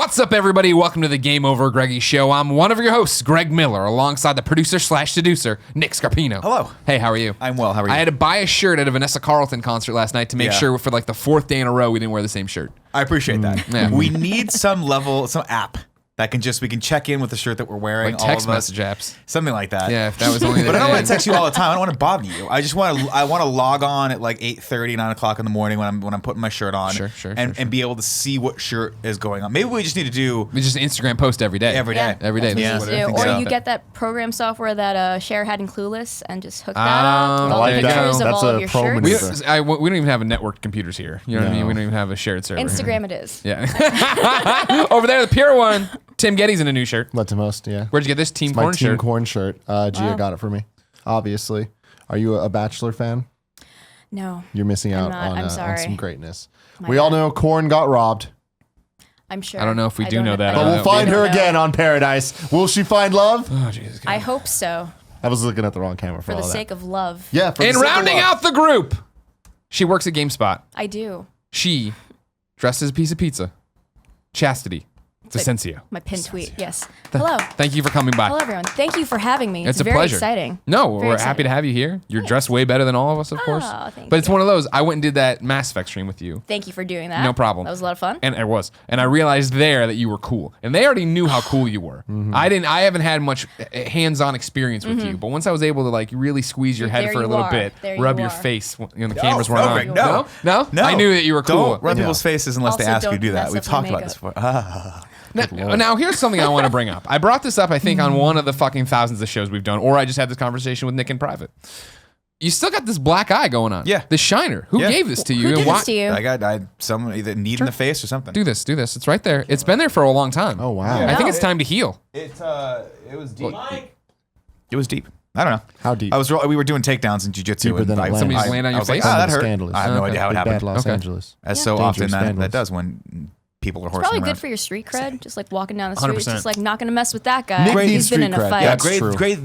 What's up, everybody? Welcome to the GameOverGreggy show. I'm one of your hosts, Greg Miller, alongside the producer/seducer, Nick Scarpino. Hello. Hey, how are you? I'm well. How are you? I had to buy a shirt at a Vanessa Carlton concert last night to make sure for like the fourth day in a row we didn't wear the same shirt. I appreciate that. Yeah. We need some app that we can check in with the shirt that we're wearing. Like text message apps. Something like that. Yeah, if that was only But I don't want to text you all the time. I don't want to bother you. I want to log on at like 8:30, 9 o'clock in the morning when I'm putting my shirt on. Sure. And be able to see what shirt is going on. Maybe we just need to do... We just Instagram post every day. Every day. Every day. Yeah. This is what Or you get that program software that Cher had in Clueless and just hook that up with all the there you go. pictures of That's all a of your pro shirts. maneuver. we don't even have a network computers here. You know what I mean? We don't even have a shared server. Instagram it is. Yeah. Over there, the pure one. Tim Gettys in a new shirt. Let to most, yeah. Where'd you get this Team It's my Corn Team shirt? Corn shirt. Gia got it for me, obviously. Are you a Bachelor fan? No. You're missing out not. I'm on sorry. some greatness. My We all bad. know Corn got robbed, I'm sure. I don't know if we do don't know that. but I we'll find we her don't know. again on Paradise. Will she find love? Oh, Jesus. I hope so. I was looking at the wrong camera for For the all that. sake of love. Yeah, for the And sake of rounding love. out the group, she works at GameSpot. I do. She, dressed as a piece of pizza, Chastity, Vicencio. My pin tweet. Yes. Hello. Thank you for coming by. Hello, everyone. Thank you for having me. It's a very pleasure. exciting. No, Very we're exciting. happy to have you here. You're dressed way better than all of us, of course. thank But it's you. one of those. I went and did that Mass Effect stream with you. Thank you for doing that. No problem. That was a lot of fun. And it was. And I realized there that you were cool. And they already knew how cool you were. I haven't had much hands-on experience with you. But once I was able to like really squeeze your head There for a you little are. bit, There you rub your are. face when the cameras weren't on. Greg, no. No? No. I knew that you were cool. Don't rub people's faces unless they Also, ask you to don't do that. mess We've up my talked about this makeup. before. Now, here's something I want to bring up. I brought this up, I think, on one of the fucking thousands of shows we've done, or I just had this conversation with Nick in private. You still got this black eye going on. Yeah. This shiner. Who Yeah. gave this to you? Who and did why? this to you? I got someone either need in the face or something. Do this. It's right there. It's been there for a long time. Oh, wow. I think No. it's time to heal. It was deep. It was deep. I don't know. How deep? We were doing takedowns in jiu-jitsu. Deeper than and Atlantis. Somebody just land on I your was like, face? that hurt. Scandalous. I have no idea how it Big happened. bad Los Okay. Angeles. As so Dangerous often that scandalous. does when people are horsing Probably around. good for your street cred. Just like walking down the street, 100%. just like not gonna mess with that guy. Nick needs He's been in street a cred. fight. Yeah, Great, true. great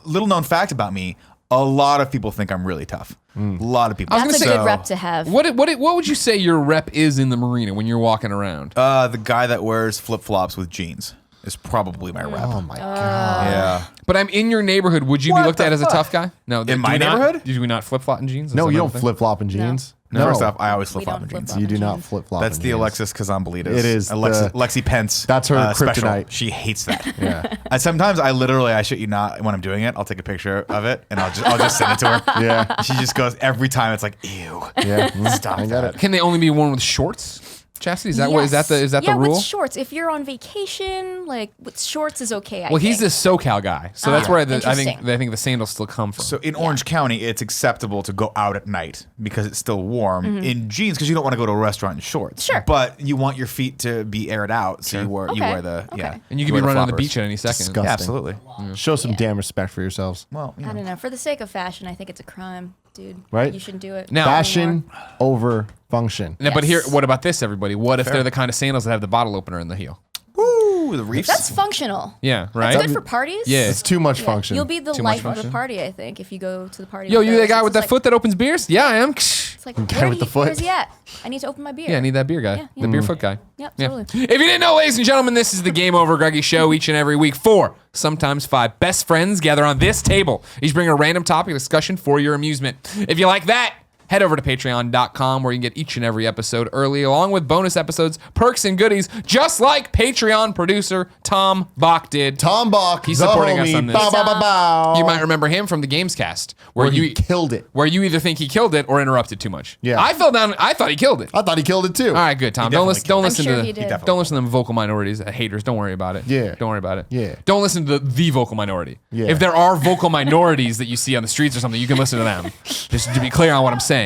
little known fact about me. A lot of people think I'm really tough. A lot of people. I was That's a gonna good say- rep to have. What would you say your rep is in the marina when you're walking around? The guy that wears flip-flops with jeans is probably my rep. Oh, my God. Yeah. But I'm in your neighborhood. Would you What be looked the at as a fuck? tough guy? No. In my neighborhood? Do we not flip-flop in jeans? No, Is you that don't a thing? flip-flop in jeans. No. First off, I always We flip-flop in don't jeans. flip-flop. You do not jeans. flip-flop That's in the jeans. Alexis Kazamblitas. It is Lexi Pence. That's her special. kryptonite. She hates that. Yeah. Sometimes I shit you not, when I'm doing it, I'll take a picture of it and I'll just send it to her. Yeah. She just goes every time. It's like, ew. Yeah. Stop I got that. it. Can they only be worn with shorts? Chastity, is that what is that the yeah, rule? with shorts. If you're on vacation, like with shorts is okay. I Well, he's think. this SoCal guy, so that's where I think Interesting. the sandals still come from. So in Orange County, it's acceptable to go out at night because it's still warm in jeans because you don't want to go to a restaurant in shorts. Sure. But you want your feet to be aired out, so you wear the yeah. and you could wear be running on the floppers. beach at any second. Disgusting. Yeah, absolutely. Show some damn respect for yourselves. Well, you I know. don't know. For the sake of fashion, I think it's a crime, dude. Right? You shouldn't do it. Now- Fashion over function. Now, but here, Yes. what about this, everybody? What if they're the kind of sandals that have the bottle opener in the heel? Ooh, the reefs. That's functional. Yeah, right. That's good for parties. Yeah. It's too much Yeah. function. You'll be the Too much life of function? the party, I think, if you go to the party. Yo, with you those. that guy It's with that like- foot that opens beers? Yeah, I am. It's like, Guy where with the foot. Where's he at? I need to open my beer. Yeah, I need that beer guy, Yeah, the yeah. beer foot guy. Yep, Yeah. totally. If you didn't know, ladies and gentlemen, this is the Game Over Greggy show. Each and every week, 4, sometimes 5 best friends gather on this table. Each bring a random topic of discussion for your amusement. If you like that, head over to patreon.com where you can get each and every episode early, along with bonus episodes, perks, and goodies, just like Patreon producer Tom Bach did. Tom Bach, He's the supporting us homie. on this. Bow, bow, bow, bow. You might remember him from the Gamescast, Where he killed it. where you either think he killed it or interrupted too much. Yeah. I fell down. I thought he killed it. I thought he killed it too. All right, good, Tom. He Don't definitely listen. Don't listen I'm sure to he did. don't listen to the vocal minorities, haters. Don't worry about it. Yeah. Don't worry about it. Yeah. Don't listen to the vocal minority. Yeah. If there are vocal minorities that you see on the streets or something, you can listen to them. Just to be clear on what I'm saying. You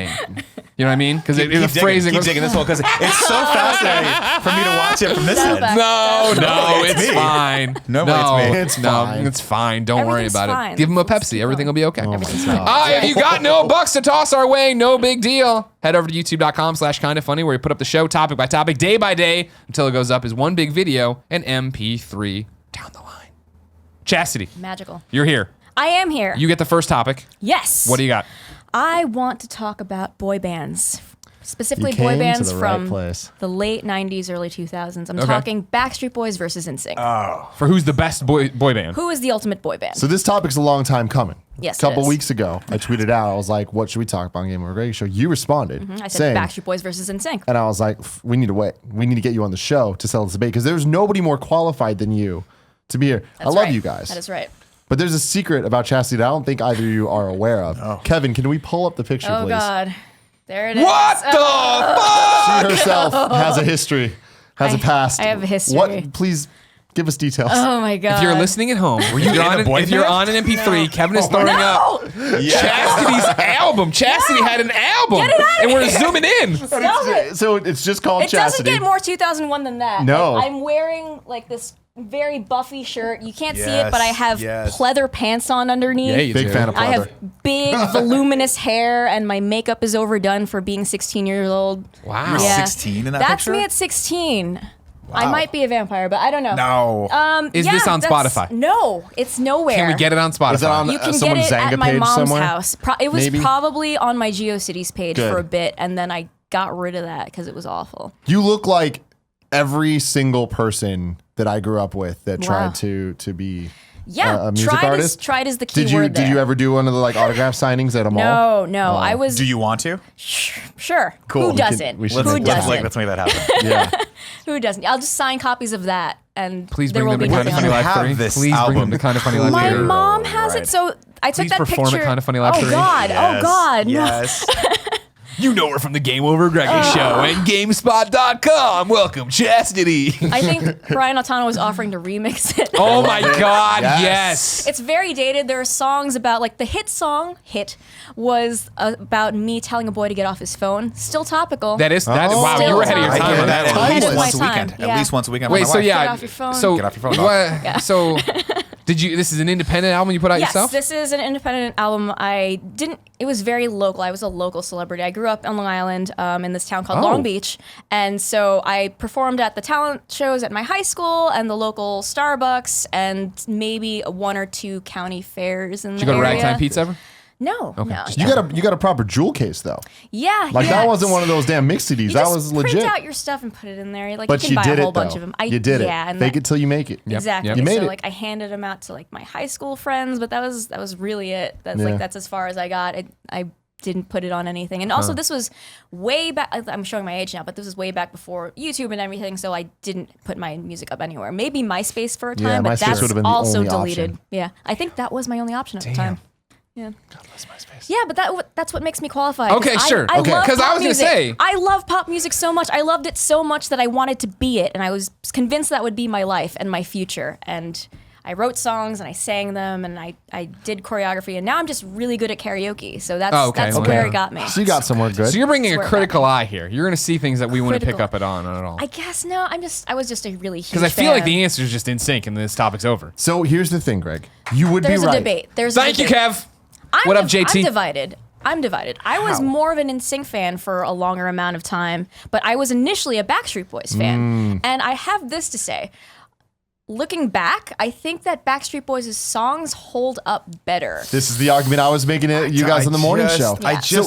know what I mean? Because the phrasing. Keep digging this one because it's so fascinating for me to watch it from this So end. bad. No, No, it's it's me. fine. No, no, it's me. It's no, fine. it's fine. Don't worry Everything's about fine. it. Give him a Let's Pepsi. keep Everything will be okay. Everything's fine. If you got no bucks to toss our way, no big deal. Head over to youtube.com/kindafunny where we put up the show topic by topic, day by day, until it goes up as one big video and MP3 down the line. Chastity, Magical. you're here. I am here. You get the first topic. Yes. What do you got? I want to talk about boy bands. Specifically You boy came to bands the right from place. the late 90s, early 2000s. I'm talking Backstreet Boys versus NSYNC. For who's the best boy band? Who is the ultimate boy band? So this topic's a long time coming. Yes, A couple it is. weeks ago, I tweeted out. I was like, "What should we talk about on Game Over Greggy Show?" You responded, I said saying, Backstreet Boys versus NSYNC. and I was like, "We need to wait. We need to get you on the show to settle this debate because there's nobody more qualified than you to be here." I That's love right. you guys. That is right. But there's a secret about Chastity that I don't think either of you are aware of. Kevin, can we pull up the picture, Oh, please? God. There it is. What the fuck? She herself has a history, has a past. I have a history. What? Please give us details. Oh, my God. If you're listening at home, if you're on an MP3, Kevin is throwing up Chastity's album. Chastity had an album, Get it out of and we're here. zooming in. Stop it. So it's just called It doesn't Chastity. get more 2001 than that. No. Like, I'm wearing like this very buffy shirt. You can't see it, Yes, but I have yes. pleather pants on underneath. Yeah, you Big do. fan of I pleather. have big, voluminous hair, and my makeup is overdone for being 16 years old. Wow. You were 16 in that That's picture? me at 16. I might be a vampire, but I don't know. No. Is this on that's- Spotify? No, it's nowhere. Can we get it on Spotify? Is it on You can get someone's it Zanga at my page mom's somewhere? house. It was Maybe? probably on my GeoCities page Good. for a bit, and then I got rid of that because it was awful. You look like every single person that I grew up with that Wow. tried to be Yeah, a music artist. tried is the key Did you word there. did you ever do one of the like autograph signings at a mall? No, I was Do you want to? sure. Cool. Who We doesn't? we should Who make that doesn't? Let's make that happen. Yeah. Who doesn't? I'll just sign copies of that, and Please there bring will them be to Kind of nothing Funny on it. Life have 3. this Please bring them album. to Kind of Funny Life My 3. mom has right. it, so I took Please that perform at picture. Kind of Funny Life oh 3. God! Yes, Oh God! No. Yes. You know her from the Game Over Greggy Show and GameSpot.com. Welcome, Chastity. I think Brian Altano was offering to remix it. Oh my God, Yes. yes. It's very dated. There are songs about, like, the hit was about me telling a boy to get off his phone. Still topical. That is, that, Oh. wow, you were ahead of your I time hear on that that one. at Ahead least of once a my weekend. time, At yeah. least once a weekend. Wait, with my so wife. yeah. Get off your phone. So, Get off your phone. Yeah. So, this is an independent album you put out Yes, yourself? this is an independent album. It was very local. I was a local celebrity. I grew up on Long Island in this town called Oh. Long Beach. And so I performed at the talent shows at my high school and the local Starbucks and maybe one or two county fairs in Did you the go to area. Ragtime Pizza ever? No, no. You got a proper jewel case though. Yeah, Like yeah. that wasn't one of those damn mix CDs. You That just was print legit. out your stuff and put it in there. Like, But you you can buy did a whole it bunch though. of them. You did it. Yeah, and Fake that- it till you make it. Exactly. Yep. You made so it. like I handed them out to like my high school friends, but that was really it. That's Yeah. like that's as far as I got. I didn't put it on anything. And also this was way back. I'm showing my age now, but this was way back before YouTube and everything. So I didn't put my music up anywhere. Maybe MySpace for a time, Yeah, but MySpace that's would've been the also only deleted. option. Yeah, I think that was my only option at the time. Yeah. That's MySpace. Yeah, but that's what makes me qualified. 'cause Okay, sure. I Okay. love 'Cause I pop was gonna music. say- I love pop music so much. I loved it so much that I wanted to be it, and I was convinced that would be my life and my future. And I wrote songs and I sang them and I did choreography, and now I'm just really good at karaoke. So that's Oh, okay. that's Okay. where it got me. So you got somewhere good. So you're bringing a Swear to critical eye here. You're going to see things that we wouldn't pick Critical. up at all. I guess no. I was just a really huge. Because I feel like fan. the answer is just in sync and this topic's over. So here's the thing, Greg. You would There's be a right. debate. There's Thank a you, debate. Kev. What up, JT? I'm divided. I was more of an NSYNC fan for a longer amount of time, but I was initially a Backstreet Boys fan. And I have this to say. Looking back, I think that Backstreet Boys' songs hold up better. This is the argument I was making to you guys on the morning show.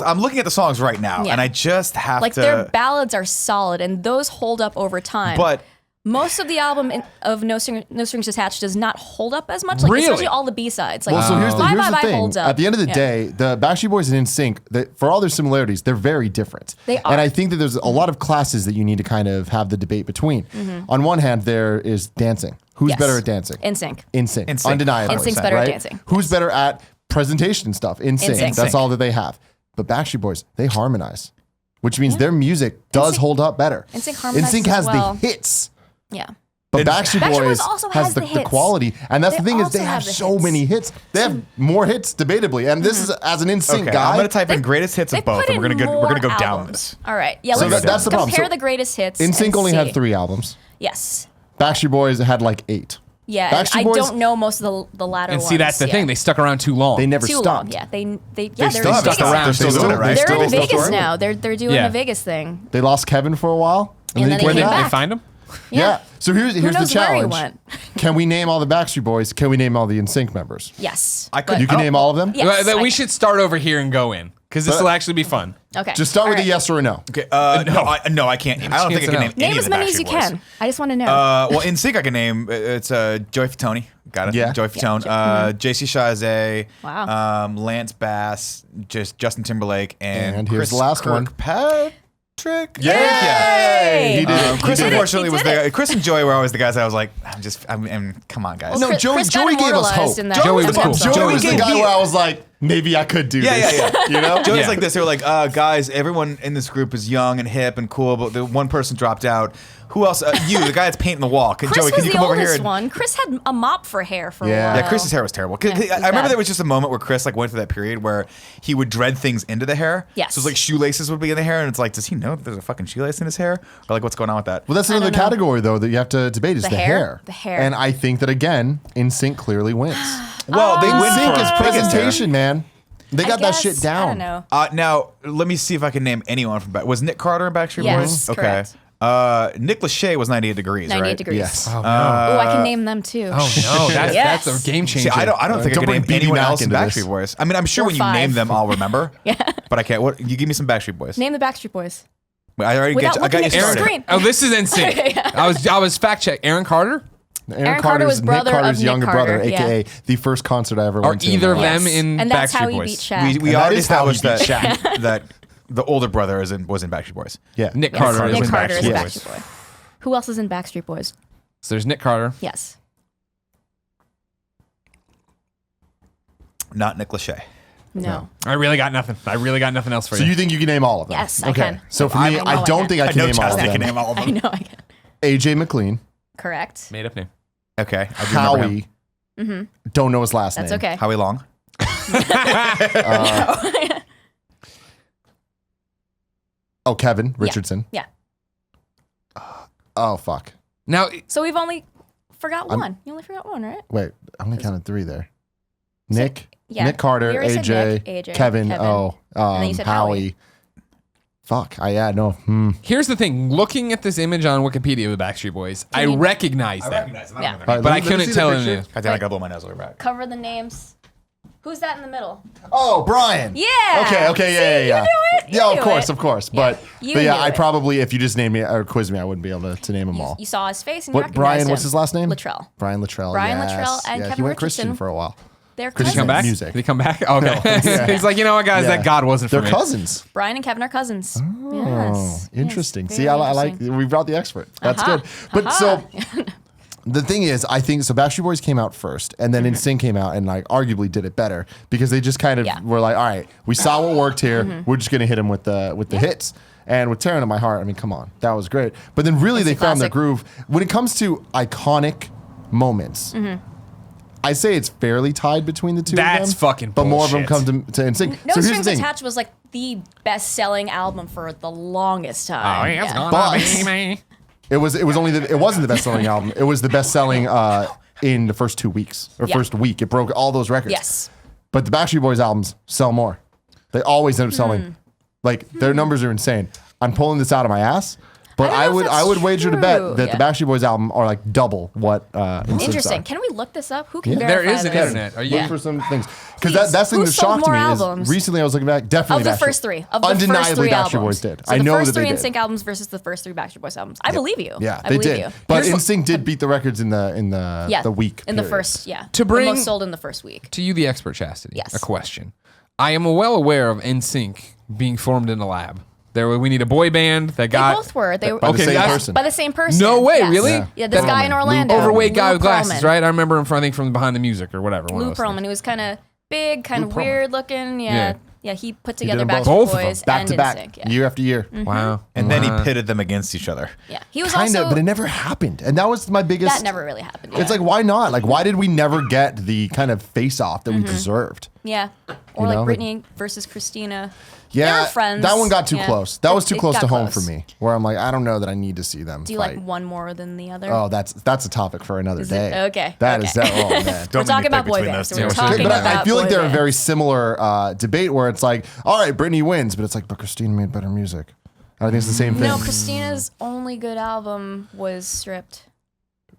I'm looking at the songs right now, Yeah. and I just have Like, to. their ballads are solid, and those hold up over time. But most of the album of No Strings Attached does not hold up as much. Like, Really? especially all the B-sides. Like, Well, so here's the, Bye here's Bye the Bye thing. holds up. At the end of the Yeah. day, the Backstreet Boys and NSYNC, for all their similarities, they're very different. They are. And I think that there's a lot of classes that you need to kind of have the debate between. On one hand, there is dancing. Who's Yes. better at dancing? NSYNC. NSYNC. NSYNC. Undeniably. NSYNC's better at right? dancing. Who's better at presentation and stuff? NSYNC. NSYNC. That's all that they have. But Backstreet Boys, they harmonize, which means their music does NSYNC hold up better. NSYNC harmonizes NSYNC has as well. the hits. Yeah. But Backstreet Backstreet Boys Boys also has has the the hits. quality. And that's They the thing is also they have have the so hits. many hits. They have more hits, debatably. And this is as an NSYNC okay, guy. I'm gonna type in greatest hits They of both, put and we're in gonna go more down albums. this. All right. Yeah, So let's that's the problem. compare So the greatest hits. NSYNC and only see. had 3 albums. Yes. Backstreet Boys had like 8. Yeah, and Backstreet I Boys- don't know most of the latter And ones. see, that's the yeah. thing. They stuck around too long. They never Too stopped. long. Yeah, they're still in have Vegas. stuck around. They're still doing it, right? They're Still in still Vegas touring? now. They're doing Yeah. the Vegas thing. They lost Kevin for a while. And then Where they did came they back. find him? Yeah. So here's the knows where he challenge. went? Can we name all the Backstreet Boys? Can we name all the NSYNC members? Yes. I could- but- You can name all of them? Yes, Well, I we can. should start over here and go in. because this will actually be fun. Okay. Just start All with a right. yes or a no. Okay. No, I can't. I don't think I can name any Name of as the many as Backstreet you Boys. can. I just want to know. Well, in sync I can name. It's Joy Fatone. Got it. Yeah. Joy Fatone. JC Chazé. Wow. Lance Bass. Just Justin Timberlake and here's Chris the last one. Kirkpatrick. Yay! He did it. Chris He did it. unfortunately was He did there. Chris and Joy were always the guys that I was like, come on, guys. No, Chris Joey got gave us immortalized hope. in that Joey was cool. episode. Joey was the gave guy me- where I was like, maybe I could do this. Yeah. You know? Joey's Yeah. like this. They were like, guys, everyone in this group is young and hip and cool, but the one person dropped out. Who else? You, the guy that's painting the wall. Chris Joey, can was you the come over here? oldest one. Chris had a mop for hair for a Yeah. while. Yeah, Chris's hair was terrible. Yeah, I it was remember bad. there was just a moment where Chris like went through that period where he would dread things into the hair. Yes. So it's like shoelaces would be in the hair, and it's like, does he know that there's a fucking shoelace in his hair, or like what's going on with that? Well, that's another don't know. category, though, that you have to debate is the, The hair? The hair. And I think that, again, NSYNC clearly wins. Well, they win NSYNC for is a biggest hair. presentation, man. They got that guess, shit down. I don't know. Now let me see if I can name anyone from Was Nick Carter in Backstreet Yes, Boys? correct. Nick Lachey was 98 Degrees. 98 right? degrees. Yes. Oh, no. Oh, I can name them too. Oh, no. Yes. That's a game See, changer. I don't think I Don't can bring name BB anyone Mac else in into this. Backstreet Boys. I mean, I'm sure Or when you name 5. them, I'll remember. Yeah. But I can't. What? You give me some Backstreet Boys. Name the Backstreet Boys. I already Without get. I got looking you at the started. screen. Oh, this is NSYNC. I was fact check. Aaron Carter? Aaron Carter was brother Nick Carter's of Nick younger Carter, brother, yeah. a.k.a. the first concert I ever Are went to. either of Yes. them in And that's Backstreet how he Boys? beat Shaq. We And that already is how he established that beat that the older brother was in Backstreet Boys. Yeah. Nick Yes, Carter is Nick in Carter is a Backstreet Boys. Backstreet Boy. Who else is in Backstreet Boys? So there's Nick Carter. Yes. Not Nick Lachey. No. I really got nothing. else for So you. you think you can name all of them? Yes, I okay. can. So for I me, know I I don't can. think I can know name all of Chastity them. can name all of I them. know I can. AJ McLean, Correct. Made up name. Okay. I do remember him. Howie. Don't know his last That's name. okay. Howie Long. Oh, Kevin Richardson. Yeah. Oh, fuck. Now, So we've only forgot one. You only forgot one, right? Wait, I only counted 3 there. Nick, yeah. Nick Carter, We already said AJ, Nick, AJ, Kevin, Kevin. oh, And then you said Howie. Fuck. No. here's the thing. Looking at this image on Wikipedia of the Backstreet Boys, I recognize them. him. Yeah. All right, But let I me see couldn't the tell picture. him. I think I gotta blow my nose over back. Cover the names. Who's that in the middle? Oh, Brian. Yeah. Okay, See, yeah. You knew it. You Yeah, knew of course. But You but yeah, knew I it. probably, if you just named me or quiz me, I wouldn't be able to name them all. You saw his face and you What recognized Brian? him. What's his last name? Luttrell. Brian Luttrell. Brian yes. Luttrell and yeah, Kevin he went Christian Richardson. for a while. They're Did he Did he come cousins. back? Music. Did he come back? Okay. Yeah. He's like, you know what, guys? Yeah. That God wasn't for They're me. cousins. Brian and Kevin are cousins. Oh, Yes. interesting. Yes, See, very I like. interesting. We brought the expert. That's Uh-huh. good. But so. The thing is, I think so. Backstreet Boys came out first, and then NSYNC came out and like arguably did it better because they just kind of Yeah. were like, "All right, we saw what worked here. We're just gonna hit them with the hits." And with "Tearing at My Heart," I mean, come on, that was great. But then really, It's a they found their classic. groove when it comes to iconic moments. I say it's fairly tied between the two. That's of them, fucking But more of them come bullshit. to NSYNC. No so here's the Strings thing. Attached was like the best-selling album for the longest time. Oh, it's gonna But- be me. It wasn't the best selling album. It was the best selling in the first 2 weeks or Yeah. first week. It broke all those records. Yes. But the Backstreet Boys albums sell more. They always end up selling. Hmm. Like their numbers are insane. I'm pulling this out of my ass, but I don't know if I would that's wager to true. bet that Yeah. the Backstreet Boys album are like double what NSYNC's Interesting. are. Can we look this up? Who can Yeah. verify There is an this? internet. Are you? Look for some things because Please. that's the thing Who that sold shocked me more is albums? recently I was looking back. Definitely Of the Backstreet- first three. Of the Undeniably first three Backstreet albums. Boys did. So I the know first that they three did. NSYNC albums versus the first three Backstreet Boys albums. I believe you. Yeah, I they believe did. you. But Here's what- NSYNC did beat the records in the week in the period. first, yeah. To bring- the most sold in the first week. To you, the expert, Chastity. Yes. A question. I am well aware of NSYNC being formed in a lab. We need a boy band that They got both were. They were By the same that's- person. by the same person. No way, yes. really? Yeah. Yeah, this That- guy in Orlando. overweight guy Lou with glasses, Pearlman. right? I remember him from, I think, from Behind the Music or whatever. one of Lou those things. Pearlman, who was kind of big, kind Lou of Pearlman. weird looking. Yeah. Yeah. Yeah, he put He did together them Backstreet both of them, Boys back and to back, NSYNC. Yeah. year after year. Wow. And then he Wow. pitted them against each other. Yeah. He was Kind also of, but it never happened, and that was my biggest. that never really happened. It's yeah. like, why not? Like, why did we never get the kind of face off that we deserved? Yeah. Or You like know, like- Britney versus Christina. Yeah, They were friends. that one got too Yeah. close. That was too It close got to home close. for me. Where I'm like, I don't know that I need to see them Do you fight. like one more than the other? Oh, that's a topic for another Is day. it? Okay, That okay. is that. Oh man. We're Don't make me talking about pick boy between bands. those We're two. talking But about I feel like boy they're a bands. very similar debate where it's like, all right, Britney wins, but it's like, but Christina made better music. I think it's the same thing. No, Christina's only good album was Stripped.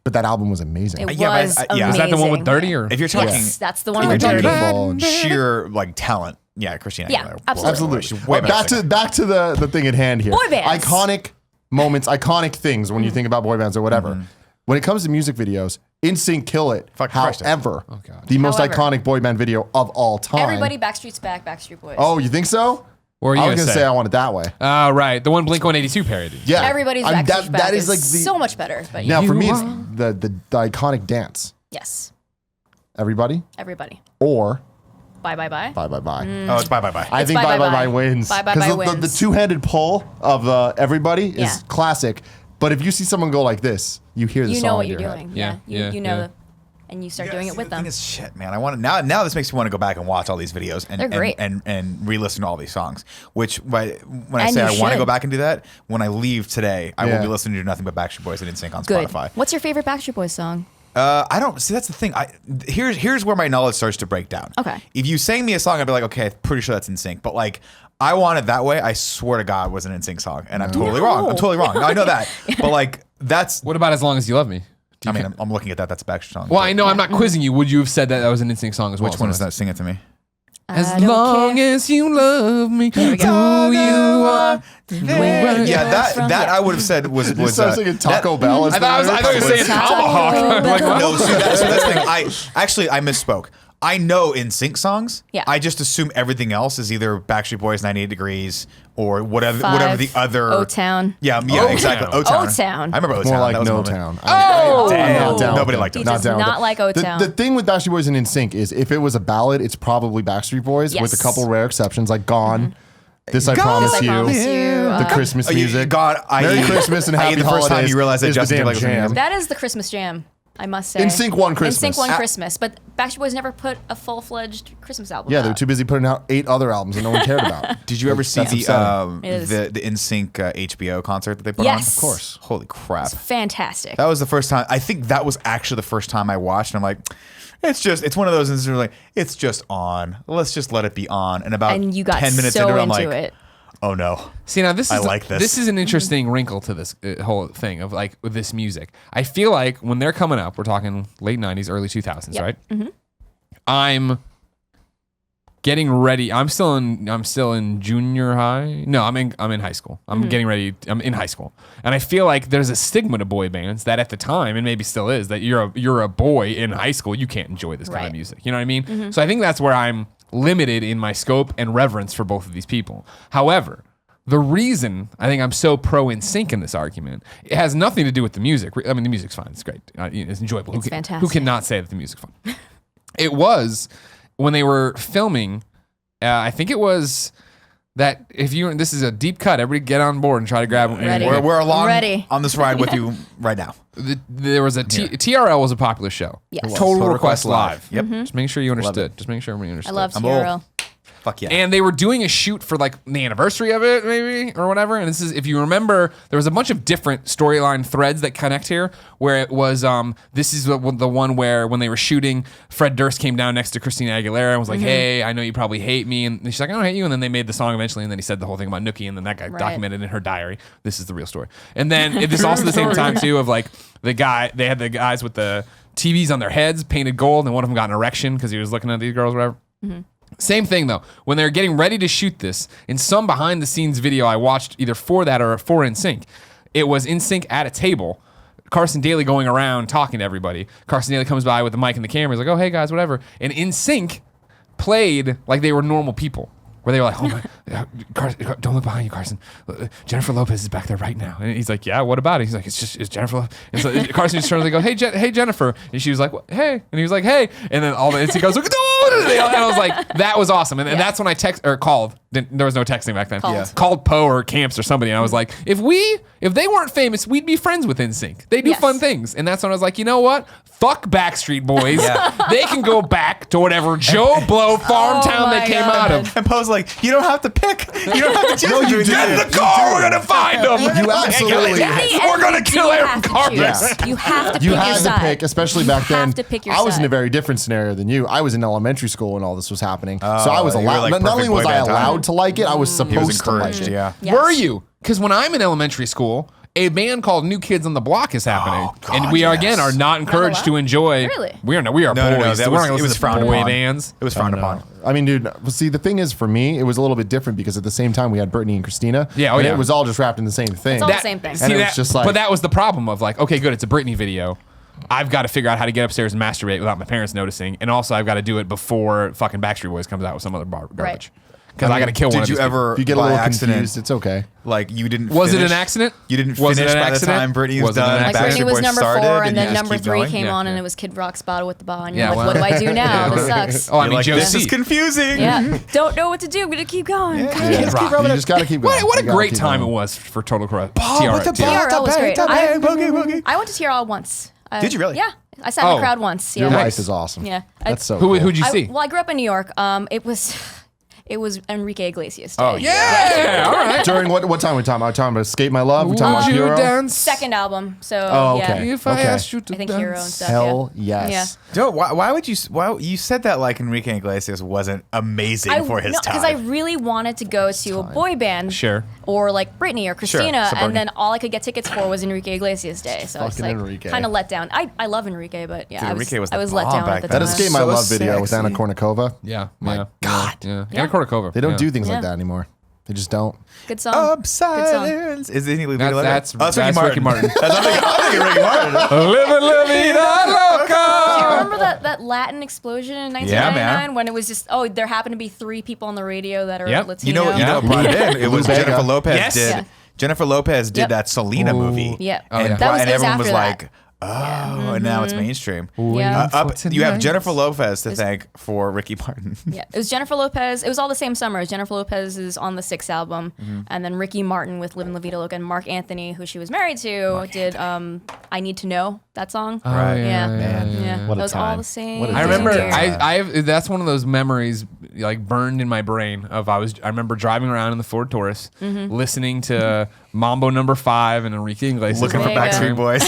But that album was amazing. It Yeah, was but amazing. Is that the one with Dirty or? If you're talking, Yes, that's the one if you're with talking Dirty. Dirty. sheer like talent, Yeah, Christina. Yeah, Aguilera. absolutely. Absolutely. She's way better Back to the thing at hand here. Boy bands. Iconic moments, iconic things when you think about boy bands or whatever. When it comes to music videos, NSYNC kill it. Fucking crushed it. However, the most However. iconic boy band video of all time. Everybody, Backstreet's Back, Backstreet Boys. Oh, you think so? Or are you I gonna was gonna say I want it that way. Right, the one Blink-182 parody. Yeah, Everybody's I'm- Backstreet's Back that is like the so much better. But now yeah. for me You it's are- the iconic dance. Yes, Everybody everybody. or Bye, bye, bye. Bye Bye Bye. Oh, it's bye bye bye. I It's think Bye Bye Bye Bye Bye Bye. wins. Bye Bye 'Cause Bye the wins. two-handed pull of Everybody is Yeah. classic. But if you see someone go like this, you hear the You song know what in you're your head. doing. Yeah, Yeah, yeah, you know, yeah. and you start doing it with The thing them. is, shit, man. I want to now. This makes me want to go back and watch all these videos and They're great. and re-listen to all these songs. Which when I And say you I want to should. go back and do that, when I leave today, I Yeah. will be listening to nothing but Backstreet Boys and NSYNC on Good. Spotify. What's your favorite Backstreet Boys song? I don't see. That's the thing. Here's where my knowledge starts to break down. Okay. If you sang me a song, I'd be like, okay, I'm pretty sure that's NSYNC. But like, I Want It That Way, I swear to God, was an NSYNC song, and I'm totally wrong. I'm totally wrong. No, I know that. But like, that's. What about As Long As You Love Me? I mean, I'm looking at that. That's a Backstreet song. Well, I know I'm not quizzing you. Would you have said that was an NSYNC song as well? Which one is that? Sing it to me. As I don't long care. as you love me, who we go. you are. Where Yeah, you're that from. that I would have said was You start singing Taco Bell. I thought you were saying Tomahawk. I'm like, what? No, see, that's the thing. I misspoke. I know NSYNC songs. Yeah. I just assume everything else is either Backstreet Boys, 98 Degrees, or whatever the other. O-Town. Yeah, exactly. O-Town. O-Town. I remember O-Town. More like That was a No moment. Town. Oh! I'm not down Nobody with liked it. He O-Town. does down with not it. like O-Town. The thing with Backstreet Boys and NSYNC is if it was a ballad, it's probably Backstreet Boys with a Yes. couple rare exceptions like Gone, This I Gone. Promise I You, Promise You. the Christmas music. God, Merry Christmas and Happy the first time Holidays you realize that is the Justin damn Timberlake was jam. amazing. That is the Christmas jam, I must say. NSYNC won Christmas. NSYNC won Christmas, but Backstreet Boys never put a full-fledged Christmas album Yeah, out. they were too busy putting out 8 other albums that no one cared about. Did you ever see That's upsetting. It is. the NSYNC HBO concert that they put Yes. on? Of course. Holy crap. Fantastic. That was the first time. I think that was actually the first time I watched. And I'm like, it's one of those instances where like, it's just on. Let's just let it be on. And about And you got 10 minutes so into it, I'm into like, it. oh no. See, now this is I like this. This is an interesting wrinkle to this whole thing of like with this music. I feel like when they're coming up, we're talking late 90s, early 2000s, Yep. right? Mm-hmm. I'm getting ready. I'm still in junior high. No, I'm in high school. I'm Mm-hmm. getting ready. I'm in high school, and I feel like there's a stigma to boy bands that at the time, and maybe still is, that you're a boy in high school. You can't enjoy this kind of Right. music. You know what I mean? So I think that's where I'm limited in my scope and reverence for both of these people. However, the reason I think I'm so pro NSYNC in this argument, it has nothing to do with the music. I mean, the music's fine. It's great. It's enjoyable. It's Who fantastic. cannot say that the music's fun? It was when they were filming. I think it was that this is a deep cut. Everybody get on board and try to grab. Ready. We're along Ready. on this ride with you right now. There was a TRL was a popular show. Yes. Total Request Live. Yep. Just making sure you understood. Just making sure everybody I understood. love I'm TRL. Fuck yeah. And they were doing a shoot for like the anniversary of it, maybe, or whatever. And this is, if you remember, there was a bunch of different storyline threads that connect here. Where it was, this is the one where when they were shooting, Fred Durst came down next to Christina Aguilera and was like, "Hey, I know you probably hate me," and she's like, "I don't hate you." And then they made the song eventually, and then he said the whole thing about Nookie, and then that got Right. documented in her diary. This is the real story. And then this is also the same time too of like they had the guys with the TVs on their heads painted gold, and one of them got an erection because he was looking at these girls, or whatever. Same thing though. When they're getting ready to shoot this, in some behind the scenes video I watched either for that or for NSYNC, it was NSYNC at a table. Carson Daly going around talking to everybody. Carson Daly comes by with the mic and the camera. He's like, "Oh, hey guys, whatever." And NSYNC played like they were normal people. Where they were like, "Oh my, Carson, don't look behind you, Carson. Jennifer Lopez is back there right now." And he's like, "Yeah, what about it?" He's like, "It's Jennifer Lopez." And so Carson just turns and goes, "Hey, Jennifer." And she was like, "Hey." And he was like, "Hey." And then all the NSYNC goes, "No!" And I was like, that was awesome. And that's when I called. There was no texting back then. Called Poe or Camps or somebody. And I was like, if they weren't famous, we'd be friends with NSYNC. They do Yes. fun things. And that's when I was like, you know what? Fuck Backstreet Boys. They can go back to whatever Joe Blow farm town they my came God. out of. And Poe's like, you don't have to pick. You don't have to choose. No, you Get in did. the car. We're gonna find them. You absolutely- We're gonna kill Aaron Carter. Yes. You have to pick You your had to side. pick, especially back then. have to pick your I was in side. a very different scenario than you. I was in elementary school when all this was happening, so I was you were allowed. like not only perfect was boy I band time. allowed to like it, I was He was supposed to like encouraged, it. yeah. Yes. Were you? Because when I'm in elementary school, a band called New Kids on the Block is happening, God, and we are yes. again are not encouraged allowed? to enjoy. Really? We are No, boys. that We're not was, gonna it was listen to frowned boy upon. bands. It was frowned upon. I mean, dude, see, the thing is, for me, it was a little bit different because at the same time we had Brittany and Christina. Yeah, oh, and yeah. it was all just wrapped in the same thing. It's all the same thing. And See, it was that, just like- but that was the problem of like, okay, good, it's a Britney video. I've got to figure out how to get upstairs and masturbate without my parents noticing, and also I've got to do it before fucking Backstreet Boys comes out with some other garbage. Because I got to kill one of Did these you ever, If you get a by little accident, confused, it's okay. like you didn't Was it finish- an accident? You didn't Was it finish an by accident? the time Britney was Was it an done. accident? Like Backstreet Britney was Boys number started, 4, and you then just number keep 3 going? came Yeah, on, and yeah. it was Kid Rock's Bottle with the Ball, and Yeah, you're like, well- what do I do now? This sucks. Oh, I You're mean, like, Josie. this is confusing. Yeah, don't know what to do. I'm gonna keep going. You just got to keep going. What a You gotta great keep time going. it was for Total Cross. Oh, with the TRL was great. boogie, boogie. I went to TRL once. Did you really? Yeah, I sat in Oh. the crowd once. Yeah. Your Nice. life is awesome. Yeah. That's so Who'd cool. you see? Well, I grew up in New York. It was Enrique Iglesias Day. Oh, Yeah, all right. During what time are we talking about? Are we talking about Escape My Love? We're talking about Would you Hero? dance? Second album. So Oh, yeah. okay. If I Okay. asked you to I think dance. Hero and stuff. Hell yeah. yes. Joe, why would you? Why you said that like Enrique Iglesias wasn't amazing for his time? Because I really wanted to go to a boy band. Sure. Or like Britney or Christina, supporting. and then all I could get tickets for was Enrique Iglesias Day. So it's Fucking like Enrique. kind of let down. I love Enrique, but yeah, Dude, Enrique was the I was let bomb down back at the then. time. That Escape My So Love video with Anna sexy. Kournikova. Yeah. My yeah, God. Yeah. Yeah. Anna Kournikova. They don't yeah. do things Yeah. like that anymore. They just don't. Good song. Up silence. Is it Ricky That's Martin. Ricky Martin. I'm thinking Ricky Martin. Living La Vida Do you Loca. remember that Latin explosion in 1999 when it was just there happened to be 3 people on the radio that are Yep. Latino? You know what brought it in? It was Lou Jennifer Bega. Lopez Yes. did. Yeah. Jennifer Lopez did Yep. that Selena movie. Yeah. Oh, yeah. That was, And it was everyone was after that. like, oh, and now it's mainstream. Yeah. You have Jennifer Lopez to thank for Ricky Martin. Yeah, it was Jennifer Lopez. It was all the same summer. Jennifer Lopez is on the 6th album, and then Ricky Martin with "Livin' La Vida Loca" and Mark Anthony, who she was married to, did "I Need to Know" that song. Right. Yeah, Man. yeah. What a That was all time. the same. What a I remember. year. That's one of those memories like burned in my brain. I remember driving around in the Ford Taurus, listening to Mambo No. 5 and Enrique Iglesias. Looking for There you Backstreet go. Boys.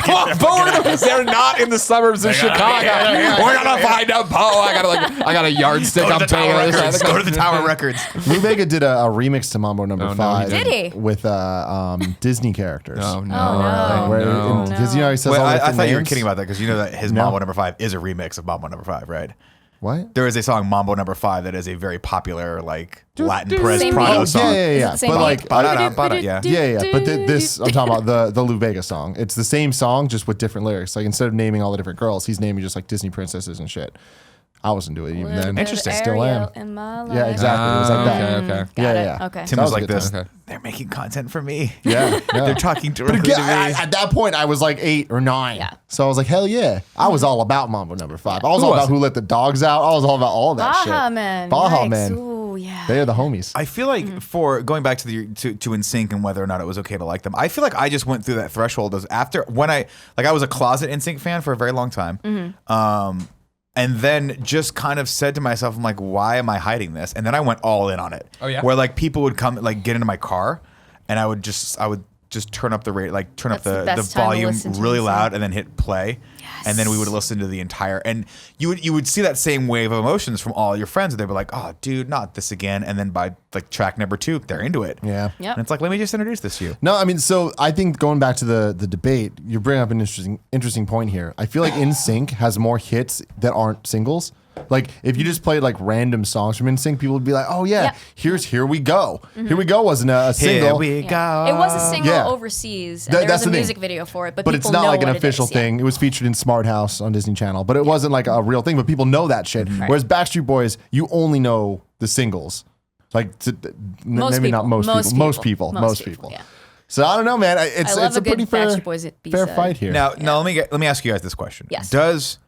Come on, Ford! They're not in the suburbs of Chicago. We're gonna find a Poe. I got a yardstick. Go I'm to the paying. Tower on this Records. side. Go to the Tower Records. Lou Bega did a remix to Mambo No. no, 5. he Did he? With Disney characters. Oh no! Oh, no. Because you know he says Wait, all I different thought you were names. kidding about that because you know that his No. Mambo No. 5 is a remix of Mambo No. 5, right? What? There is a song Mambo No. 5 that is a very popular like Latin Perez Same Prado beat? Oh, song. yeah, Is it yeah. the same But beat? like, Ba-da-da, yeah. yeah. But this, I'm talking about the Lou Bega song. It's the same song, just with different lyrics. Like instead of naming all the different girls, he's naming just like Disney princesses and shit. I wasn't doing it even then. Interesting. Still am. In my life. Yeah, exactly. It was like that. Okay. Got Yeah, it. yeah. Okay. Tim That was was like a good this. time. Okay. They're making content for me. Yeah, They're talking directly But to me. again, at that point, I was like 8 or 9. Yeah. So I was like, hell yeah. I was all about Mambo No. 5. I was Who all was about it? Who Let the Dogs Out. I was all about all that shit. Baja Man. Baja Yikes. Man. Ooh, yeah. They are the homies. I feel like for going back to the to NSYNC and whether or not it was okay to like them, I feel like I just went through that threshold as after when I was a closet NSYNC fan for a very long time. And then just kind of said to myself, I'm like, why am I hiding this? And then I went all in on it. Oh, yeah? Where like people would come like get into my car and I would just turn up the rate, like turn That's the up the best time to volume listen to really NSYNC. loud and then hit play. And then we would listen to the entire, and you would see that same wave of emotions from all your friends. And they'd be like, "Oh, dude, not this again." And then by like track number 2, they're into it. Yeah. Yep. And it's like, let me just introduce this to you. No, I mean, so I think going back to the debate, you bring up an interesting point here. I feel like NSYNC has more hits that aren't singles. Like if you just played like random songs from NSYNC, people would be like, "Oh yeah, Yeah. here's Here We Go." Here We Go wasn't a single, Here we Yeah. go. It was a single Yeah. overseas, and That- there that's was a the thing. music video for it, but but people it's not know like an what it official is, yeah. thing. It was featured in Smart House on Disney Channel, but it wasn't like a real thing. But people know that shit. Whereas Backstreet Boys, you only know the singles. Like maybe not most people. Most people. Yeah. So I don't know, man. It's I love it's a a pretty good fair Backstreet Boys fair B-side. fight here. Now let me ask you guys this question. Yes. Does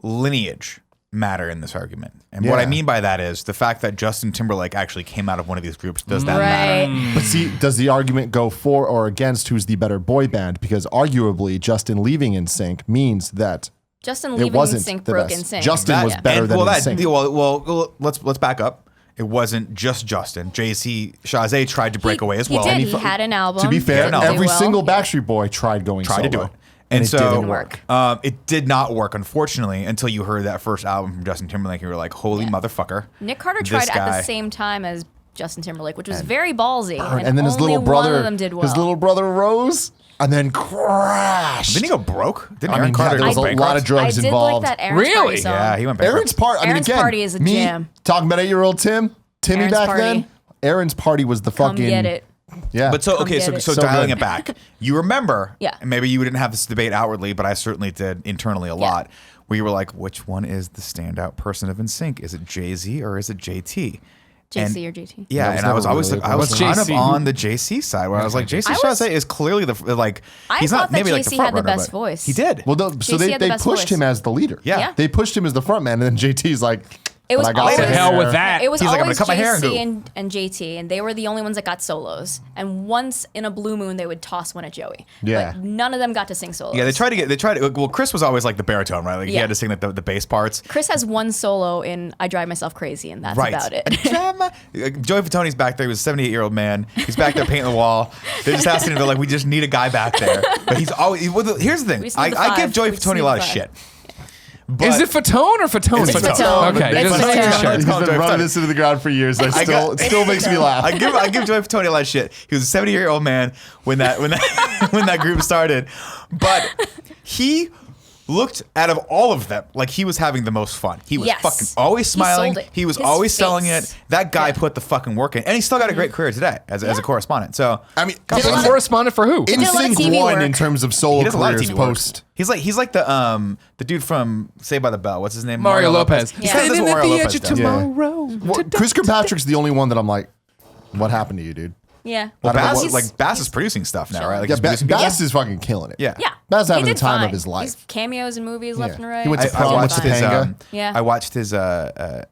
lineage matter in this argument? And what Yeah. I mean by that is the fact that Justin Timberlake actually came out of one of these groups. Does that Right. matter? But see, does the argument go for or against who's the better boy band? Because arguably, Justin leaving NSYNC means that Justin it leaving wasn't NSYNC the broke best. NSYNC. Justin was Yeah. better than well, NSYNC. well, let's back up. It wasn't just Justin. Jay-Z, Chazé tried to break away as well. He did. And He had an album. To be fair, Didn't do every well. single Yeah. Backstreet Boy tried going tried solo. to do it. And so it didn't Didn't work. work. It did not work, unfortunately, until you heard that first album from Justin Timberlake. You were like, holy motherfucker. Nick Carter This tried at guy. the same time as Justin Timberlake, which was very ballsy. And then his little brother, one of them did well. his little brother rose and then crashed. Didn't he go broke? Didn't I Aaron mean, Carter there was go a bankrupt? lot of I drugs did involved. like that Aaron's Really? Party song. Yeah, he went bankrupt. Aaron's part. I mean, Aaron's again, Party is a me jam. talking about 8-year-old Timmy Aaron's back Party. then. Aaron's Party was the Come fucking. get it. Yeah, But so Come okay, get so it. so So dialing good. it back, you remember? Yeah. And maybe you didn't have this debate outwardly, but I certainly did internally a lot. Where you were like, which one is the standout person of NSYNC? Is it Jay-Z or is it JT? JC or JT. Yeah, That was and I was never always really I was What's kind of JC? on the JC side where I was like, JC Chasez is clearly the like. I he's thought not that maybe like the JC front had the runner, best but voice. He did. Well, so JC had the they best pushed voice. him as the leader. Yeah. They pushed him as the front man, and then JT's like, It was "But I got always- some To hell hair." with that. It was He's like, I'm always gonna cut my hair and JC go. and JT, and they were the only ones that got solos. And once in a blue moon, they would toss one at Joey. Yeah. But none of them got to sing solos. Yeah, they tried to. Well, Chris was always like the baritone, right? Like he Yeah. had to sing like the bass parts. Chris has one solo in "I Drive Myself Crazy," and that's Right. about it. Joey Fatoni's back there. He was a 78-year-old man. He's back there painting the wall. They just asked him, they're like, we just need a guy back there. But he's always. Here's the thing. We just need the I give five. Joey We just Fatoni need a lot the of five. shit. But Is it Fatone or Fatoni? It's Fatone. Okay, It's just Fatone. making sure. He's called been Joey running Fatoni. this into the ground for years. It still makes me laugh. I give Joey Fatoni a lot of shit. He was a 70-year-old man when that when that group started, but he looked out of all of them like he was having the most fun. He was Yes. fucking always He smiling. sold it. He was His always selling face. it. That guy Yeah. put the fucking work in, and he's still got a great career today as a correspondent. So I mean, Did a lot of- Correspondent for who? did a lot of NSYNC TV won work. in terms of solo he does a lot of careers TV work. post. He's like the dude from Saved by the Bell. What's his name? Mario Lopez. He kinda does Standing what at Mario the Lopez edge of does. tomorrow. Chris Kirkpatrick's the only one that I'm like, what happened to you, dude? Yeah. Well, I don't know Bass what- is like Bass is producing stuff now, right? Like Yeah, he's producing people. Bass is fucking killing it. Yeah. Yeah. Bass He having the did time fine. of his life. He's cameos in movies left Yeah. and right. He went to I prom with watched his Topanga. Yeah. I watched his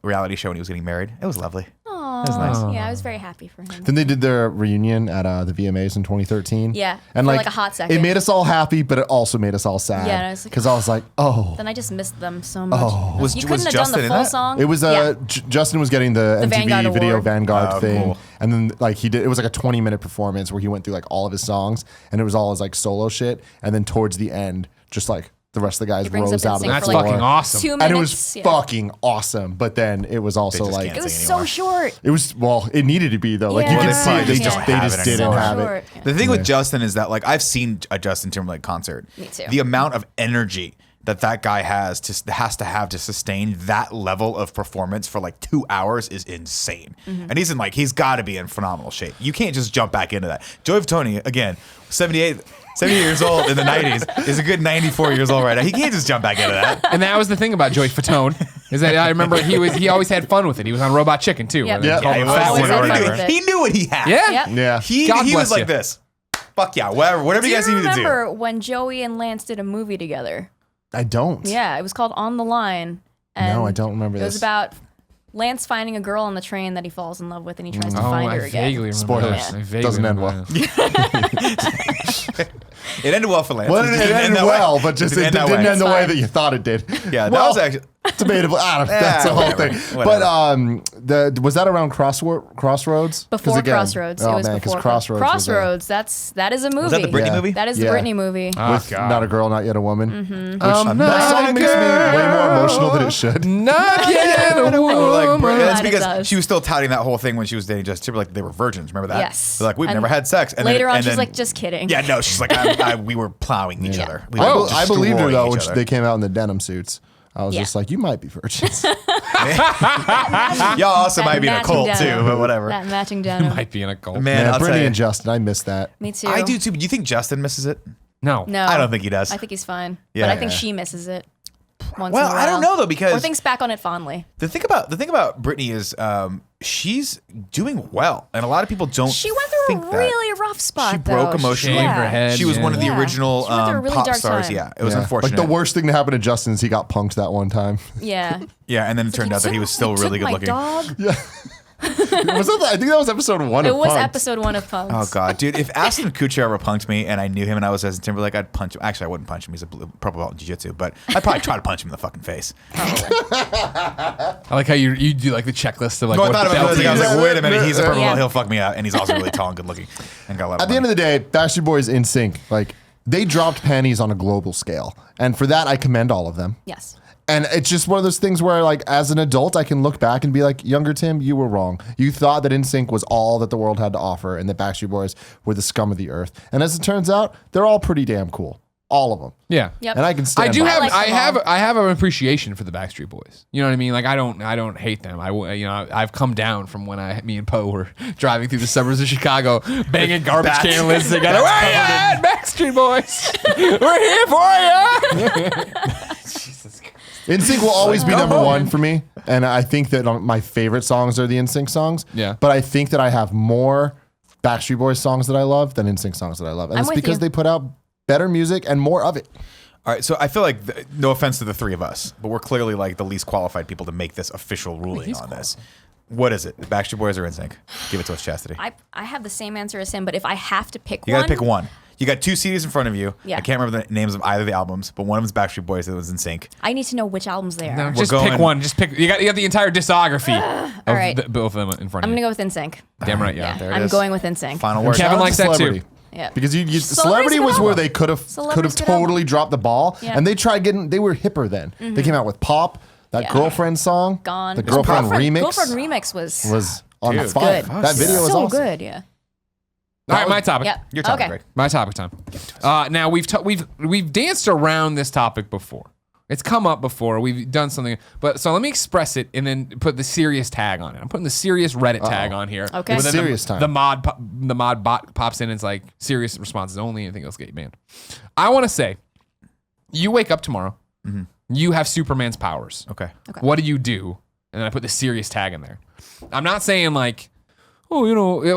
reality show when he was getting married. It was lovely. Aw. was nice. Yeah, I was very happy for him. Then they did their reunion at the VMAs in 2013. Yeah, and for like a hot second. it made us all happy, but it also made us all sad. Yeah, and I was like, because I was like, oh. Then I just missed them so much. Was- you was couldn't have Justin done in the full that? song. It was Yeah. Justin was getting the MTV Vanguard Video Award. Vanguard Oh, thing, cool. and then like he did. It was like a 20-minute performance where he went through like all of his songs, and it was all his like solo shit. And then towards the end, just like the rest of the guys He brings rose up out of the NSYNC That's for floor. like fucking awesome. 2 minutes. And it was yeah. fucking awesome. But then it was also just like can't It was sing so anymore. short. it was it needed to be though. Like you Yeah. could Well, see they they probably just don't they have just it didn't anymore. have Short. it. Yeah. The thing with Justin is that like I've seen a Justin Timberlake concert. Me too. The amount of energy that guy has to have to sustain that level of performance for like 2 hours is insane. Mm-hmm. And he's got to be in phenomenal shape. You can't just jump back into that. Joey Fatoni, again, 78 years old in the 90s, is a good 94 years old right now. He can't just jump back into that. And that was the thing about Joey Fatone is that I remember he always had fun with it. He was on Robot Chicken too. Yep. where they Yeah. called Yeah, him he Fat always One or had fun whatever. with it. He knew what he had. Yeah. Yep. Yeah. He God was bless like you. this. Fuck yeah, whatever Do you guys need to do. remember when Joey and Lance did a movie together? I don't. Yeah, it was called On the Line. And No, I don't remember It was this. about Lance finding a girl on the train that he falls in love with, and he tries to Oh, find I her again. vaguely remember Spoilers. this. I vaguely Doesn't end remember well. this. It ended well for Lance. Well, it ended that well, way. but just it didn't didn't that end the way. way fine. that you thought it did. Yeah, that Well, was actually. debatable. I don't know. That's the whole whatever, thing. whatever. But was that around Crossroads? 'Cause Before again- Crossroads. Oh it was man, because before Crossroads. was Crossroads. that is a movie. Was that the Britney Yeah. movie? That is the Yeah. Britney movie. Oh, with God. Not a Girl, Not Yet a Woman. Mm-hmm. Which I'm that not song a makes me way more emotional than girl. it should. Not yet a Like, woman. that's Glad it because does. she was still touting that whole thing when she was dating Justin Timberlake. They were virgins. Remember that? Yes. They're like, we've And never had sex. And Later then, on, and she's then- like, just kidding. yeah, no, she's like, we were plowing each other. We were I believed her destroying though each when other. they came out in the denim suits. I was Yeah. just like, you might be virgins. Y'all also That might be in a matching cult too, denim. but whatever. That matching denim. Might be in a cult. Man, Man, I'll tell Brittany you. and Justin, I miss that. Me too. I do too. But do you think Justin misses it? No. No. I don't think he does. I think he's fine. Yeah, but I think yeah. she misses it. Once Well, in a I don't while. know though because Or thinks back on it fondly. the thing about Brittany is she's doing well, and a lot of people don't. She went through think a that. really rough spot. She broke though. emotionally. Shaved her head. She was Yeah. one of the Yeah. original She went through a really pop dark stars. time. Yeah, it was Yeah. unfortunate. Like the worst thing to happen to Justin is he got punked that one time. Yeah. Yeah, and then it turned out that he was still You really took good my looking. Dog. I think that was episode 1 It of was Punked. episode 1 of Punks. Oh god, dude! If Ashton Kutcher ever punked me and I knew him and I was Justin Timberlake, I'd punch him. Actually, I wouldn't punch him. He's a purple belt in jiu-jitsu, but I'd probably try to punch him in the fucking face. I like how you do like the checklist of like No, I what thought the about belt it. I was is. like, wait a minute, he's a purple Yeah. belt. He'll fuck me out, and he's also really tall and good looking, and got a lot of At the end money. of the day, Backstreet Boys in sync. Like they dropped panties on a global scale, and for that I commend all of them. Yes. And it's just one of those things where, like, as an adult, I can look back and be like, younger Tim, you were wrong. You thought that NSYNC was all that the world had to offer and that Backstreet Boys were the scum of the earth. And as it turns out, they're all pretty damn cool. All of them. Yeah. Yep. And I can stand I do by have it. I have an appreciation for the Backstreet Boys. You know what I mean? Like I don't hate them. I've come down from when me and Poe were driving through the suburbs of Chicago, banging garbage can lids together. Where you at, Backstreet Boys? We're here for you. Jesus Christ. NSYNC will always be number one for me. And I think that my favorite songs are the NSYNC songs. Yeah. But I think that I have more Backstreet Boys songs that I love than NSYNC songs that I love. And it's with because you. they put out better music and more of it. All right, so I feel like, no offense to the three of us, but we're clearly like the least qualified people to make this official ruling on this. What is it? Backstreet Boys or NSYNC? Give it to us, Chastity. I have the same answer as him, but if I have to pick You one. got to pick one. You got two CDs in front of you. Yeah. I can't remember the names of either of the albums, but one of them's Backstreet Boys, the other one's NSYNC. I need to know which albums they are. No, We're just pick going- one. Just pick. You got the entire discography All right. both of them in front I'm of going you. to go with NSYNC. Damn right, yeah. There it I'm is. going with NSYNC. Final word. Kevin Shout out likes to that too. Celebrity. Yeah. Because Celebrity's Celebrity was good where album. they could have Celebrity's good album. totally dropped the ball, Yeah. and they were hipper then. They came out with Pop, that Yeah. Girlfriend song, Gone. the Girlfriend remix Girlfriend remix was on Dude. fire. good. That video was so awesome. good. Yeah. All right, my topic. Yeah. Your topic, okay. Greg. My topic time. Now we've danced around this topic before. It's come up before. We've done something, but so let me express it and then put the serious tag on it. I'm putting the serious Reddit tag on here. Okay. But then Serious time. The mod bot pops in and it's like serious responses only. Anything else get you banned. I want to say, you wake up tomorrow. You have Superman's powers. Okay. What do? And then I put the serious tag in there. I'm not saying like, oh,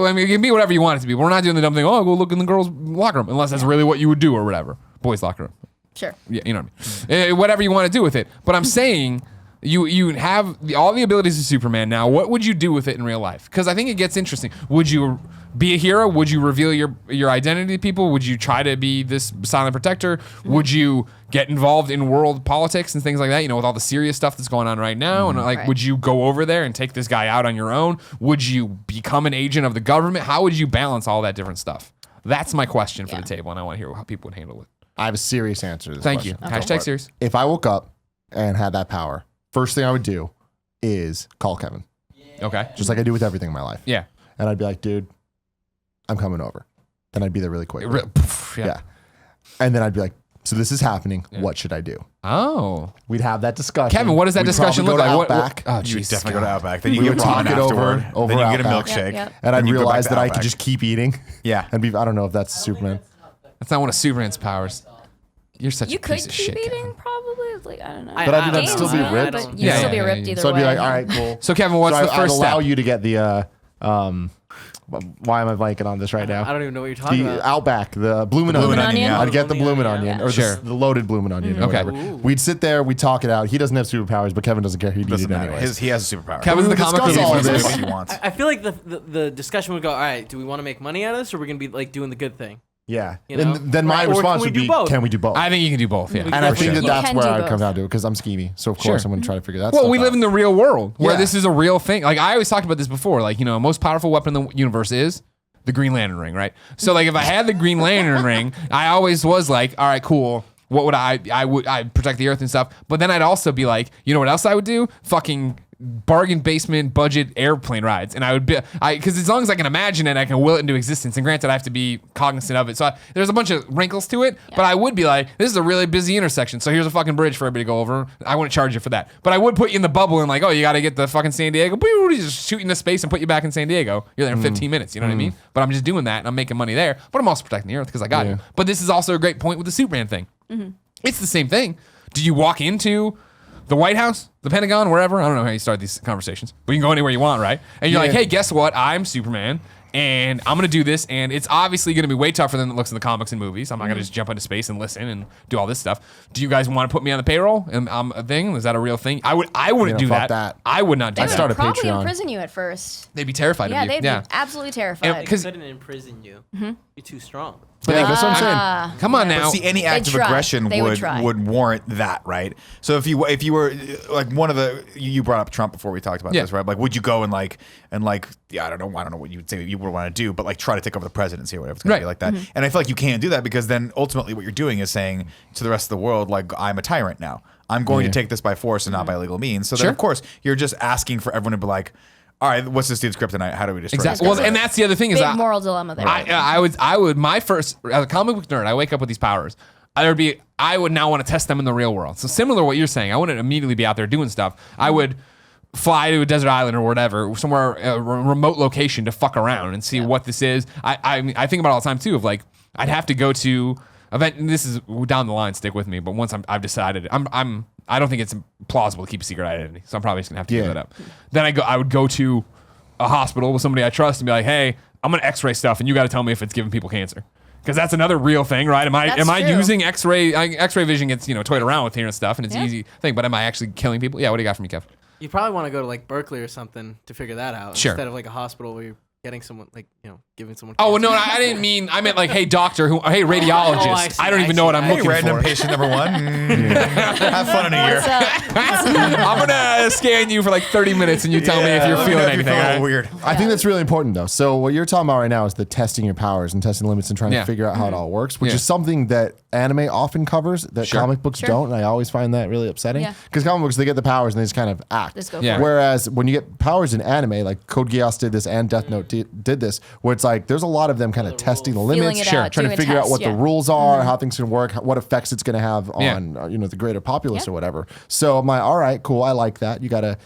I mean, it can be whatever you want it to be. But we're not doing the dumb thing. Oh, go look in the girls' locker room, unless that's really what you would do or whatever. Boys' locker room. Sure. Yeah, you know what I mean. Whatever you want to do with it. But I'm saying you have all the abilities of Superman now. What would you do with it in real life? Because I think it gets interesting. Would you be a hero? Would you reveal your identity to people? Would you try to be this silent protector? Would you get involved in world politics and things like that? With all the serious stuff that's going on right now. And like, Right. would you go over there and take this guy out on your own? Would you become an agent of the government? How would you balance all that different stuff? That's my question for Yeah. the table, and I want to hear how people would handle it. I have a serious answer to this Thank you. question. Hashtag serious. If I woke up and had that power, first thing I would do is call Kevin, Okay. just like I do with everything in my life. Yeah. And I'd be like, dude, I'm coming over. Then I'd be there really quick. Yeah. Yeah. And then I'd be like, so this is happening. What should I do? Oh. We'd have that discussion. Kevin, what does that We'd discussion probably look go to like? Outback, Oh, You Jesus. definitely go to Outback. Then you We get would talk ramen it over afterward. Then you get a Outback. milkshake. Yep. and I'd then you go back realize to that I could Outback. just keep eating. Yeah. And be, I don't know if that's Superman. That's not one of Superman's powers. You're such You a could piece of keep shit. eating, Kevin. probably. Like, I don't know. But I'd Games, still be yeah, ripped. but You'd Yeah, still be yeah, ripped yeah. either So I'd way. be like, all right, cool. So Kevin, what's So the I'd first allow step? you to get the, why am I blanking on this right now? I don't even know what you're talking The about. Outback, the bloomin' Bloomin' onion. onion? yeah. I'd get the bloomin' Yeah. onion, or Sure. the loaded bloomin' onion, or Okay. whatever. Ooh. We'd sit there, we'd talk it out. He doesn't have superpowers, but Kevin doesn't care. He'd eat Doesn't it matter. anyways. He has a superpower. Kevin's We the would comic discuss all relief of in this this. movie. he wants. I feel like the discussion would go, all right, do we want to make money out of this, or are we going to be like doing the good thing? Yeah. You know? And then my Right. Or response can we would do be, both? can we do both? I think you can do both. Yeah. We and I For think sure. that You that's can where do I'd both. come down to it because I'm schemy. So of course Sure. I'm going to try to figure that Well, stuff we live out. in the real world where Yeah. this is a real thing. Like I always talked about this before. Like most powerful weapon in the universe is the Green Lantern ring, right? So like if I had the Green Lantern ring, I always was like, all right, cool. What would I'd protect the earth and stuff. But then I'd also be like, you know what else I would do? Fucking bargain basement budget airplane rides. And I would be, because as long as I can imagine it, I can will it into existence. And granted, I have to be cognizant of it. So there's a bunch of wrinkles to it, but I would be like, this is a really busy intersection. So here's a fucking bridge for everybody to go over. I wouldn't charge you for that. But I would put you in the bubble and like, oh, you got to get the fucking San Diego. Just shoot you into space and put you back in San Diego. You're there in 15 minutes. You know what I mean? But I'm just doing that and I'm making money there. But I'm also protecting the earth because I got Yeah. you. But this is also a great point with the Superman thing. It's the same thing. Do you walk into the White House, the Pentagon, wherever? I don't know how you start these conversations, but you can go anywhere you want, right? And you're like, hey, guess what? I'm Superman, and I'm going to do this, and it's obviously going to be way tougher than it looks in the comics and movies. I'm not going to just jump into space and listen and do all this stuff. Do you guys want to put me on the payroll? And I'm a thing? Is that a real thing? I wouldn't do fuck that. that. I would not do They that. start would a probably Patreon. imprison you at first. They'd be terrified Yeah, of you. they'd be absolutely terrified. Because Couldn't imprison you. You're too strong. but that's what I'm saying. come on now. But see, any act of try. aggression They would would try. warrant that, right? So if you were like one of the you brought up Trump before we talked about Yeah. this, right? Like, would you go and yeah, I don't know what you would say you would want to do, but like try to take over the presidency or whatever it's gonna Right. be like that. And I feel like you can't do that because then ultimately what you're doing is saying to the rest of the world, like, I'm a tyrant now. I'm going to take this by force and not by legal means. So then, of course, you're just asking for everyone to be like, all right, what's this dude's kryptonite? How do we destroy Exactly. this guy? Well, and that's the other thing is Big moral dilemma there. I would my first as a comic book nerd, I wake up with these powers. I would now want to test them in the real world. So similar to what you're saying, I wouldn't immediately be out there doing stuff. I would fly to a desert island or whatever, somewhere a remote location to fuck around and see what this is. I think about it all the time too. Of like, I'd have to go to event. And this is down the line. Stick with me. But once I've decided, I don't think it's plausible to keep a secret identity. So I'm probably just gonna have to give that up. Then I would go to a hospital with somebody I trust and be like, hey, I'm gonna X-ray stuff, and you got to tell me if it's giving people cancer. Because that's another real thing, right? Am I using X-ray? X-ray vision gets toyed around with here and stuff, and it's an easy thing. But am I actually killing people? Yeah. What do you got for me, Kev? You probably want to go to like Berkeley or something to figure that out instead of like a hospital where you're getting someone like giving someone. Oh no, I didn't mean. I meant like, hey doctor, hey radiologist. I don't even know what I'm looking random for. patient number one. Have fun in a year. I'm gonna scan you for like 30 minutes, and you tell me if you're feeling anything. Right? Weird. I think that's really important, though. So what you're talking about right now is the testing your powers and testing limits and trying to figure out how it all works, which is something that anime often covers that comic books don't, and I always find that really upsetting. Because comic books, they get the powers and they just kind of act. Just go for it. Whereas when you get powers in anime, like Code Geass did this and Death Note did this, where it's like there's a lot of them kind of testing the limits, out, trying to figure out what the rules are, how things can work, what effects it's going to have on the greater populace or whatever. So I'm like, all right, cool, I like that. You got to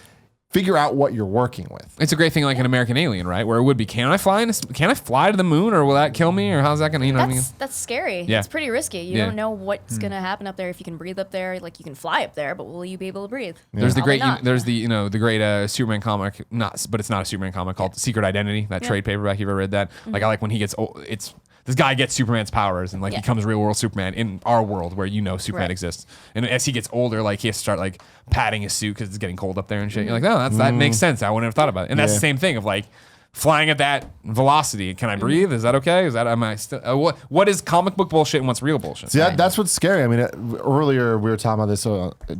figure out what you're working with. It's a great thing, like an American Alien, right? Where it would be, can I fly to the moon, or will that kill me, or how's that gonna, what I mean? That's scary. Yeah. It's pretty risky. You don't know what's gonna happen up there. If you can breathe up there, like you can fly up there, but will you be able to breathe? There's the Probably great, not. there's the great Superman comic, but it's not a Superman comic, called Secret Identity. That trade paperback. You ever read that? Like I like when he gets old. This guy gets Superman's powers and like becomes real world Superman in our world where Superman exists. And as he gets older, like he has to start like patting his suit because it's getting cold up there and shit. You're like, oh, that makes sense. I wouldn't have thought about it. And that's the same thing of like flying at that velocity. Can I breathe? Is that okay? Am I still? What is comic book bullshit and what's real bullshit? See, that's what's scary. I mean, earlier we were talking about this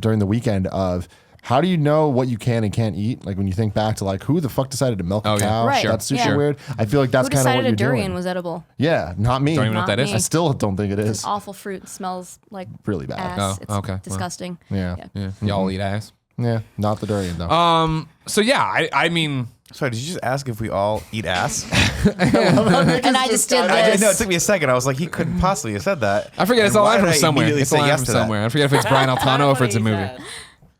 during the weekend of. How do you know what you can and can't eat? Like when you think back to like who the fuck decided to milk a cow? Right. That's super weird. I feel like that's kind of what you're Who decided a durian doing. was edible? Yeah, not me. Don't even know what that Not is. me. I still don't think it is. Awful fruit. It smells like Really bad. ass. Oh, It's okay. Well. disgusting. Yeah. Y'all eat ass. Yeah, not the durian though. So yeah, I mean, Sorry, did you just ask if we all eat ass? And I just did I this. didn't know. It took me a second. I was like, he couldn't possibly have said that. I forget it's a And why line did from I somewhere. immediately It's a say line yes from to that? somewhere. I forget if it's Brian Altano or if it's a movie.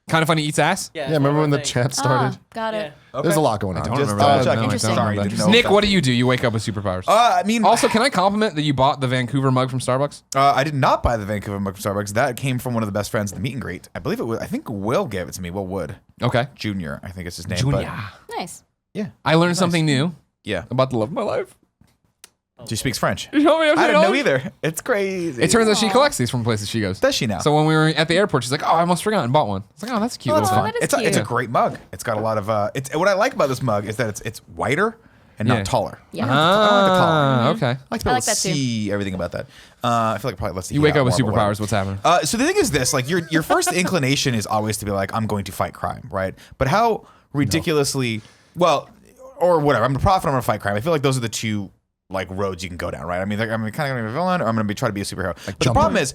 Kind of funny eats ass. Yeah, remember when the chant started? Got it. There's a lot going on. Don't Just, remember that. checking. No, I Interesting. don't Sorry, remember didn't that. know Nick, that. what do? You wake up with superpowers. I mean, Also, can I compliment that you bought the Vancouver mug from Starbucks? I did not buy the Vancouver mug from Starbucks. That came from one of the best friends at the meet and greet. I believe it was. I think Will gave it to me. Will Wood Okay. Junior. I think it's his name. Junior. Nice. Yeah. I learned something new Yeah. about the love of my life. She speaks French. You know me, I didn't know either. It's crazy. It turns out she collects these from places she goes. Does she now? So when we were at the airport, she's like, "Oh, I almost forgot and bought one." It's like, "Oh, that's a cute Oh, little thing." that is it's a cute. great mug. It's got a lot of. What I like about this mug is that it's whiter and not taller. Yeah. Ah, okay. I like to be I able like to that too. see everything about that. I feel like it probably lets You wake up with superpowers. What's happening? So the thing is this: like your first inclination is always to be like, I'm going to fight crime, right? But how ridiculously or whatever. I'm the prophet. I'm going to fight crime. I feel like those are the two like roads you can go down, right? I mean, like, I'm kind of going to be a villain, or I'm going to try to be a superhero. But the problem is,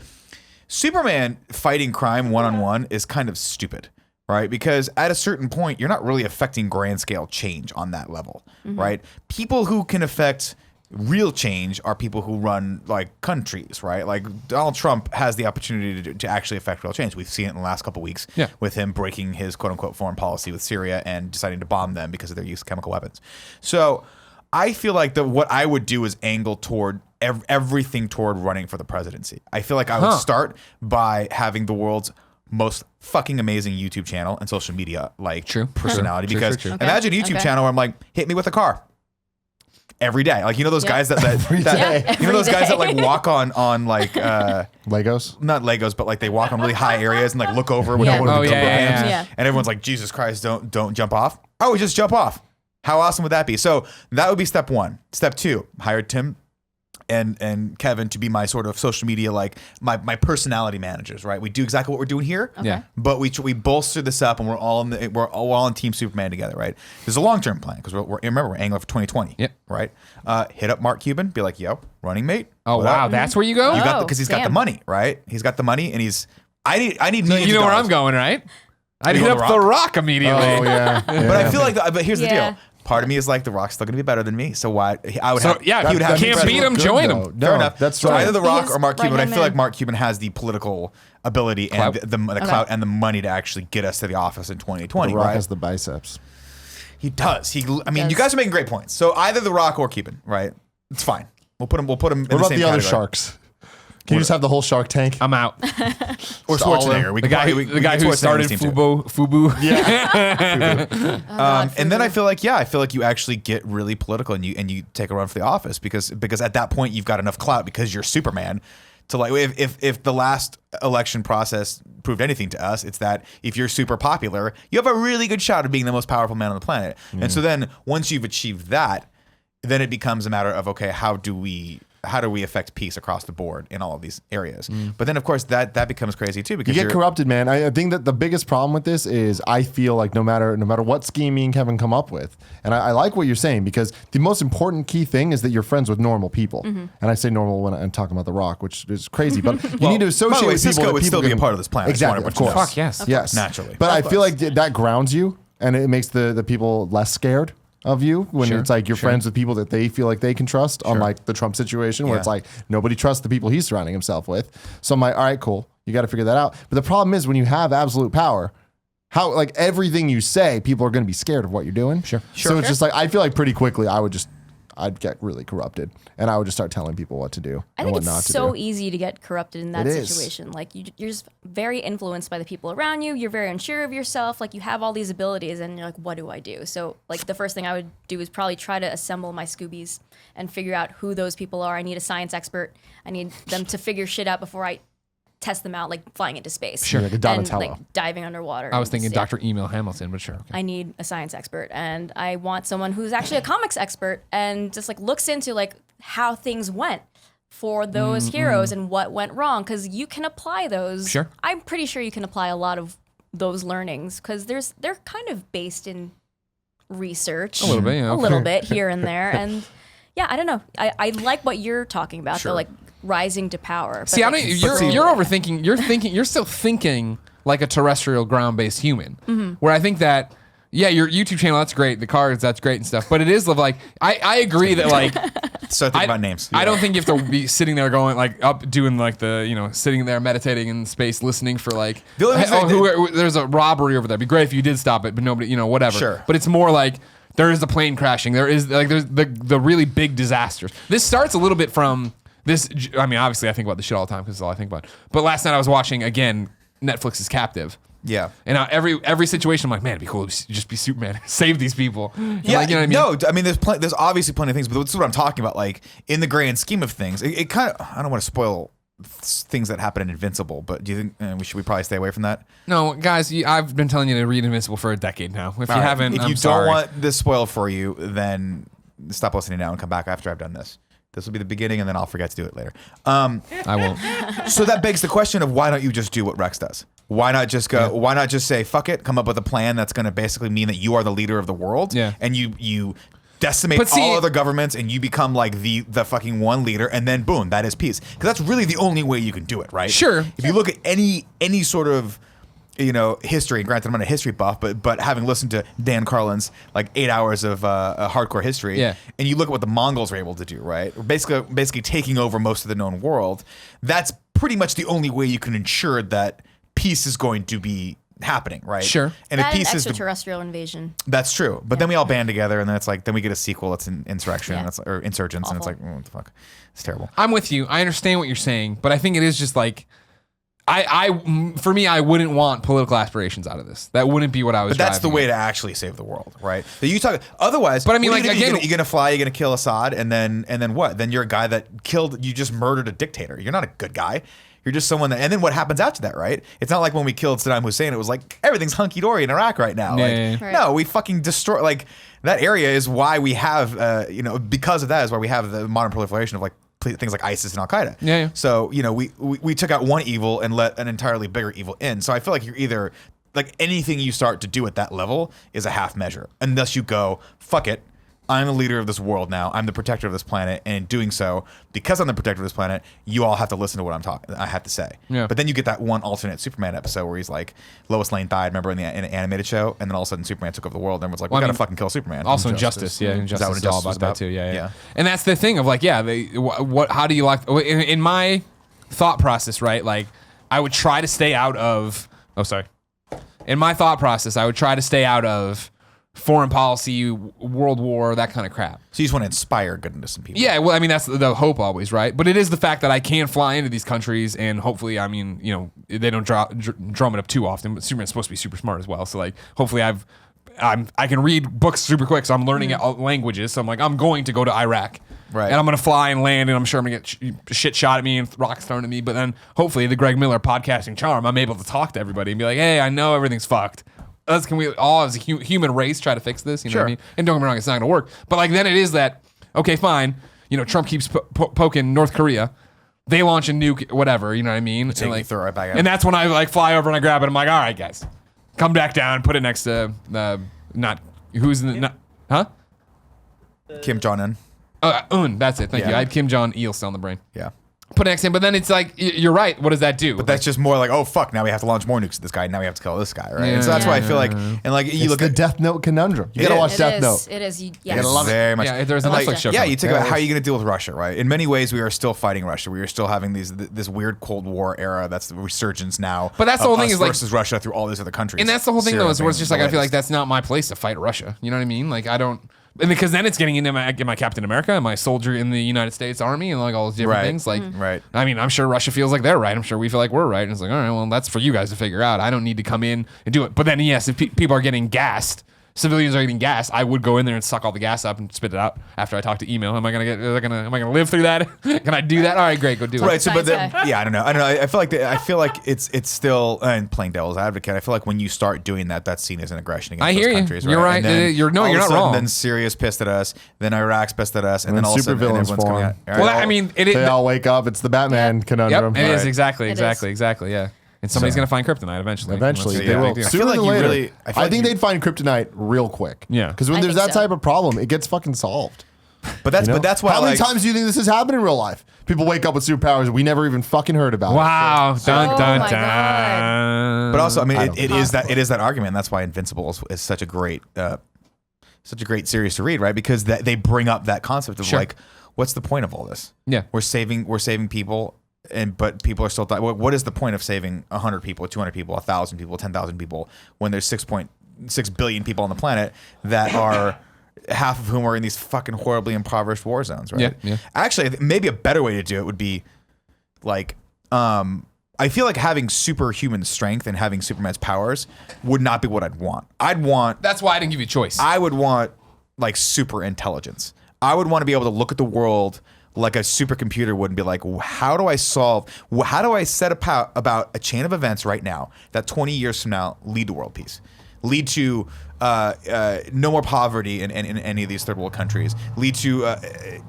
Superman fighting crime one-on-one is kind of stupid, right? Because at a certain point, you're not really affecting grand scale change on that level, right? People who can affect real change are people who run like countries, right? Like Donald Trump has the opportunity to actually affect real change. We've seen it in the last couple of weeks with him breaking his quote unquote foreign policy with Syria and deciding to bomb them because of their use of chemical weapons. So I feel like what I would do is angle toward everything toward running for the presidency. I feel like I would start by having the world's most fucking amazing YouTube channel and social media like personality. True. Because imagine a YouTube channel where I'm like, hit me with a car. Every day, like those guys that guys that like walk on like Legos? not Legos, but like they walk on really high areas and like look over with one of the hands, and everyone's like, Jesus Christ, don't jump off. Oh, just jump off. How awesome would that be? So that would be step one. Step two, hired Tim and Kevin to be my sort of social media, like my personality managers, right? We do exactly what we're doing here, but we bolster this up, and we're all in Team Superman together, right? There's a long term plan because we're angling for 2020, right? Hit up Mark Cuban, be like, yo, running mate. Oh wow, that's where you go. You got because he's got the money, right? He's got the money, and he's I need millions You know of where dollars. I'm going, right? I'd You hit go up The The Rock immediately. Oh yeah. But I feel like, but here's the Yeah. deal. Part of me is like, The Rock's still going to be better than me. So why? I would So, have. yeah, he would have can't to be beat him, Good, join though. him. No, Fair enough. That's So right. either The Rock His or Mark Cuban. But I right-hand feel like man. Mark Cuban has the political ability and Clout. the clout and the money to actually get us to the office in 2020. The Rock right? has the biceps. He does. I mean, does. you guys are making great points. So either The Rock or Cuban, right? It's fine. We'll put him. We'll put him. What about the other sharks? Can you just have the whole Shark Tank? I'm out. Or Schwarzenegger? We The could guy, probably- the we guy could who Schwarzenegger started this team too. Fubu. And then I feel like I feel like you actually get really political and you take a run for the office because at that point you've got enough clout because you're Superman to like if the last election process proved anything to us, it's that if you're super popular, you have a really good shot of being the most powerful man on the planet. And so then once you've achieved that, then it becomes a matter of okay, how do we affect peace across the board in all of these areas? But then of course that becomes crazy too because You get corrupted, man. I think that the biggest problem with this is I feel like no matter what scheme me and Kevin come up with, and I like what you're saying because the most important key thing is that you're friends with normal people. And I say normal when I'm talking about The Rock, which is crazy, but you need to associate by the way, with people Cisco that would people still be a can- part of this planet. I just Exactly, wanted of to put you course. Fuck yes. Yes, Naturally. But I Of feel course. like that grounds you, and it makes the people less scared of you when it's like you're friends with people that they feel like they can trust, unlike the Trump situation where Yeah. it's like nobody trusts the people he's surrounding himself with. So I'm like, all right, cool. You got to figure that out. But the problem is when you have absolute power, how like everything you say, people are going to be scared of what you're doing. Sure. So it's just like, I feel like pretty quickly I'd get really corrupted and I would just start telling people what to do I and think what it's not to so do. easy to get corrupted in that It is. situation. Like you're just very influenced by the people around you. You're very unsure of yourself. Like you have all these abilities, and you're like, "What do I do?" So like the first thing I would do is probably try to assemble my Scoobies and figure out who those people are. I need a science expert. I need them to figure shit out before I test them out, like flying into space. Sure, like a and Donatello. like diving underwater. I was thinking Yeah. Dr. Emil Hamilton, but sure. Okay. I need a science expert, and I want someone who's actually a comics expert and just like looks into like how things went for those heroes and what went wrong, because you can apply those. Sure. I'm pretty sure you can apply a lot of those learnings because they're kind of based in research A little bit, yeah. a little bit here and there, and yeah, I don't know. I like what you're talking about, Sure. though, like rising to power. But See, I like, don't, you're overthinking. You're still thinking like a terrestrial ground-based human. Where I think that, yeah, your YouTube channel, that's great. The cards, that's great and stuff. But it is like, I agree that like, Start thinking about names. I don't think you have to be sitting there going like up doing like the sitting there meditating in space listening for like The only reason there's a robbery over there. It'd be great if you did stop it, but nobody whatever. Sure. But it's more like there is a plane crashing. There is like there's the really big disasters. This starts a little bit from this. I mean, obviously I think about this shit all the time because it's all I think about. But last night I was watching again Netflix's Captive. Yeah. And every situation, I'm like, man, it'd be cool to just be Superman, save these people. Yeah, like, you know what I mean? no, I mean, there's obviously plenty of things, but this is what I'm talking about. Like in the grand scheme of things, it kind of, I don't want to spoil things that happen in Invincible, but do you think we probably stay away from that? No, guys, I've been telling you to read Invincible for a decade now. If you haven't, if I'm you sorry. don't want this spoiled for you, then stop listening now and come back after I've done this. This will be the beginning, and then I'll forget to do it later. I won't. So that begs the question of why don't you just do what Rex does? Why not just go? Why not just say fuck it? Come up with a plan that's going to basically mean that you are the leader of the world. Yeah. And you decimate But see- all other governments, and you become like the fucking one leader, and then boom, that is peace. Because that's really the only way you can do it, right? Sure. If you look at any sort of history, and granted I'm not a history buff, but having listened to Dan Carlin's like 8 hours of hardcore history, Yeah. and you look at what the Mongols were able to do, right? Basically taking over most of the known world. That's pretty much the only way you can ensure that peace is going to be happening, right? Sure. And if that peace is extraterrestrial invasion. that's true. But then we all band together, and then it's like then we get a sequel. It's an insurrection, Yeah. or insurgents, and it's Awful. like what the fuck? It's terrible. I'm with you. I understand what you're saying, but I think it is just like, for me, I wouldn't want political aspirations out of this. That wouldn't be what I was. But that's the driving way at. to actually save the world, right? So you talk. Otherwise, But I mean, what are like, you gonna do? again- you're gonna fly. You're gonna kill Assad, and then what? Then you're a guy that killed. You just murdered a dictator. You're not a good guy. You're just someone that. And then what happens after that, right? It's not like when we killed Saddam Hussein. It was like everything's hunky dory in Iraq right now. Like, Yeah. Right. No, we fucking destroy. Like that area is why we have. Because of that is why we have the modern proliferation of like things like ISIS and Al Qaeda. Yeah. So we took out one evil and let an entirely bigger evil in. So I feel like you're either like anything you start to do at that level is a half measure unless you go fuck it. I'm the leader of this world now. I'm the protector of this planet, and in doing so, because I'm the protector of this planet, you all have to listen to what I have to say. Yeah. But then you get that one alternate Superman episode where he's like, Lois Lane died, remember, in the animated show, and then all of a sudden Superman took over the world, and everyone's like, we gotta fucking kill Superman. Also Injustice. Yeah, Is that Injustice what is all Injustice was about that too. Yeah. Yeah. And that's the thing of like, how do you like, in my thought process, right? Like, I would try to stay out of, in my thought process, I would try to stay out of foreign policy, world war, that kind of crap. So you just want to inspire goodness in people. Yeah, well, I mean, that's the hope always, right? But it is the fact that I can fly into these countries, and hopefully, I mean, you know, they don't drum it up too often, but Superman's supposed to be super smart as well. So, like, hopefully I can read books super quick, so I'm learning languages. So I'm like, I'm going to go to Iraq. Right. And I'm going to fly and land, and I'm sure I'm going to get shit shot at me and rocks thrown at me. But then, hopefully, the Greg Miller podcasting charm, I'm able to talk to everybody and be like, hey, I know everything's fucked. Can we all as a human race try to fix this? You know what I mean? And don't get me wrong, it's not going to work. But like then it is that, okay, fine. You know, Trump keeps poking North Korea. They launch a nuke, whatever. You know what I mean? And like, throw it back out. And that's when I like fly over and I grab it. I'm like, all right, guys, come back down, put it next to Kim Jong-un. That's it. Thank you. I had Kim Jong-il still on the brain. Yeah. Put it next to him, but then it's like, you're right. What does that do? But that's just more like, oh fuck, now we have to launch more nukes at this guy. Now we have to kill this guy, right? And so that's why I feel like, and like you It's look the at Death Note conundrum. You gotta watch Death Note. It is. You Yes. love it very much. Yeah, there's a And Netflix show Yeah, from you it. think about how are you going to deal with Russia, right? In many ways, we are still fighting Russia. We are still having this weird Cold War era. That's the resurgence now. But that's the of whole thing us is like versus Russia through all these other countries. And that's the whole thing, Syria though, is where it's being just like, the I feel like latest. that's not my place to fight Russia. You know what I mean? Like, I don't. And because then it's getting into my Captain America, my soldier in the United States Army, and like all those different things. Like, Right. I mean, I'm sure Russia feels like they're right. I'm sure we feel like we're right. And it's like, all right, well, that's for you guys to figure out. I don't need to come in and do it. But then, yes, if people are getting gassed, civilians are getting gassed, I would go in there and suck all the gas up and spit it out after I talk to email. Am I gonna live through that? Can I do that? All right, great, go do it. Right. So, but Science guy. I don't know. I feel like it's still and playing devil's advocate. I feel like when you start doing that, that's seen as an aggression against I those hear you. countries. You're right. And then You're all of a not sudden, wrong. Then Syria's pissed at us. Then Iraq's pissed at us, and then all of a sudden supervillains everyone's coming form. out. Well, I mean, They all wake up. It's the Batman conundrum. Yep, it is Right. exactly, It exactly, yeah. And somebody's gonna find kryptonite eventually. Eventually, Let's- they yeah, will. yeah. Sooner like than you later. really- I feel I like think you- they'd find kryptonite real quick. Yeah. Because when I there's think that so. type of problem, it gets fucking solved. But that's You know? but that's why. How many like, times do you think this has happened in real life? People wake up with superpowers we never even fucking heard about. Wow. Dun, Oh dun, my dun. But also, I mean, I it don't is that argument. And that's why Invincible is such a great series to read, right? Because they bring up that concept of Sure. like, what's the point of all this? Yeah. We're saving people, but people are still dying. What is the point of saving 100 people, 200 people, 1,000 people, 10,000 people when there's 6.6 billion people on the planet that are half of whom are in these fucking horribly impoverished war zones, right? Yeah. Actually, maybe a better way to do it would be like, I feel like having superhuman strength and having Superman's powers would not be what I'd want. That's why I didn't give you a choice. I would want like super intelligence. I would want to be able to look at the world like a supercomputer would and be like, how do I set about a chain of events right now that 20 years from now lead to world peace, lead to no more poverty in any of these third world countries, lead to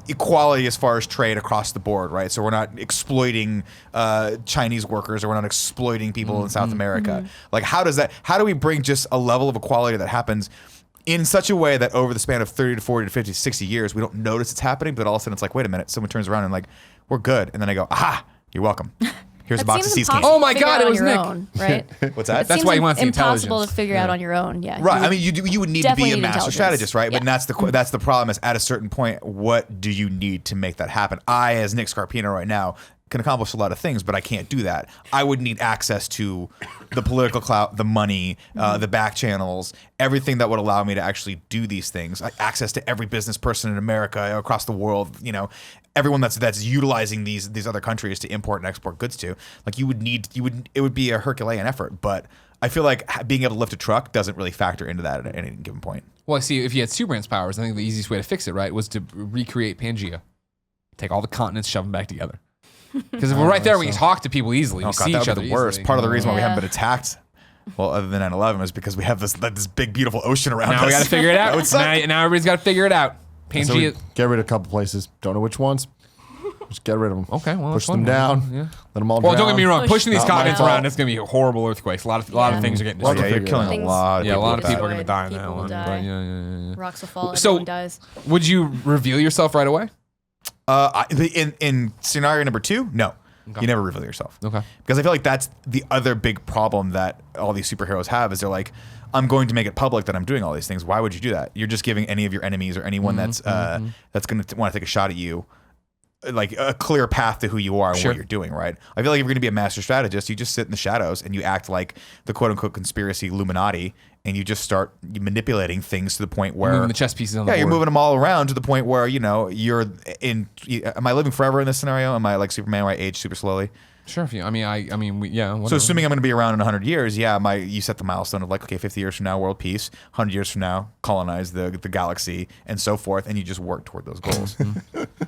equality as far as trade across the board, right? So we're not exploiting Chinese workers, or we're not exploiting people in South America. Like, how do we bring just a level of equality that happens in such a way that over the span of 30 to 40 to 50 to 60 years, we don't notice it's happening, but all of a sudden it's like, wait a minute, someone turns around and like, we're good. And then I go, aha, you're welcome. Here's a box of seems sea impossible Oh my to figure God, out it on was your Nick. own, right? What's that? That's why he wants the impossible intelligence. to figure out on your own. Yeah. Right. You- I mean, you would need to definitely be a need master intelligence. strategist, right? But Yeah. that's the problem is at a certain point, what do you need to make that happen? I, as Nick Scarpino right now, can accomplish a lot of things, but I can't do that. I would need access to the political clout, the money, the back channels, everything that would allow me to actually do these things. Access to every business person in America, across the world, everyone that's utilizing these other countries to import and export goods to. Like it would be a Herculean effort, but I feel like being able to lift a truck doesn't really factor into that at any given point. Well, see, if you had Superman's powers, I think the easiest way to fix it, right, was to recreate Pangea. Take all the continents, shove them back together. Because if we're right there, we can talk to people easily. Oh We God, see that each would other be the worst. easily. Part of the reason why we Yeah. haven't been attacked, well, other than 9/11, is because we have this big, beautiful ocean around us. Now we got to figure it That would out. suck. Now everybody's got to figure it out. So we Pangea. get rid of a couple places. Don't know which ones. Just get rid of them. Okay, well, push that's them fun. down. Yeah. Let them all Well, drown. don't get me wrong. Pushing these Not my continents fault. around, it's gonna be horrible earthquakes. A lot of things are getting Oh, destroyed. yeah, you're killing Things- a lot of Yeah, a people. lot with of people that. are gonna die in People that will one. die. But yeah. Rocks will fall. So- Everyone dies. Would you reveal yourself right away? In scenario number 2, no. You never reveal yourself. Okay. Because I feel like that's the other big problem that all these superheroes have is they're like, I'm going to make it public that I'm doing all these things. Why would you do that? You're just giving any of your enemies or anyone that's going to want to take a shot at you like a clear path to who you are and Sure. what you're doing, right? I feel like if you're going to be a master strategist, you just sit in the shadows and you act like the quote unquote conspiracy Illuminati, and you just start manipulating things to the point where Moving the chess pieces on the board. you're moving them all around to the point where you're in. Am I living forever in this scenario? Am I like Superman where I age super slowly? Sure. If you, I mean, whatever. So assuming I'm going to be around in 100 years, you set the milestone of like, okay, 50 years from now, world peace. 100 years from now, colonize the galaxy and so forth, and you just work toward those goals.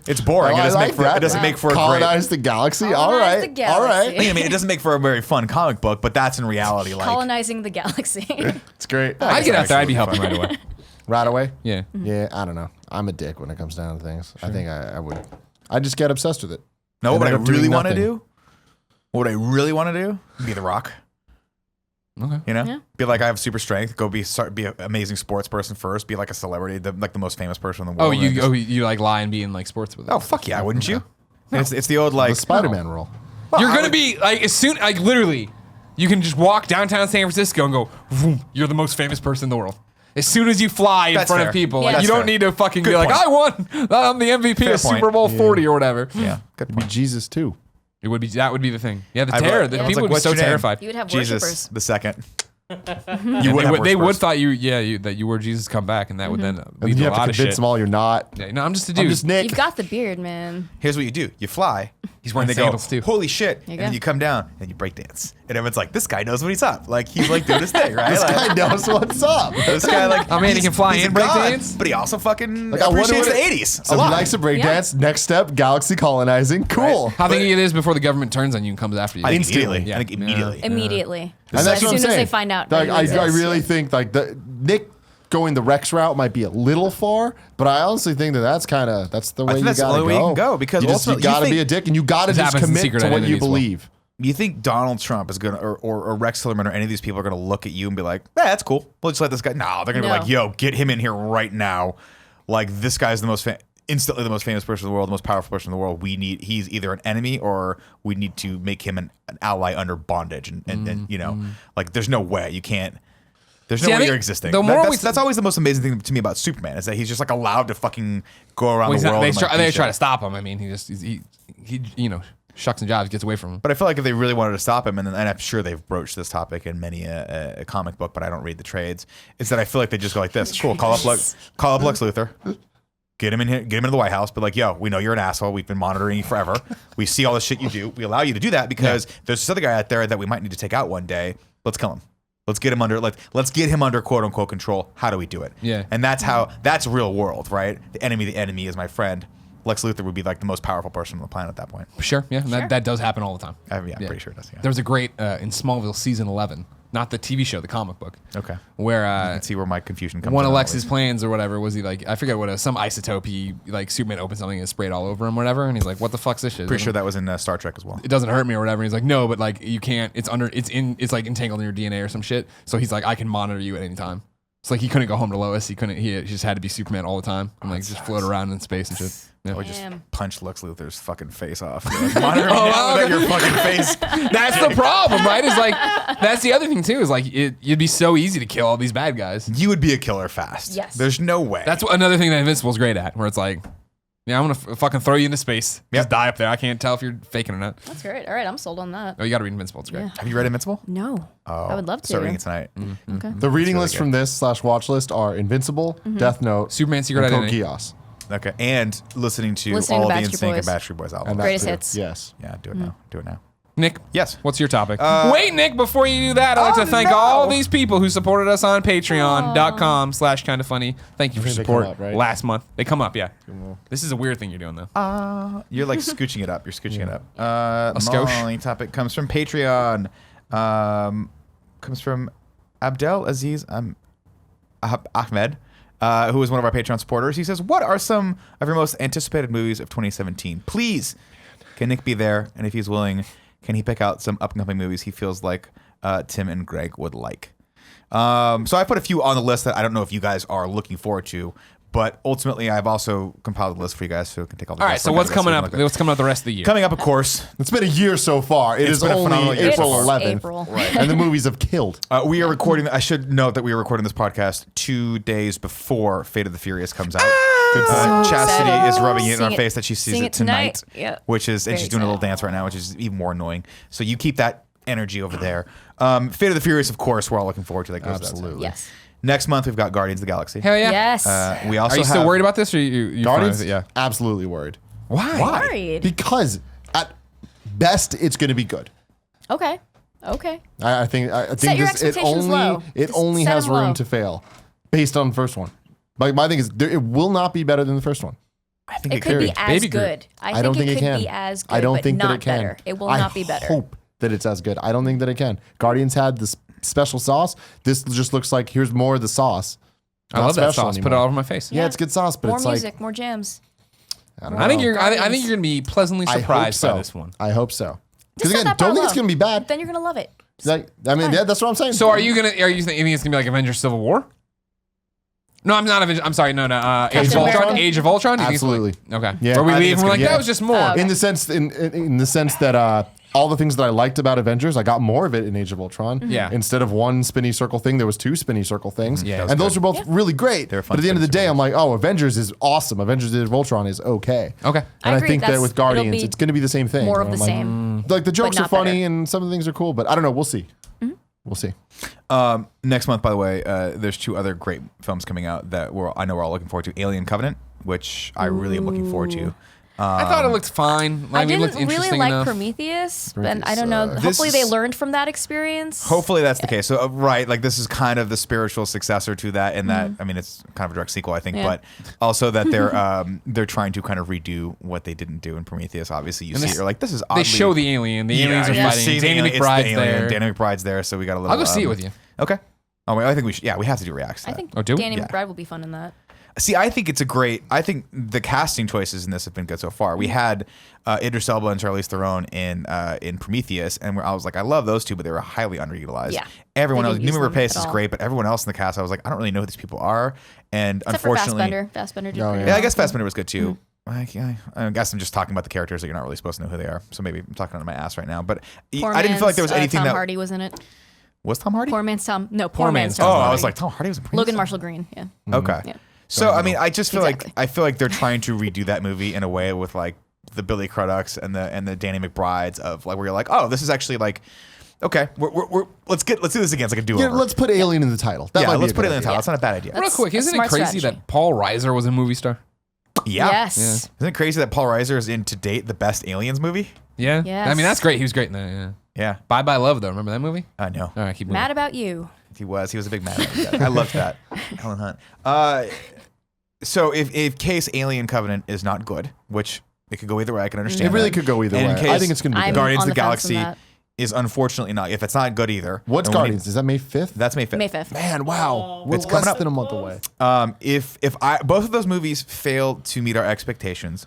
It's boring. Oh, It doesn't I make like for that. it doesn't make for a great. Colonize the galaxy. All Colonize right. the All right. galaxy. I mean, it doesn't make for a very fun comic book, but that's in reality like. Colonizing the galaxy. It's great. I'd get out there. I'd be helping Absolutely right away. Right away. Yeah. Yeah, I don't know. I'm a dick when it comes down to things. I think I would. I just get obsessed with it. No, And what I end up doing really want to nothing. do. What I really want to do? Be The Rock. Okay. You know, Yeah. be like I have super strength. Go be an amazing sports person first. Be like a celebrity, like the most famous person in the world. Oh, and just- you like lie and be in like sports with it. Oh fuck yeah, wouldn't you? It's the old like The Spider-Man role. You're I gonna would- be like as soon like literally, you can just walk downtown San Francisco and go, vroom, you're the most famous person in the world. As soon as you fly in That's front fair. of people, Yeah. like, That's you don't fair. need to fucking Good be like, point. I won. I'm the MVP Fair of point. Super Bowl 40 or whatever. Yeah, good Be point. Jesus too. It would be that would be the thing. Yeah, the I'd terror. like- The I was people like, would be what's so your name? You would have Jesus worshippers. the second. They would thought that you were Jesus come back, and that would then And lead you to a have to lot of convince shit. them all you're not. Yeah, no, I'm just a I'm dude. just Nick. You've got the beard, man. Here's what you do: you fly. He's wearing and they sandals go, too. Holy shit! you And go. then you come down and you break dance, and everyone's like, "This guy knows what he's up." Like he's like doing his thing, right? This Like, guy knows what's up. This guy like, Oh, man, he he's- can fly he's and a break god, dance? but he also fucking Like, I wonder appreciates what the it- '80s a So he lot. likes to break Yeah. dance. Next step, galaxy colonizing. Cool. How think it is before the government turns on you and comes after you? I think Instantly. immediately. I think immediately. Immediately. And that's as what soon I'm saying. as they find out. Like, that I he exists. really think like Nick going the Rex route might be a little far, but I honestly think that's the way think you that's the gotta only way you can go, because you ultimately, gotta you be a think- dick and you gotta This just happens in commit Secret to what Identity you as well. believe. You think Donald Trump is gonna, or Rex Tillerman, or any of these people are gonna look at you and be like, "Yeah, that's cool. We'll just let this guy." No, they're gonna No. be like, "Yo, get him in here right now." Like this guy's the most instantly the most famous person in the world, the most powerful person in the world. He's either an enemy or we need to make him an ally under bondage, and you know, like there's no way you can't. There's See, no I way think you're existing. the more That's always the most amazing thing to me about Superman is that he's just like allowed to fucking go around Well, the world. they and, like, try, do they try shit. to stop him. I mean, he you know shucks and jobs, gets away from him. But I feel like if they really wanted to stop him, and I'm sure they've broached this topic in many a comic book, but I don't read the trades, is that I feel like they just go like this. Cool, call up Lex Luthor. Get him in here, get him into the White House, but like, yo, we know you're an asshole. We've been monitoring you forever. We see all the shit you do. We allow you to do that because there's this other guy out there that we might need to take out one day. Let's kill him. Let's get him under let's get him under quote unquote control. How do we do it? Yeah. And that's real world, right? The enemy is my friend. Lex Luthor would be like the most powerful person on the planet at that point. Sure, yeah, that does happen all the time. I'm pretty sure it does. Yeah. There was a great in Smallville season 11, not the TV show, the comic book. Okay. Where You can see where my confusion comes. one of in Lex's always. plans or whatever was he like I forget what some isotope he like Superman opened something and sprayed all over him or whatever and he's like what the fuck's this shit? Pretty sure that was in Star Trek as well. It doesn't hurt me or whatever. And he's like no, but like you can't. It's like entangled in your DNA or some shit. So he's like I can monitor you at any time. It's like he couldn't go home to Lois. He couldn't. He just had to be Superman all the time and like just float around in space and shit. Yeah. Or just Damn. punch Lex Luthor's fucking face off. Like, monitor me now okay. without your fucking face. That's the problem, right? Is like that's the other thing too. Is like it'd be so easy to kill all these bad guys. You would be a killer fast. Yes. There's no way. That's another thing that Invincible's great at, where it's like, yeah, I'm gonna fucking throw you into space. Yep. Just die up there. I can't tell if you're faking or not. That's great. All right, I'm sold on that. Oh, you gotta read Invincible. It's great. Yeah. Have you read Invincible? No. Oh, I would love to. Start reading it tonight. Okay. The reading really list good. from this /watch list are Invincible, Mm-hmm. Death Note, Superman Secret and Code Identity. Geass. Okay. And listening to Listening all to of the Backstreet NSYNC and Boys. Backstreet Boys albums. And that Greatest too. hits. Yes. Yeah, do it now. Do it now. Nick, Yes. what's your topic? Wait, Nick, before you do that, I'd like to thank all these people who supported us on patreon.com/kindafunny. Thank you for They support come up, right? last month. They come up, yeah. This is a weird thing you're doing, though. You're like scooching it up. You're scooching it up. skosh? My topic comes from Patreon. Comes from Abdel Aziz Ahmed. who is one of our Patreon supporters. He says, what are some of your most anticipated movies of 2017? Please, can Nick be there? And if he's willing, can he pick out some upcoming movies he feels like Tim and Greg would like? So I put a few on the list that I don't know if you guys are looking forward to, but ultimately I've also compiled a list for you guys so you can take all the All right, so what's coming up? What's coming up the rest of the year? Coming up, of course. It's been a year so far. It's been a only phenomenal year April so far. 11th. April. And the movies have killed. We are recording. I should note that we are recording this podcast 2 days before Fate of the Furious comes out. Chastity excited. is rubbing it in Seeing our it- face that she sees seeing it it tonight. tonight, Yeah. which is, and Very she's doing a little excited. dance right now, which is even more annoying. So you keep that energy over there. Fate of the Furious, of course, we're all looking forward to that. Goes without saying. Absolutely. Yes. Next month we've got Guardians of the Galaxy. Hell yeah. Yes. We also Are you still have- worried about this, or you fine Guardians? with it? Yeah. Absolutely worried. Why? Worried. Because at best, it's going to be good. Okay. I think Set your this, expectations low. it Just only set has them room low. to fail based on the first one. Like my thing is, it will not be better than the first one. I think It could be Period. as Baby Groot. good. I don't think it it could can. be as good, I don't but think not that it can. better. It will I not be better. hope that it's as good. I don't think that it can. Guardians had this special sauce. This just looks like here's more of the sauce. I Not love that special sauce. Put it anymore. all over my face. Yeah, it's good sauce, but More it's music, like more jams. I don't I think know. you're. I think you're gonna be pleasantly I hope surprised so. by this one. I hope so. Just Because set again, that bar don't think it's low. gonna be bad. Then you're gonna love it. Like, I mean, yeah, that's what I'm saying. So are you gonna? Are you think it's gonna be like Avengers: Civil War? No, I'm not. I'm sorry. No. Age of Captain Ultron. America? Age of Ultron. Do you think it's Absolutely. like- okay. Yeah, Where we I think leave it's and we're gonna like be that good. was just more. Okay. in the sense that all the things that I liked about Avengers, I got more of it in Age of Ultron. Yeah. Instead of one spinny circle thing, there was 2 spinny circle things. Yeah, that was and those good. are both really great. They were fun But at the end of the spinny day, I'm like, oh, Avengers is awesome. Avengers: Age of Ultron is okay. Okay. And I, agree. think that That's- with it'll Guardians, be it's going to be the same thing. More where of the I'm like, same. Like the jokes not are funny better. and some of the things are cool, but I don't know. We'll see. We'll see. Next month, by the way, there's 2 other great films coming out that I know we're all looking forward to. Alien Covenant, which I really am looking forward to. I thought it looked fine. I mean, it didn't looked really interesting like enough. Prometheus, and I don't know. This Hopefully, they is- learned from that experience. Hopefully that's the case. So right, like this is kind of the spiritual successor to that, and that I mean it's kind of a direct sequel, I think, Yeah. but also that they're trying to kind of redo what they didn't do in Prometheus. Obviously, you see, this- you're like, this is They oddly, show the alien. The aliens are you fighting. see the Danny alien- it's the McBride's alien. there. Danny McBride's there, so we got a little. I'll go see it with you. Okay. Oh, wait, I think we should. Yeah, we have to do reacts. To I that. think Oh, do we? Danny Yeah. McBride will be fun in that. See, I think it's a great. I think the casting choices in this have been good so far. We had Idris Elba and Charlize Theron in Prometheus, and I was like, I love those 2, but they were highly underutilized. Yeah. Everyone They else, didn't use Numi them Rapace at is all. great, but everyone else in the cast, I was like, I don't really know who these people are. And Except for unfortunately, Fassbender. Fassbender did Oh, pretty yeah, I well. guess Fassbender was good too. I guess I'm just talking about the characters that you're not really supposed to know who they are. So maybe I'm talking out of my ass right now. But Poor I didn't feel like there was man's, anything Tom that Hardy was in it. was Tom Hardy. Poor man's Tom. No, Poor poor man's man's Tom Tom. Oh, I Hardy. was like, Tom Hardy was in Logan Prometheus? Marshall Green. Yeah. Okay. Yeah. So I mean, I just feel Exactly. like they're trying to redo that movie in a way with like the Billy Crudocks and the Danny McBrides of like where you're like, oh, this is actually like, okay, let's do this again. It's like a do-over. Yeah, let's put Alien in the title. That might be let's a put good it in the idea. title. That's not a bad idea. Real quick, a isn't it smart crazy strategy. that Paul Reiser was a movie star? Yeah. Yes. Isn't it crazy that Paul Reiser is in to date the best Aliens movie? Yeah. Yes. I mean, that's great. He was great in that. Yeah. Yeah. Bye Bye Love though. Remember that movie? I know. All right, keep moving. Mad about you. He was a big man. I loved that. Helen Hunt. So if case Alien Covenant is not good, which it could go either way, I can understand. It really that. could go either And in way. case I think it's going to be I'm good. Guardians on of the the fence on Galaxy that. is unfortunately not. If it's not good either, What's then we need- Guardians? Is that May 5th? That's May 5th. May 5th. Man, wow. It's It's coming less up. than a month away. If both of those movies fail to meet our expectations,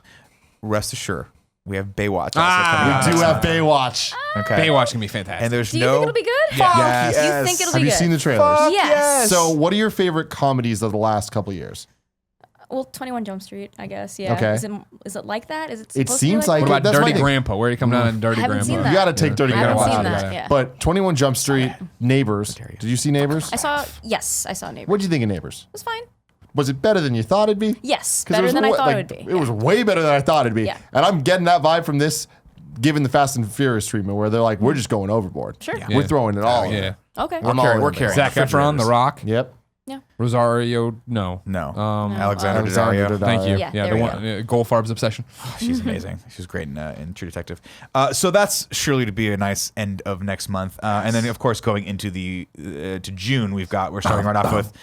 rest assured we have Baywatch. Also coming out We do next have month. Baywatch. Okay. Baywatch can be fantastic. And there's Do you no. think it'll be good? Yeah. Yes. You think it'll Have be you good? seen the trailers? Yes. So, what are your favorite comedies of the last couple years? Well, 21 Jump Street, I guess. Yeah. Okay. Is it like that? Is it? It supposed seems to be like what that? about that's my Dirty thing. Grandpa? Where do you come down in Dirty I haven't Grandpa? seen You that. got to take Dirty I I gotta haven't Grandpa seen watch out of it. it. that. Yeah. But 21 Jump Street, Neighbors. Did you see Neighbors? I saw. Yes, I saw Neighbors. What did you think of Neighbors? It was fine. Was it better than you thought it'd be? Yes, 'Cause it better was than I wa- thought like, it would be. It was way better than I thought it'd be. Yeah. And I'm getting that vibe from this, given the Fast and Furious treatment, where they're like, we're just going overboard. Sure. We're Yeah. throwing it all in Yeah. there. Okay. I'm all in We're there. carrying Zac Efron, The Rock, Yep. Yeah. Rosario. No. No. Alexander Alexander Daddario. Daddario. Thank you. Yeah, Yeah, there the we one, Goldfarb's obsession. She's amazing. She's great in True Detective. So that's surely to be a nice end of next month, and then of course going into the to June, we're starting right off with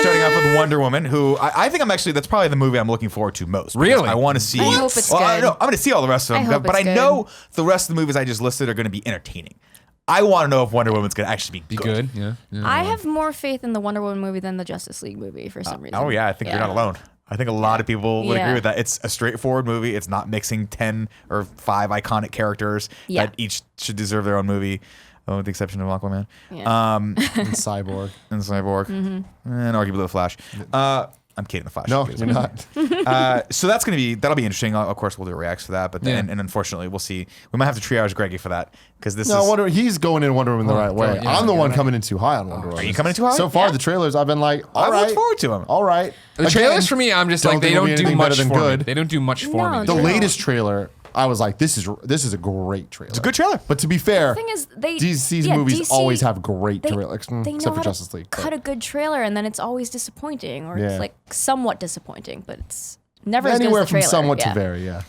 starting off with Wonder Woman, who I think that's probably the movie I'm looking forward to most. because Really? I want to see. I hope it's well, good. I'm going to see all the rest of them, I hope but I it's know the rest of the movies I just listed are going to be entertaining. I want to know if Wonder Woman's gonna actually be good. Yeah. I have more faith in the Wonder Woman movie than the Justice League movie for some reason. Oh yeah, I think you're not alone. I think a lot of people would agree with that. It's a straightforward movie. It's not mixing 10 or 5 iconic characters that each should deserve their own movie. With the exception of Aquaman. Yeah. And Cyborg. And arguably the Flash. I'm kidding, the Flash. No, you're not. So that'll be interesting. Of course, we'll do reacts for that, but then, and unfortunately, we'll see. We might have to triage Greggy for that because he's going in Wonder Woman the right way. Yeah, I'm the one coming in too high on Wonder Woman. Are you coming in too high? So far, the trailers, I've been like, all right. I look forward to them. All right. The trailers for me, I'm just like they don't do much for me. They don't do much for me. The latest trailer, I was like, this is a great trailer. It's a good trailer. But to be fair, The thing is, DC's movies always have great trailers, They know except for how Justice to League. cut a good trailer, and then it's always disappointing, or Yeah. it's like somewhat disappointing, but it's never as good Anywhere as the trailer. from somewhat yeah. to very, yeah.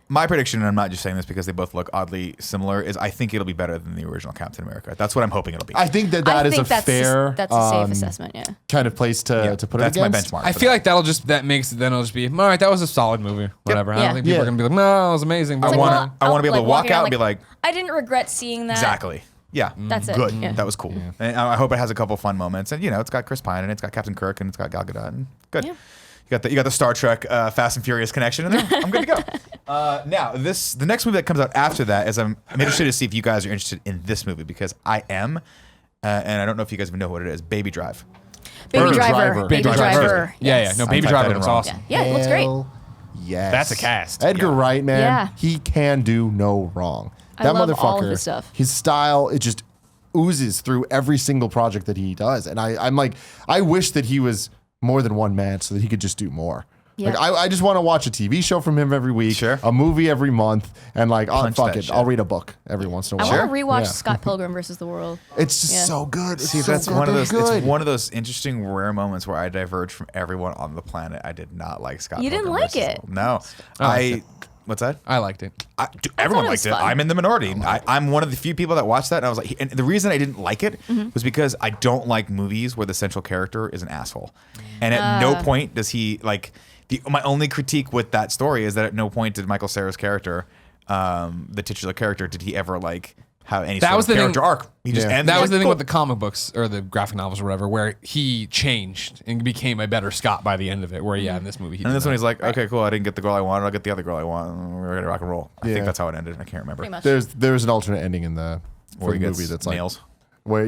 My prediction, and I'm not just saying this because they both look oddly similar, is I think it'll be better than the original Captain America. That's what I'm hoping it'll be. I think that's that's a safe um, assessment. Yeah. kind of place to put that's it my against. benchmark. I feel like then it'll just be all right. That was a solid movie. Whatever. I Yeah. don't think people are gonna be like, no, it was amazing. But I want to be able to walk walking out around and be like, I didn't regret seeing that. exactly. Yeah, That's it. good. Yeah. That was cool. And I hope it has a couple fun moments. And it's got Chris Pine and it's got Captain Kirk and it's got Gal Gadot. And good. Yeah. You got the Star Trek Fast and Furious connection in there. I'm good to go. Now the next movie that comes out after that is I'm interested to see if you guys are interested in this movie because I am, and I don't know if you guys even know what it is. Baby Drive. Baby Bird Driver. Driver. Baby Baby Driver. Driver. Yeah, Yes. no, Baby I typed that Driver in was wrong. awesome. Yeah, it looks great. Hell Yes. That's a cast. Edgar Wright, man. Yeah. He can do no wrong. I That love motherfucker, all of his stuff. his style, it just oozes through every single project that he does. And I'm like, I wish that he was more than one man so that he could just do more. Yeah. Like I just want to watch a TV show from him every week, Sure. a movie every month, and like, oh, Punch fuck that it, shit. I'll read a book every once in a I while. want to rewatch Yeah. Scott Pilgrim versus the World. It's just Yeah. so good. It's See, so that's one of those. good. It's one of those interesting, rare moments where I diverge from everyone on the planet. I did not like Scott. You didn't Pilgrim like versus it? the World. No, liked What's that? I liked it. Everyone it liked was it. fun. I'm in the minority. I'm one of the few people that watched that, and I was like, and the reason I didn't like it was because I don't like movies where the central character is an asshole, and at no point does he like. My only critique with that story is that at no point did Michael Cera's character, the titular character, did he ever like have any That sort was of the character thing- arc. He just ends. That was the thing cool. with the comic books or the graphic novels or whatever, where he changed and became a better Scott by the end of it. Where in this movie, And this one he's like, okay, cool. I didn't get the girl I wanted. I'll get the other girl I want. We're gonna rock and roll. I Yeah. think that's how it ended. I can't remember. Pretty much. There's an alternate ending in the Where he gets movie that's like nails. where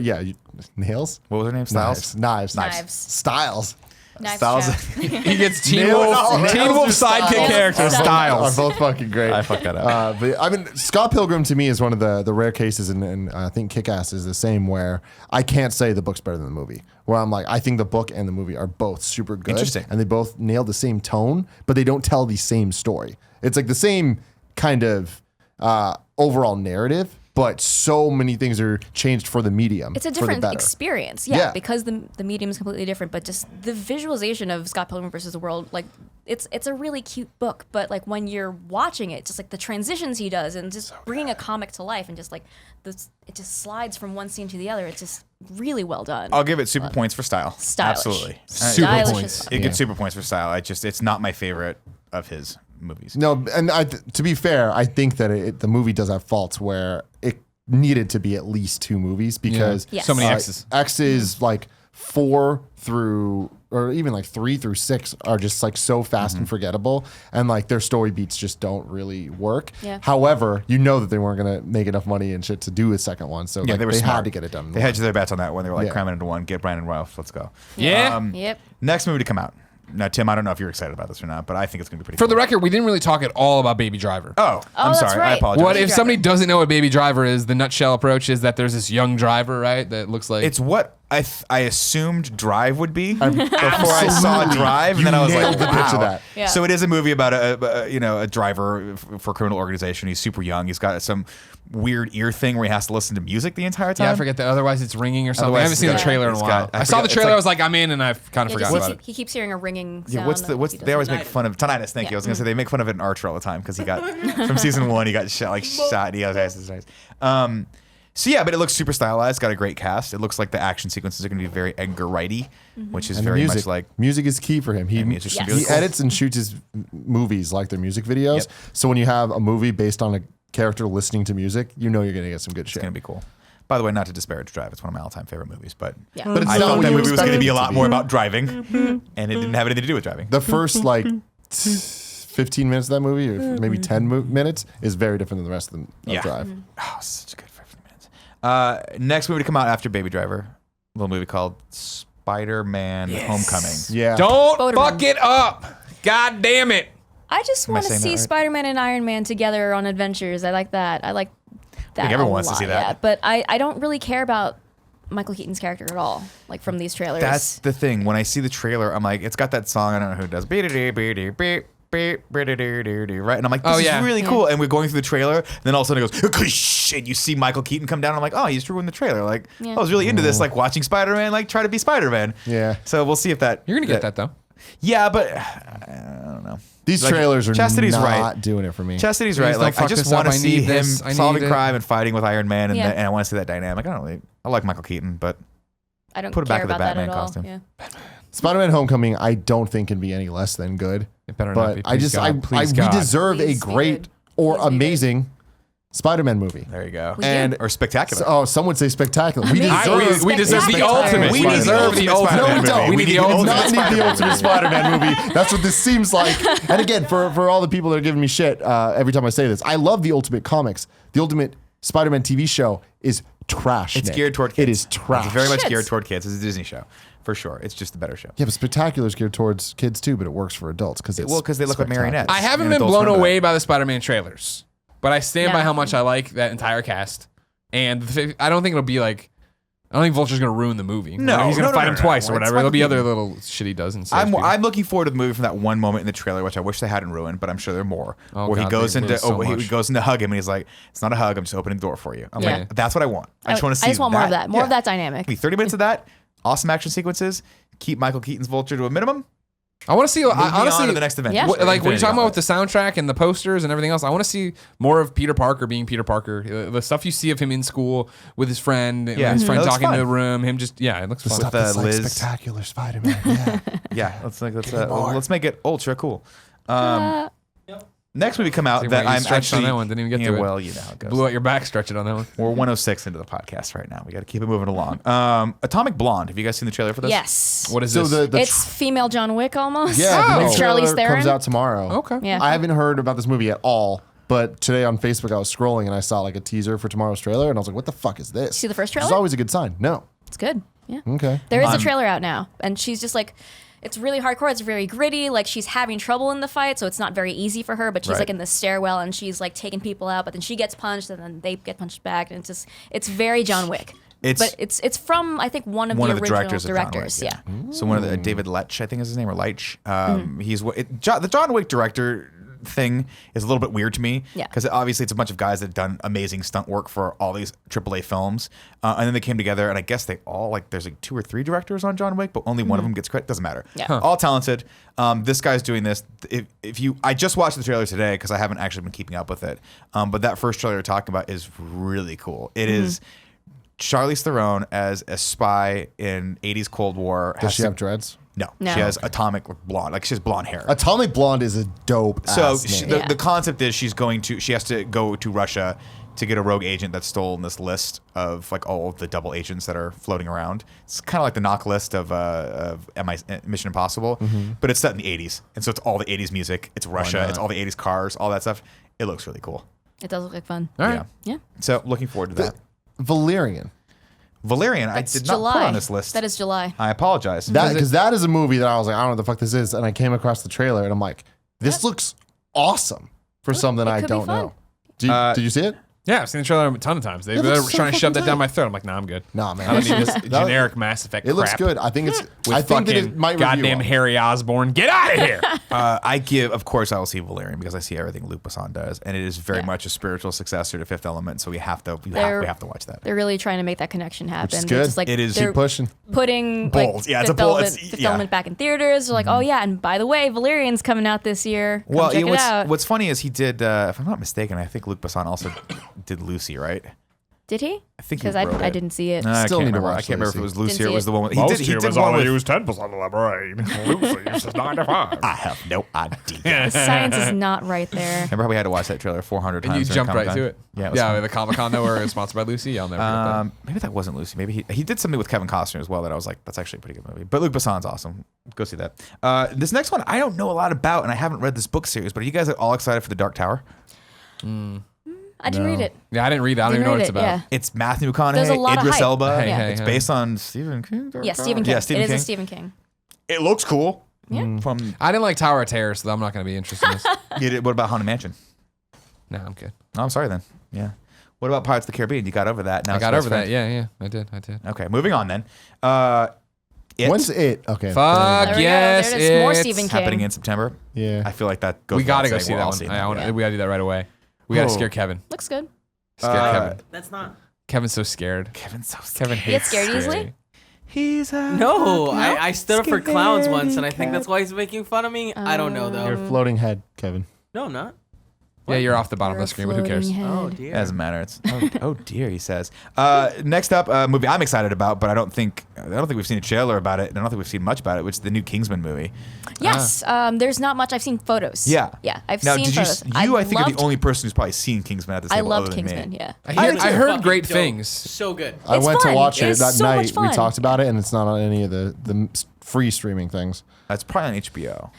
nails. What was her name? Styles. Knives. Knives. Styles. Nice Styles. job. he gets Teen Nails- Wolf nails Teen Wolf or sidekick Styles? character Styles. Are Styles. both fucking great. I fucked that up. But I mean, Scott Pilgrim to me is one of the rare cases, and I think Kick-Ass is the same, where I can't say the book's better than the movie. Where I'm like, I think the book and the movie are both super good. Interesting. And they both nail the same tone, but they don't tell the same story. It's like the same kind of overall narrative, but so many things are changed for the medium. It's a for the different better. experience, Yeah. because the medium is completely different. But just the visualization of Scott Pilgrim versus the World, like it's a really cute book. But like when you're watching it, just like the transitions he does, and just bringing a comic to life, and just like it just slides from one scene to the other. It's just really well done. I'll give it super points for style. Stylish. Absolutely. Super Stylish points. as fuck. It gets super points for style. It's not my favorite of his movies. No, and to be fair, I think that the movie does have faults where it needed to be at least 2 movies because Yes. So many X's. X's like 4 through or even like 3 through 6 are just like so fast and forgettable, and like their story beats just don't really work. Yeah. However, you know that they weren't gonna make enough money and shit to do a second one, so Yeah, like, they were they smart. had to get it done. They hedged their bets on that one. They were like, Yeah. cram it into one. Get Brandon Routh. Let's go. Yeah. Yep. Next movie to come out. Now, Tim, I don't know if you're excited about this or not, but I think it's going to be pretty For cool. the record, we didn't really talk at all about Baby Driver. Oh, I'm that's sorry. I right. apologize. What Baby if Driver. somebody doesn't know what Baby Driver is? The nutshell approach is that there's this young driver, right? That looks like It's what I assumed Drive would be before I saw Drive, and then I was nailed like, the pitch of wow. that. Yeah. So it is a movie about a driver for a criminal organization. He's super young. He's got some weird ear thing where he has to listen to music the entire time. Yeah, I forget that. Otherwise, it's ringing or something. Otherwise I haven't it's seen the got- trailer in a it's while. got- I I saw forget- the it's trailer. like- I was like, I'm in, and I've kind of Yeah, forgotten just- about it. he keeps hearing a ringing sound. Yeah, what's that he they always doesn't- make fun of tinnitus? Thank you. I was gonna say they make fun of it in Archer all the time because he got from season 1 he got shot. And he has so yeah, but it looks super stylized. Got a great cast. It looks like the action sequences are gonna be very Edgar Wrighty, which is And the very music, much like music is key for him. He music's Yes. really he cool. edits and shoots his movies like their music videos. Yep. So when you have a movie based on a character listening to music, you know you're gonna get some good shit. It's gonna be cool. By the way, not to disparage Drive. It's one of my all-time favorite movies, but Yeah. But it's I not thought what that you movie was going to expect be it a to lot be. more about driving, and it didn't have anything to do with driving. The first 15 minutes of that movie, or maybe 10 minutes, is very different than the rest of the Drive. Oh, such a good 15 minutes. Next movie to come out after Baby Driver, a little movie called Spider-Man Homecoming. Yeah. Don't Boderman. fuck it up. God damn it. I just want to saying that see right? Spider-Man and Iron Man together on adventures. I like that. I like that. think everyone a wants to lot, see that. Yeah. But I don't really care about Michael Keaton's character at all, like from these trailers. That's the thing. When I see the trailer, I'm like, it's got that song. I don't know who it does. Right, and I'm like, this is really cool. And we're going through the trailer, and then all of a sudden it goes, and you see Michael Keaton come down. I'm like, oh, he's true in the trailer. Like, I was really into this, like watching Spider-Man, like try to be Spider-Man. Yeah. So we'll see if that. You're going to get that, though. Yeah, but I don't know. These Like, trailers are Chastity's not right. doing it for me. Chastity's Please right. don't Like, I fuck just this up. want to I see need him this. I solving need it. crime and fighting with Iron Man, and, Yeah. and I want to see that dynamic. I like Michael Keaton, but I don't put it care back in the about that Batman at all. costume. Yeah. Spider-Man Homecoming, I don't think can be any less than good. It better not But be. I Please just, God. Please God. we deserve Please a be great good. or Please be good. amazing Spider-Man movie. there you go. We And do. Or spectacular. oh, some would say spectacular. We Amazing. deserve. We deserve the Spectacular. ultimate. We need the deserve ultimate the ultimate. Spider-Man No, we don't. movie. We need the do ultimate not need the Spider-Man ultimate movie. Spider-Man movie. That's what this seems like. And again, for all the people that are giving me shit every time I say this, I love the Ultimate Comics. The Ultimate Spider-Man TV show is trash. It's Nick. geared toward kids. It is trash. It's very much Kids. geared toward kids. It's a Disney show, for sure. It's just the better show. Yeah, but Spectacular is geared towards kids too, but it works for adults because it's Well, because they look like spectacular. marionettes. I haven't And been adults blown remember away that. by the Spider-Man trailers, but I stand by No. how much I like that entire cast. And I don't think it'll be like, I don't think Vulture's going to ruin the movie. No, He's going to no, fight no, him no, twice no. or It's whatever. There'll be Michael other little shit he does and says. I'm looking forward to the movie from that one moment in the trailer, which I wish they hadn't ruined, but I'm sure there are more. Oh, where he God, goes they into ruined so he much. goes into hug him and he's like, "It's not a hug. I'm just opening the door for you." I'm Yeah. like, "That's what I want. I just want to see. I just want more of that. More of Yeah. that dynamic. Give me 30 minutes of that. Awesome action sequences. Keep Michael Keaton's Vulture to a minimum. I want to see, Honestly, honestly, the next event. Yeah. like when you're Infinity talking about with the Gauntlet. soundtrack and the posters and everything else, I want to see more of Peter Parker being Peter Parker. The stuff you see of him in school with his friend, Yeah. his friend That looks talking in fun. the room, him just, it looks fun. With Stuff that's like Liz. Spectacular Spider-Man. Yeah. Yeah, let's make it ultra cool. Next movie come out See, that wait, you I'm stretched on actually that one, didn't even get yeah, to it. well, you know how it goes. Blew out your back stretching on that one. We're 106 into the podcast right now. We got to keep it moving along. Atomic Blonde. Have you guys seen the trailer for this? Yes. What is So this? the It's female John Wick almost. yeah, the It's new Charlize trailer Theron. comes out tomorrow. Okay. Yeah. I haven't heard about this movie at all. But today on Facebook, I was scrolling and I saw like a teaser for tomorrow's trailer, and I was like, "What the fuck is this?" See the first Which is trailer? always a good sign. No. It's good. Yeah. Okay. There is a trailer out now, and she's just like, it's really hardcore. It's very gritty. Like she's having trouble in the fight, so it's not very easy for her. But she's Right. like in the stairwell, and she's like taking people out. But then she gets punched, and then they get punched back, and it's very John Wick. It's- but it's from I think one of the original directors of John Wick, directors. yeah. Yeah. So one of the David Leitch, I think is his name, or Leitch. Mm-hmm. He's the John Wick director thing is a little bit weird to me. Yeah. Because obviously it's a bunch of guys that have done amazing stunt work for all these AAA films, and then they came together, and I guess they all there's like 2 or 3 directors on John Wick, but only one of them gets credit. Doesn't matter. Mm-hmm. Yeah. All talented. This guy's doing this. I just watched the trailer today because I haven't actually been keeping up with it. But that first trailer you're talking about is really cool. It Mm-hmm. is Charlize Theron as a spy in 80s Cold War. Does she have dreads? No, No. she has atomic blonde. Like she has blonde hair. Atomic Blonde is a dope. So ass name. Yeah. the concept is she has to go to Russia to get a rogue agent that's stolen this list of like all of the double agents that are floating around. It's kind of like the knock list of Mission Impossible, but it's set in the 80s, and so it's all the 80s music. It's Russia. not? It's all the 80s cars, all that stuff. It looks really cool. It does look like fun. All right. Yeah. Yeah. So looking forward to that. Valerian. Valerian, I It's did July. not put on this list. That is July. I apologize. Because that is a movie that I was like, I don't know what the fuck this is, and I came across the trailer and I'm like, this looks awesome for something it I could be don't fun. know. Did you see it? Yeah, I've seen the trailer a ton of times. They're looks so trying to shove that fucking down tight. my throat. I'm like, nah, I'm good. Nah, man. I don't need this That- generic Mass Effect It looks crap good. I think it's. with I think that fucking it might goddamn review Harry Osborn. Get out of here. Of course, I will see Valerian because I see everything Luc Besson does, and it is very much a spiritual successor to Fifth Element. So we have to watch that. They're really trying to make that connection happen. is They're good. just, like, It is. they're Keep pushing. putting Bold. like Yeah, it's a Fifth bold- Element, it's- Fifth yeah. Element back in theaters. They're like, oh yeah, and by the way, Valerian's coming out this year. Come check it out. What's funny is he did, if I'm not mistaken, I think Luc Besson also did Lucy, right? Did he? I think because he wrote I it. did see it. I Still can't need to remember. watch I can't remember if it was Lucy Didn't or it was see the one. Most He did humans one only with. use 10% of their brain. Lucy uses 95. I have no idea. The science is not right there. Remember how we had to watch that trailer 400 times? And you during jumped right Comic-Con? to it. Yeah, it was fun. The Comic-Con though, where it was sponsored by Lucy. I'll never forget that. Maybe that wasn't Lucy. Maybe he did something with Kevin Costner as well that I was like, that's actually a pretty good movie. But Luc Besson's awesome. Go see that. This next one I don't know a lot about, and I haven't read this book series. But are you guys all excited for The Dark Tower? I didn't read it. Yeah, I didn't read that. I don't even know what it's about. Yeah. It's Matthew There's a McConaughey, lot of Idris hype. Elba. Hey, It's hey. based on Stephen King. Dark Yeah, Tower? Stephen King. Yeah, Stephen It is King. a Stephen King. It looks cool. Yeah. From I didn't like Tower of Terror, so I'm not going to be interested in this. what about Haunted Mansion? No, I'm good. Oh, I'm sorry then. Yeah. What about Pirates of the Caribbean? You got over that. Now I it's got Best over that. Friends. Yeah, I did. Okay, moving on then. When's it? Okay. Fuck There we go. yes, There it is. More it's Stephen King. happening in September. Yeah. I feel like that goes. We got to without go saying see we're that all one. seeing Yeah. We got to do that right away. We got to Oh. scare Kevin. Looks good. Scare Kevin. That's not. Kevin's so scared. Kevin's so scared. Kevin You get hates scared easily? He's No, I stood up for clowns once, and I think that's why he's making fun of me. I don't know Your though. floating head, Kevin. No, I'm not. Yeah, you're off the bottom You're of the screen, but who cares? a floating Oh head. dear. Doesn't matter. It's oh dear, he says. Next up, a movie I'm excited about, but I don't think we've seen a trailer about it, and I don't think we've seen much about it, which is the new Kingsman movie. Yes. There's not much. I've seen photos. Yeah. Yeah. I've Now, seen did photos. you? I think are loved, the only person who's probably seen Kingsman at this I table. loved other than Kingsman. Me. Yeah. I heard Fucking great dope. things. So good. I It's went fun. to watch it It's that so night. much fun. We talked about it, and it's not on any of the free streaming things. That's probably on HBO.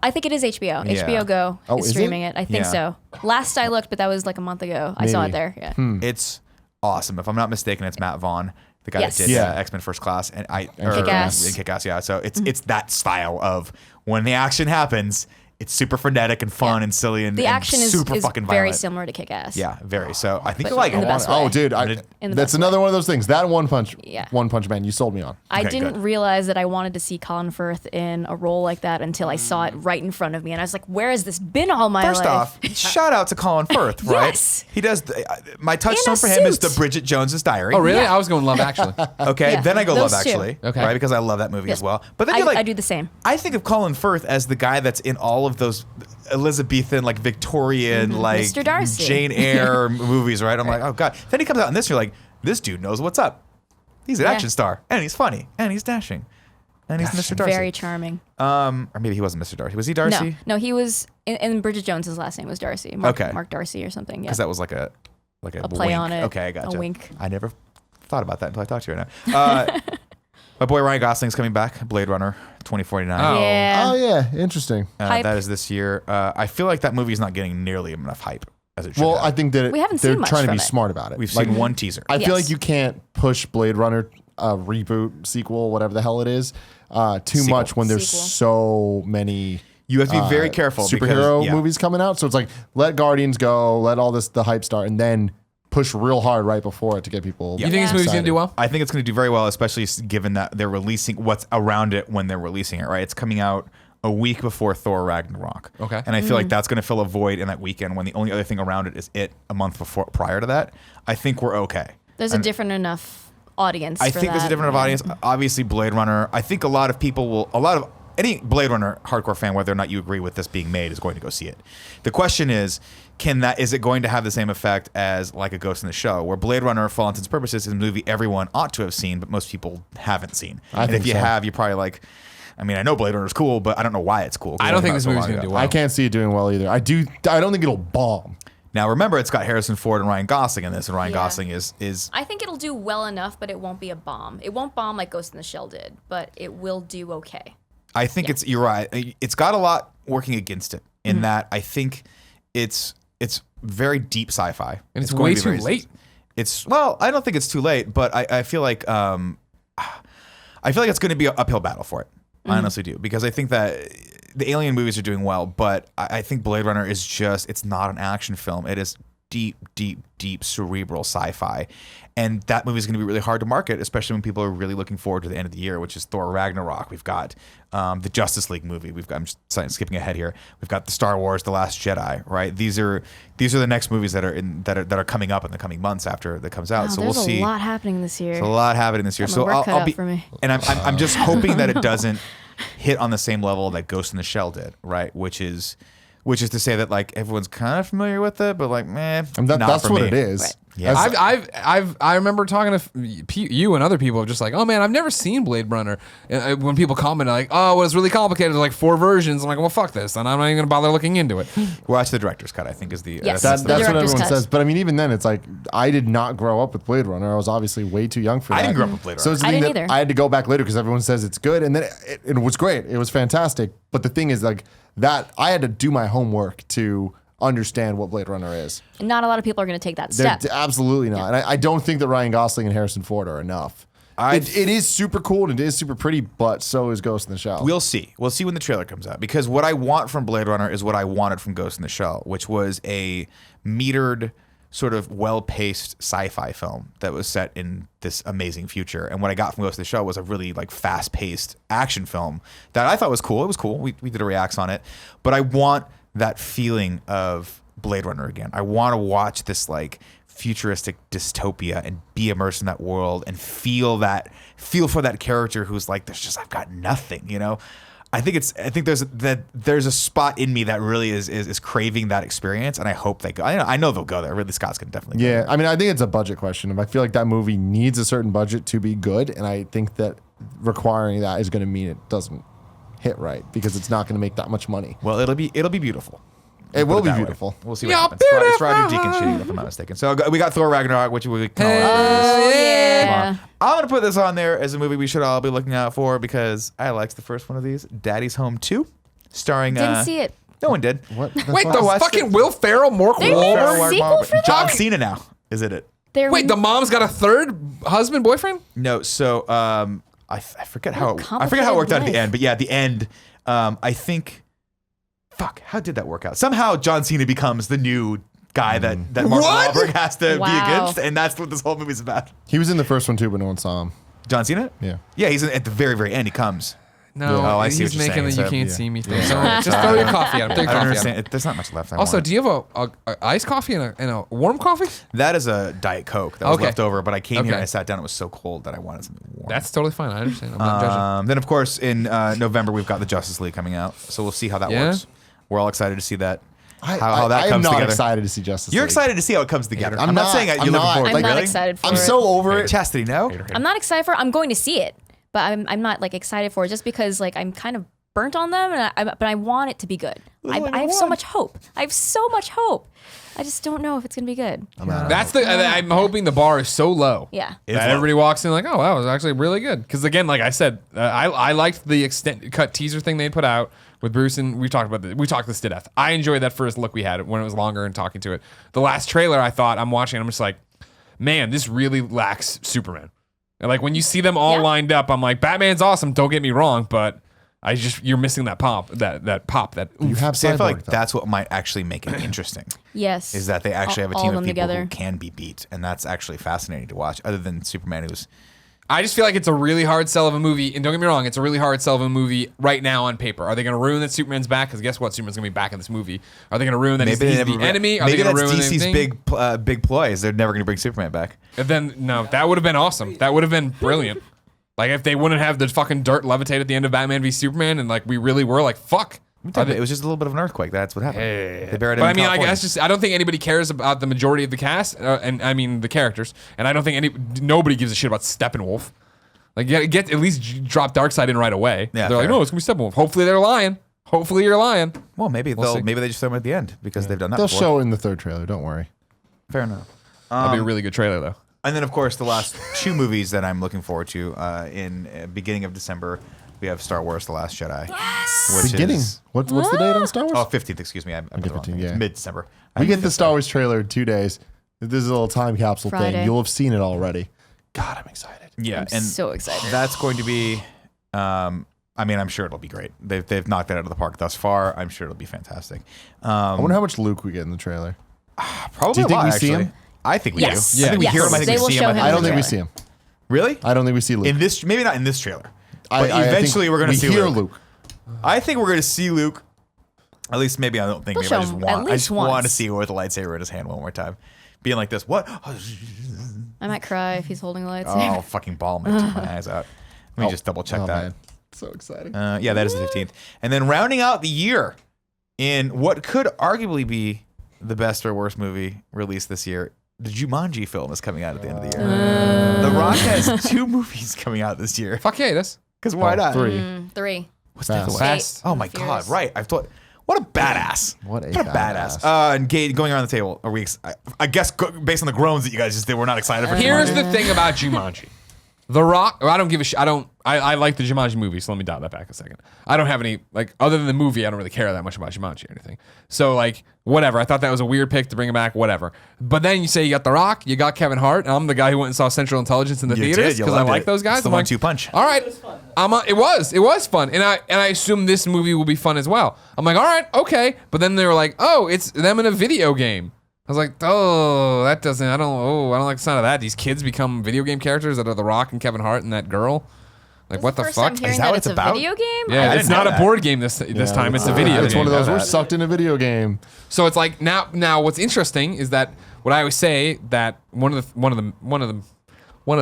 I think it is HBO. Yeah. HBO Go Oh, is is it? streaming it? I think Yeah. so. Last I looked, but that was like a month ago. I saw it Maybe. there. Yeah. It's awesome. If I'm not mistaken, it's Matt Vaughn, the guy Yes. that did Yeah. X-Men First Class, and Kick-Ass. Kick-Ass, yeah. So it's that style of when the action happens, it's super frenetic and fun Yeah. and silly and The and action is super fucking very violent. similar to Kick-Ass. Yeah, very. So I think But you like in it. the best way. Oh, dude, In the that's best another one of those things. That One Punch Man, you sold me on. I Okay, didn't good. realize that I wanted to see Colin Firth in a role like that until I saw it right in front of me, and I was like, "Where has this been all my First life?" off, shout out to Colin Firth, right? Yes. He does. My touchstone for him is suit. the Bridget Jones's Diary. Oh, really? Yeah. I was going Love Actually. Okay, Yeah, then I go those Love two. Actually, Okay. right? Because I love that movie Yes. as well. But then you're like, I do the same. I think of Colin Firth as the guy that's in all of those Elizabethan, like Victorian, like Mr. Darcy. Jane Eyre movies, right? I'm like, oh god. Then he comes out in this, you're like, this dude knows what's up. He's an Yeah. action star, and he's funny, and he's dashing, and he's Mr. Darcy. Very charming. Or maybe he wasn't Mr. Darcy. Was he Darcy? No, he was. And Bridget Jones's last name was Darcy. Mark, Okay. Mark Darcy or something. Yeah. Because that was like a play wink. on it, Okay, I gotcha. a wink. I never thought about that until I talked to you right now. My boy Ryan Gosling's coming back. Blade Runner 2049. Oh. Yeah. Oh yeah, interesting. Hype. That is this year. I feel like that movie is not getting nearly enough hype as it should. Well, have. I think that We haven't they're seen much trying to from be it. smart about it. We've Like, seen one teaser. I feel Yes. like you can't push Blade Runner reboot, sequel, whatever the hell it is, too Sequel. much when there's Sequel. so many. You have to be very careful. Superhero because, yeah. movies coming out, so it's like let Guardians go, let all the hype start, and then push real hard right before it to get people. Yeah. You think this Yeah. movie's going to do well? I think it's going to do very well, especially given that they're releasing what's around it when they're releasing it. Right, it's coming out a week before Thor Ragnarok. Okay. And I feel like that's going to fill a void in that weekend when the only other thing around it is it a month before prior to that. I think we're okay. There's a different enough audience. I for think there's a that. different audience. Obviously, Blade Runner. I think a lot of any Blade Runner hardcore fan, whether or not you agree with this being made, is going to go see it. The question is it going to have the same effect as like a Ghost in the Shell, where Blade Runner, for all intents and purposes, is a movie everyone ought to have seen, but most people haven't seen. I And think if you so. have, you're probably like, I mean, I know Blade Runner's cool, but I don't know why it's cool. 'cause I don't it think came out this so movie's long going to ago. do well. I can't see it doing well either. I don't think it'll bomb. Now remember, it's got Harrison Ford and Ryan Gosling in this, and Ryan Yeah. Gosling is I think it'll do well enough, but it won't be a bomb. It won't bomb like Ghost in the Shell did, but it will do okay. I think you're right. It's got a lot working against it in that I think it's very deep sci-fi. And it's going way to be too very- late. I don't think it's too late, but I feel like it's going to be an uphill battle for it. I honestly do, because I think that the Alien movies are doing well, but I think Blade Runner is it's not an action film. It is deep, deep, deep cerebral sci-fi. And that movie is going to be really hard to market, especially when people are really looking forward to the end of the year, which is Thor Ragnarok. We've got the Justice League movie. I'm just skipping ahead here. We've got the Star Wars: The Last Jedi. Right? These are the next movies that are coming up in the coming months after that comes out. Wow, So we'll there's see. a lot happening this year. There's a lot happening this year. Got my So work cut I'll out be, for me. and I'm just hoping that it doesn't hit on the same level that Ghost in the Shell did, right? Which is to say that like everyone's kind of familiar with it, but like, meh, And not that's for what me. it is. Right. Yeah. I remember talking to you and other people just like, oh man, I've never seen Blade Runner. When people comment like, oh, well, it's really complicated. There's like 4 versions. I'm like, well, fuck this, and I'm not even gonna bother looking into it. Watch the director's cut. I think is the Yes. That's what everyone director's cut. says. But I mean, even then, it's like I did not grow up with Blade Runner. I was obviously way too young for that. I didn't grow up with Blade Runner. So it's the I thing didn't that either. I had to go back later because everyone says it's good, and then it was great. It was fantastic. But the thing is, like that, I had to do my homework to understand what Blade Runner is. Not a lot of people are going to take that They're step. absolutely not. And I don't think that Ryan Gosling and Harrison Ford are enough. It is super cool and it is super pretty, but so is Ghost in the Shell. We'll see. We'll see when the trailer comes out. Because what I want from Blade Runner is what I wanted from Ghost in the Shell, which was a metered, sort of well-paced sci-fi film that was set in this amazing future. And what I got from Ghost in the Shell was a really like fast-paced action film that I thought was cool. It was cool. We did a reacts on it. But I want that feeling of Blade Runner again. I want to watch this like futuristic dystopia and be immersed in that world and feel for that character who's like, I've got nothing, you know? I think there's a spot in me that really is craving that experience, and I hope they go. I know they'll go there. Ridley Scott's gonna definitely go there. I mean, I think it's a budget question. I feel like that movie needs a certain budget to be good, and I think that requiring that is going to mean it doesn't hit right because it's not going to make that much money. Well, it'll be beautiful. It will Put be that way. beautiful. We'll see what happens. It's Roger Deakins shitty, if I'm not mistaken. So we got Thor Ragnarok, which we call it. Yeah. I'm going to put this on there as a movie we should all be looking out for because I liked the first one of these, Daddy's Home 2, starring... Didn't see it. No one did. What? Wait, the watched fucking it. Will Ferrell, Mark They made a Wahlberg? sequel for that? John Cena now is it? Wait, the mom's got a third husband, boyfriend? No, so I forget how it complicated worked out at the life. end, but yeah, at the end, I think, how did that work out? Somehow John Cena becomes the new guy that Mark What? Wahlberg has to be Wow. against, and that's what this whole movie's about. He was in the first one too, but no one saw him. John Cena? Yeah. Yeah, he's at the very, very end. He comes. No, Oh, I see he's what you're making the saying. you So, can't yeah. see me thing. Yeah. So just throw your coffee at him. Throw your I don't coffee at him. understand. There's not much left. Also, do you have a iced coffee and a warm coffee? That is a Diet Coke that was Okay. left over, but I came here Okay. and I sat down. It was so cold that I wanted something warm. That's totally fine. I understand. I'm not judging. Then, of course, in November, we've got the Justice League coming out. So we'll see how that Yeah. works. We're all excited to see that. I that am comes not together. excited to see Justice You're League. excited to see how it comes together. I'm I'm not not. saying I'm you're looking not. forward. I'm Like, not really? excited for I'm it. so over it. Chastity, no? I'm not excited for it. I'm going to see it, but I'm not like excited for it just because like I'm kind of burnt on them, and but I want it to be good. I have so much hope. I have so much hope. I just don't know if it's gonna be good. That's I'm hoping the bar is so low. Yeah. That everybody walks in like, oh, that was actually really good. Because again, like I said, I liked the extent cut teaser thing they put out with Bruce, and we talked this to death. I enjoyed that first look we had when it was longer and talking to it. The last trailer, I thought I'm watching, I'm just like, man, this really lacks Superman. And like when you see them all lined up, I'm like, Batman's awesome. Don't get me wrong, but you're missing that pop, that pop, that You have See, I feel Cyborg, like though. that's what might actually make it interesting. Yes. Is that they actually have a All team of of them people together. who can be beat, and that's actually fascinating to watch. Other than Superman, who's I just feel like it's a really hard sell of a movie, and don't get me wrong, it's a really hard sell of a movie right now on paper. Are they going to ruin that Superman's back? Because guess what, Superman's going to be back in this movie. Are they going to ruin that he's the enemy? Are maybe they going to that's ruin DC's anything? big ploy is they're never going to bring Superman back. And then no, that would have been awesome. That would have been brilliant. Like if they wouldn't have the fucking dirt levitate at the end of Batman v Superman, and like we really were like, fuck. It was just a little bit of an earthquake. That's what happened. They buried it But in I mean, California. I don't think anybody cares about the majority of the cast, and I mean the characters, and I don't think nobody gives a shit about Steppenwolf. Like, get at least drop Darkseid in right away. Yeah, they're like, fair. no, it's gonna be Steppenwolf. Hopefully they're lying. Hopefully you're lying. Well, maybe see. maybe they just throw him at the end because they've done that They'll before. show it in the third trailer. Don't worry. Fair enough. That'd be a really good trailer though. And then, of course, the last two movies that I'm looking forward to in beginning of December, we have Star Wars: The Last Jedi. Yes. Which Beginning. is What's the date on Star Wars? 15th. Excuse me. I put the wrong 15th, thing. yeah. It's mid-December. We get the Star Wars trailer in 2 days. This is a little time capsule Friday. thing. You'll have seen it already. God, I'm excited. Yeah, I'm and so excited. that's going to be. I mean, I'm sure it'll be great. They've knocked that out of the park thus far. I'm sure it'll be fantastic. I wonder how much Luke we get in the trailer. Probably Do you a think lot, we see actually. him? I think we Yes. do. I think we Yes. hear him. I think They we will see show him. him I in don't the think we trailer. see him. Really? I don't think we see Luke. Maybe not in this trailer. I But think eventually we're gonna see hear Luke. I think we're going to see Luke. At least maybe I don't think. They'll Maybe I show just him at want. I least just want to once. see him with the lightsaber in his hand one more time, being like this. What? I might cry if he's holding the lightsaber. Oh, fucking ball! I'm gonna tear my eyes out. Let me just double check Oh, that. man. So exciting. Yeah, that is the 15th. And then rounding out the year in what could arguably be the best or worst movie released this year, the Jumanji film is coming out at the end of the year. The Rock has 2 movies coming out this year. Fuck yeah, this. Because why not? 3. 3. What's the other one? Fast. Oh my God! Right, I thought. What a badass! What a badass! badass. And going around the table, are we? I guess based on the groans that you guys just did, we're not excited for. Here's Jumanji. the thing about Jumanji. The Rock, I don't give a shit. I like the Jumanji movie, so let me dial that back a second. I don't have any, like, other than the movie, I don't really care that much about Jumanji or anything. So, like, whatever. I thought that was a weird pick to bring it back, whatever. But then you say you got The Rock, you got Kevin Hart, and I'm the guy who went and saw Central Intelligence in the You theaters did, you because I loved like it. those guys. It's the I'm like, 1-2 punch. All right. It was fun. And I assume this movie will be fun as well. I'm like, all right, okay. But then they were like, oh, it's them in a video game. I was like, oh, that doesn't, I don't like the sound of that. These kids become video game characters that are The Rock and Kevin Hart and that girl. Like, what the fuck? Is that what it's about? Video game? Yeah, I it's didn't not know a that. board game this time. It's a video game. It's one of those, we're sucked in a video game. So it's like now what's interesting is that what I always say that one of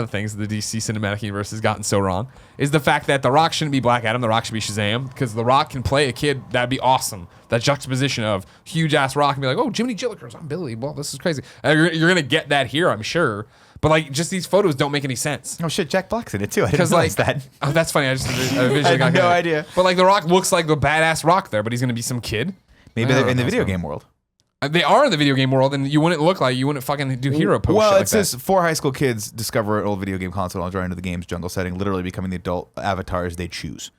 the things the DC cinematic universe has gotten so wrong is the fact that The Rock shouldn't be Black Adam, The Rock should be Shazam, because The Rock can play a kid. That'd be awesome. That juxtaposition of huge ass Rock and be like, oh, Jiminy Jillikers, I'm Billy. Well, this is crazy. And you're gonna get that here, I'm sure. But like, just these photos don't make any sense. Oh shit, Jack Black's in it too. I didn't Because realize like, that. oh, that's funny. I visually I had got no that. idea. But like, The Rock looks like the badass Rock there, but he's gonna be some kid. Maybe I they're don't in the know. video game world. They are in the video game world, and you wouldn't fucking do hero pose. Well, shit it like says that. 4 high school kids discover an old video game console and join into the game's jungle setting, literally becoming the adult avatars they choose.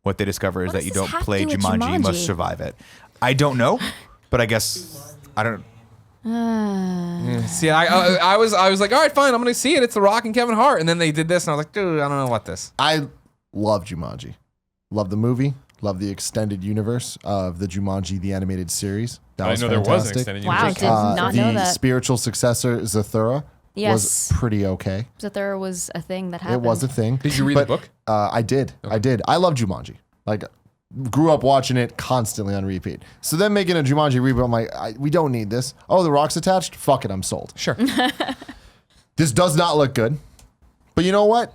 What they discover is What that does you this don't have to play do with Jumanji, you must Jumanji? survive it. I don't know, but I guess I don't. See, I was like, all right, fine, I'm gonna see it. It's The Rock and Kevin Hart, and then they did this, and I was like, dude, I don't know what this. I love Jumanji. Love the movie. Love the extended universe of the Jumanji, the animated series. That was there was an fantastic. extended Wow, universe. did not know The that. spiritual successor, Zathura, Yes. was pretty okay. That there was a thing that happened. It was a thing. Did you read the book? I did. I did. I love Jumanji. Like, grew up watching it constantly on repeat. So then making a Jumanji reboot, I'm like, we don't need this. Oh, The Rock's attached? Fuck it, I'm sold. Sure. This does not look good. But you know what?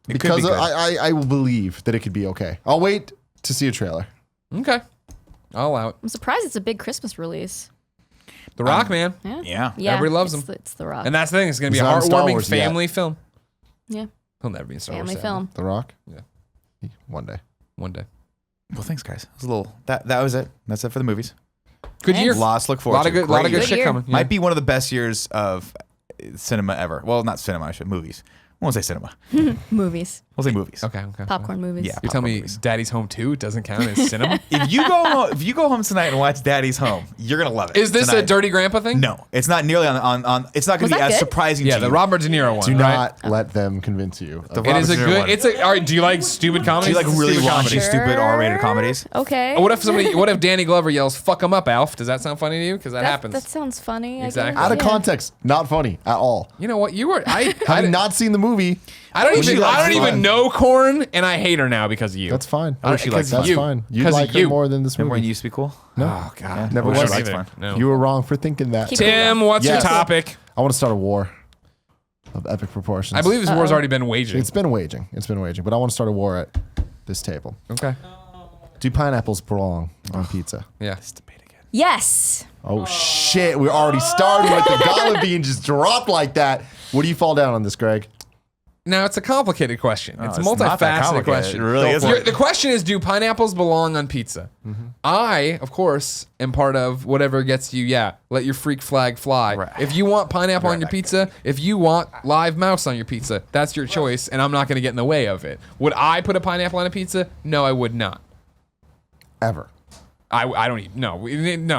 It could Because be good. I will believe that it could be okay. I'll wait to see a trailer. Okay. I'll allow it. I'm surprised it's a big Christmas release. The Rock, man. Yeah. Yeah. Everybody loves it's him. It's The Rock. And that's the thing. It's gonna be He's a not in Star heartwarming Wars yet. family film. yeah. He'll never be in Star Wars. Family sadly. film. The Rock? Yeah. One day. One day. Well, thanks, guys. It was a little. That was it. That's it for the movies. Good year. Lots to look A forward lot of to. good, lot of good Great. shit year. coming. Yeah. Might be one of the best years of cinema ever. Well, not cinema. I should movies. I won't say cinema. Movies. We'll say movies. Okay. Popcorn movies. Yeah. You're telling me movies. Daddy's Home 2 doesn't count as cinema? If you go home tonight and watch Daddy's Home, you're gonna love it. Is this tonight. a Dirty Grandpa thing? No, it's not nearly on. It's not gonna Was be that as good? surprising. Yeah, to the you. Robert De Niro one. Do right? not let them convince you. The It is a Robert De Niro good. one. It's a. All right. Do you like stupid Do comedies? you like It's a really stupid raunchy, comedy. stupid R-rated comedies? Okay. What if Danny Glover yells "fuck him up, Alf"? Does that sound funny to you? Because that happens. That sounds funny. Exactly. I guess. Out of Yeah. context, not funny at all. You know what? You were. I Having not seen the movie, I don't She even. likes I don't fun. even know Corn, and I hate her now because of you. that's fine. Oh, she likes That's you. fine. You 'Cause like of her you. more than this Remember when movie. you used to be cool? Oh God. Never She was. likes either. fun. No. You were wrong for thinking that. Keep Tim, what's Yes. your topic? I want to start a war of epic proportions. I believe this war's already been waging. it's been waging. It's been waging. But I want to start a war at this table. Okay. Do pineapples belong on pizza? Yeah. Yes. Oh shit! We're already starting with the gala bean just dropped like that. What do you fall down on this, Greg? Now it's a complicated question. It's a it's not that multifaceted complicated. question. It really Go isn't. for it. The question is, do pineapples belong on pizza? I, of course, am part of whatever gets you. Yeah, let your freak flag fly. Right. If you want pineapple on your back pizza, if you want live mouse on your pizza, that's your choice, and I'm not going to get in the way of it. Would I put a pineapple on a pizza? No, I would not. Ever? I don't eat. No,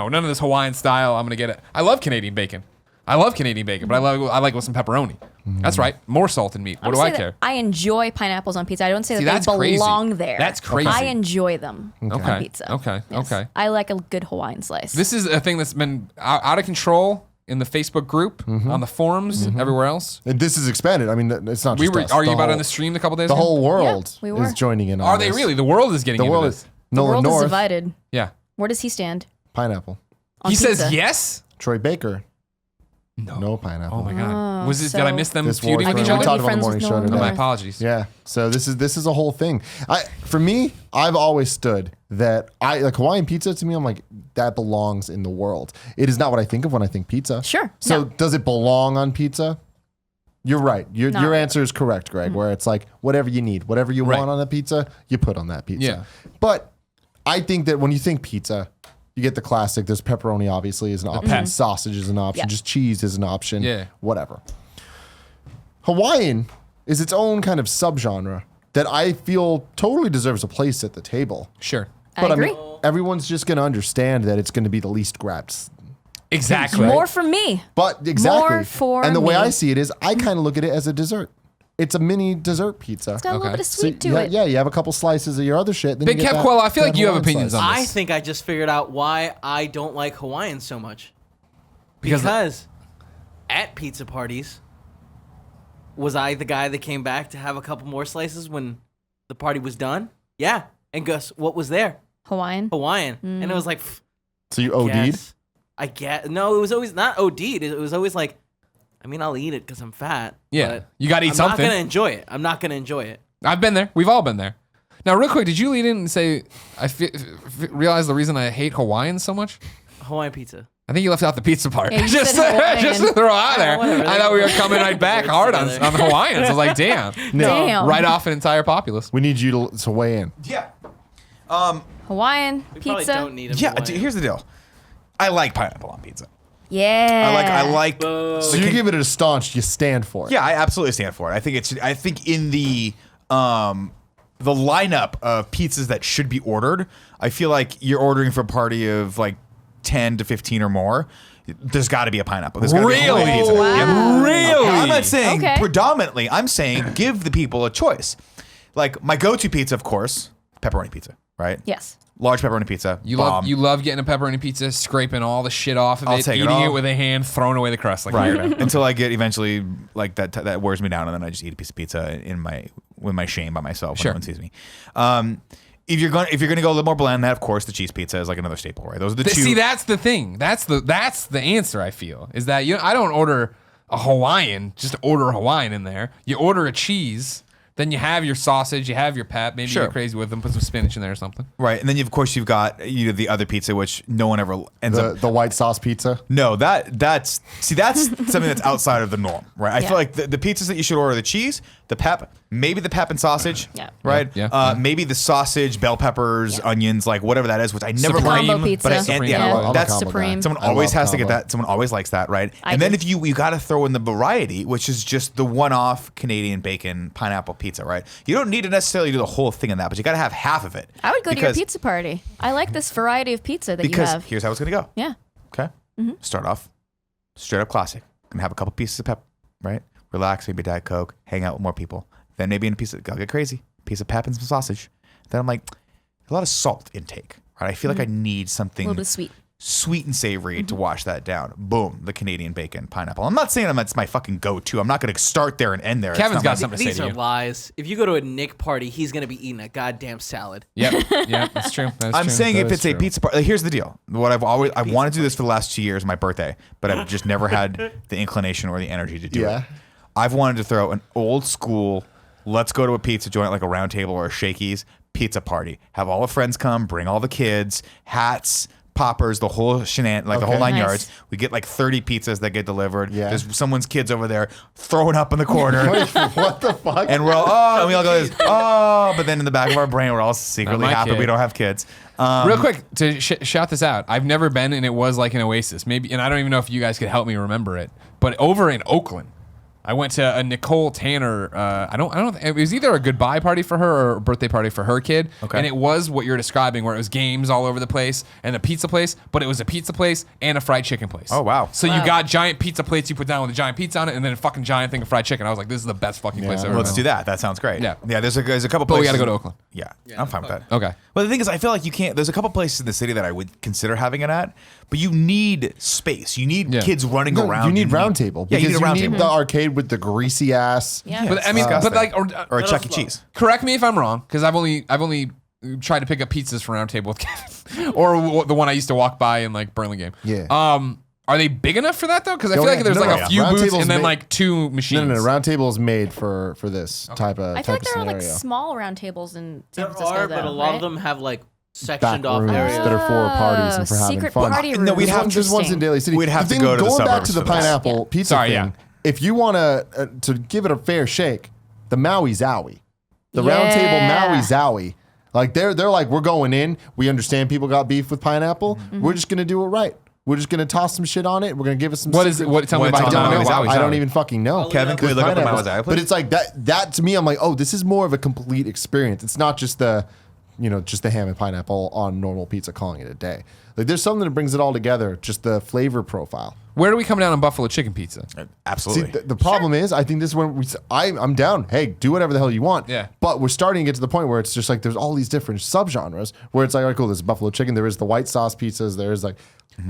none of this Hawaiian style. I'm gonna get it. I love Canadian bacon. I love Canadian bacon, but I like with some pepperoni. That's right. More salt than meat. What do I care? I enjoy pineapples on pizza. I don't say See, that that's they crazy. belong there. That's crazy. I enjoy them on Okay. pizza. Okay. Yes. Okay. I like a good Hawaiian slice. This is a thing that's been out of control in the Facebook group, on the forums, everywhere else. And this is expanded. I mean, it's not. We Just were us. arguing The about it whole- on the stream a couple days The ago. whole world we were. is joining in on Are they this. really? The world is getting The into world this. is the Nolan world North. is divided. Yeah. Where does he stand? Pineapple. On He says pizza? yes. Troy Baker. No pineapple. Oh my god. Was this? so did I miss them This feuding war with each friend- other? we talked about the Friends morning with show Nolan today. My North. apologies. Yeah. So this is a whole thing. For me, I've always stood that Hawaiian pizza to me, I'm like, that belongs in the world. It is not what I think of when I think pizza. Sure. So No. does it belong on pizza? You're right. Your Not really. answer is correct, Greg, where it's like whatever you need, whatever you Right. want on that pizza, you put on that pizza. Yeah. But I think that when you think pizza, you get the classic. There's pepperoni, obviously, is an option. Sausage is an option. Yeah. Just cheese is an option. Yeah. Whatever. Hawaiian is its own kind of subgenre that I feel totally deserves a place at the table. Sure. But I agree. everyone's just going to understand that it's going to be the least grabbed. Exactly. More for me. But exactly. More for and the way me. I see it is, I kind of look at it as a dessert. It's a mini dessert pizza. It's got a little Okay. bit of So sweet to yeah, it. yeah, you have a couple slices of your other shit. Then Big you get Kev that- Quello, I feel like that you have Hawaiian opinions slice. on I this. think I just figured out why I don't like Hawaiian so much. Because- Because at pizza parties, was I the guy that came back to have a couple more slices when the party was done? Yeah. And guess what was there? Hawaiian. Hawaiian. And it was like, So you OD'd? yes. I get no. It was always not OD'd. It was always like, I mean, I'll eat it because I'm fat. Yeah. but You got to eat I'm something. not gonna enjoy it. I'm not gonna enjoy it. I've been there. We've all been there. Now, real quick, did you lead in and say, realize the reason I hate Hawaiian so much? Hawaiian pizza. I think you left out the pizza part. Yeah, you just, said Hawaiian. just to throw out there. whatever. I thought we were coming right back Works hard on together. Hawaiians. I was like, damn. Damn. Right off an entire populace. We need you to weigh in. Yeah. Hawaiian We probably pizza. don't need a Yeah. Hawaiian. Here's the deal. I like pineapple on pizza. Yeah. I like. So you give it a staunch, you stand for it. Yeah, I absolutely stand for it. I think in the lineup of pizzas that should be ordered, I feel like you're ordering for a party of like 10 to 15 or more. There's got to be a pineapple. There's gotta be a Really? Hawaiian pizza. Wow. Really? Now, I'm not saying Okay. predominantly. I'm saying give the people a choice. Like my go-to pizza, of course, pepperoni pizza, right? Yes. Large pepperoni pizza. You bomb. love getting a pepperoni pizza, scraping all the shit off of I'll it, take it eating it all. with a hand, throwing away the crust like a right weirdo. until I get eventually like that wears me down, and then I just eat a piece of pizza with my shame by myself when Sure. no one sees me. If you're gonna go a little more bland, that of course the cheese pizza is like another staple, right? Those are the two. See, that's the thing. That's the answer. I feel is that I don't order a Hawaiian. Just order Hawaiian in there. You order a cheese. Then you have your sausage, you have your pep. Maybe you Sure. get crazy with them, put some spinach in there or something. Right, and then of course you've got the other pizza, which no one ever ends up. The white sauce pizza. No, that's something that's outside of the norm, right? I Yeah. feel like the pizzas that you should order: the cheese, the pep, maybe the pep and sausage, Yeah. right? Yeah. Maybe the sausage, bell peppers, onions, like whatever that is, which I never Supreme. like. Combo pizza. But Supreme. Yeah. I'm a that's combo guy. Supreme. Someone I always love has to get combo. that. Someone always likes that, right? I And then do. if you got to throw in the variety, which is just the one-off Canadian bacon pineapple pizza, right? You don't need to necessarily do the whole thing in that, but you got to have half of it. I would go to your Because- pizza party. I like this variety of pizza that you Because have. here's how it's gonna go. Yeah. Okay. Start off straight up classic. Gonna have a couple pieces of pep, right? Relax, maybe Diet Coke, hang out with more people. Then maybe in a piece of, I'll get crazy, piece of pep and some sausage. Then I'm like, a lot of salt intake, right? I feel like I need A something little bit sweet. sweet and savory to wash that down. Boom, the Canadian bacon pineapple. I'm not saying that's my fucking go-to. I'm not gonna start there and end there. It's Kevin's not got my- something to say These to are you. lies. If you go to a Nick party, he's gonna be eating a goddamn salad. Yep, that's true. That's I'm true. saying That if is it's a true. pizza party, here's the deal. What I wanted to do this for the last 2 years, my birthday, but I've just never had the inclination or the energy to do Yeah. it. I've wanted to throw an old school, let's go to a pizza joint like a Round Table or a Shakey's pizza party. Have all the friends come, bring all the kids, hats, poppers, the whole the whole Okay. 9 Nice. yards. We get like 30 pizzas that get delivered. Yeah. There's someone's kids over there throwing up in the corner. What the fuck? And we're all, and we all go, but then in the back of our brain, we're all secretly my happy kid. we don't have kids. Real quick to shout this out. I've never been, and it was like an oasis. Maybe, and I don't even know if you guys could help me remember it. But over in Oakland, I went to a Nicole Tanner. I don't. It was either a goodbye party for her or a birthday party for her kid. Okay. And it was what you're describing, where it was games all over the place and a pizza place, but it was a pizza place and a fried chicken place. Oh, wow. So you Wow. got giant pizza plates you put down with a giant pizza on it, and then a fucking giant thing of fried chicken. I was like, this is the best fucking place I've ever Let's been. do that. That sounds great. Yeah. There's a couple But we places. gotta go to Oakland. Yeah, I'm fine with that. Okay. Well, the thing is, I feel like you can't. There's a couple places in the city that I would consider having it at, but you need space. You need Yeah. kids running No, around. you need round table. Yeah, you because need a round table. the arcade with the greasy ass. Yeah. But I mean, disgusting. but like, or a Chuck E. Cheese. correct me if I'm wrong, because I've only tried to pick up pizzas from Round Table with Kevin, or the one I used to walk by in like Burlingame. Yeah. Are they big enough for that though? Because I feel like there's like a few Round booths Table's and then made- like 2 machines. No. Round Table is made for this type of I feel like there are scenario. like small round tables in San There Francisco, are, though, but a lot right? of them have like Back sectioned off rooms areas. that are for parties and for having secret fun. party No, we'd rooms. have There's ones in Interesting. Daly City. We'd have The to thing- go to the going back suburbs to the for this. pineapple pizza Sorry, thing. yeah. If you want to give it a fair shake, the Maui Zowie, the Round Table Yeah. Maui Zowie, like they're like, we're going in. We understand people got beef with pineapple. Mm-hmm. We're just gonna do it right. We're just gonna toss some shit on it. We're gonna give it some. What is it? secret- Tell me What's about on Maui Maui Zowie. I don't even fucking know. Kevin, can we look up the Maui Zowie, But please? it's like that to me. I'm like, oh, this is more of a complete experience. It's not just just the ham and pineapple on normal pizza, calling it a day. Like there's something that brings it all together. Just the flavor profile. Where do we come down on buffalo chicken pizza? See, Absolutely. the problem is, I think this is when I'm down. Hey, do whatever the hell you want. Yeah. But we're starting to get to the point where it's just like there's all these different subgenres where it's like, all right, cool. There's buffalo chicken. There is the white sauce pizzas. There is like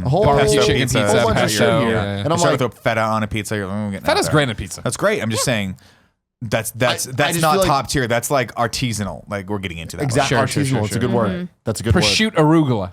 a whole Barbecue Pesto chicken pizza, pizza, whole bunch of shit pesto, here. yeah. And I'm I'm like, like, throw feta on a pizza. We're getting Feta's out great there. on pizza. That's great. I'm just saying. That's I just not feel like- top tier. That's like artisanal. Like we're getting into that. exactly. Sure, Artisanal. sure, It's a sure. good word. That's a good Prosciutto arugula. word.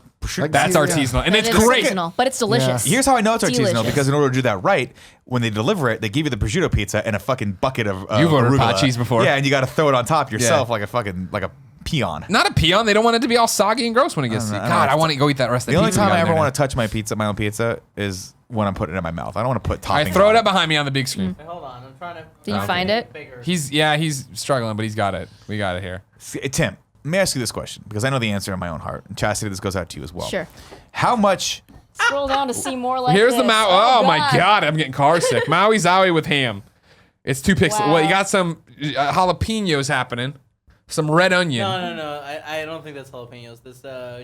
That's artisanal, and It it's is great. artisanal, but it's delicious. Here's how I know it's artisanal Delicious. because in order to do that right, when they deliver it, they give you the prosciutto pizza and a fucking bucket of You've ordered arugula. pot cheese before. Yeah, and you got to throw it on top yourself Yeah. like a peon. Not a peon. They don't want it to be all soggy and gross when it gets. I don't know. God, I want to go eat that rest of The the only pizza. time we got I in ever there want now. to touch my own pizza, is when I'm putting it in my mouth. I don't want to put toppings. I throw on it up behind me on the big screen. Hey, hold on, I'm trying to. Did you find it? Bigger. He's struggling, but he's got it. We got it here. Tim, let me ask you this question because I know the answer in my own heart. And Chastity, this goes out to you as well. Sure. How much? Scroll down to see more like Here's this. the Maui. Oh my God, I'm getting car sick. Maui Zowie with ham. It's 2 pixels. Wow. Well, you got some jalapenos happening, some red onion, No. I don't think that's jalapenos. This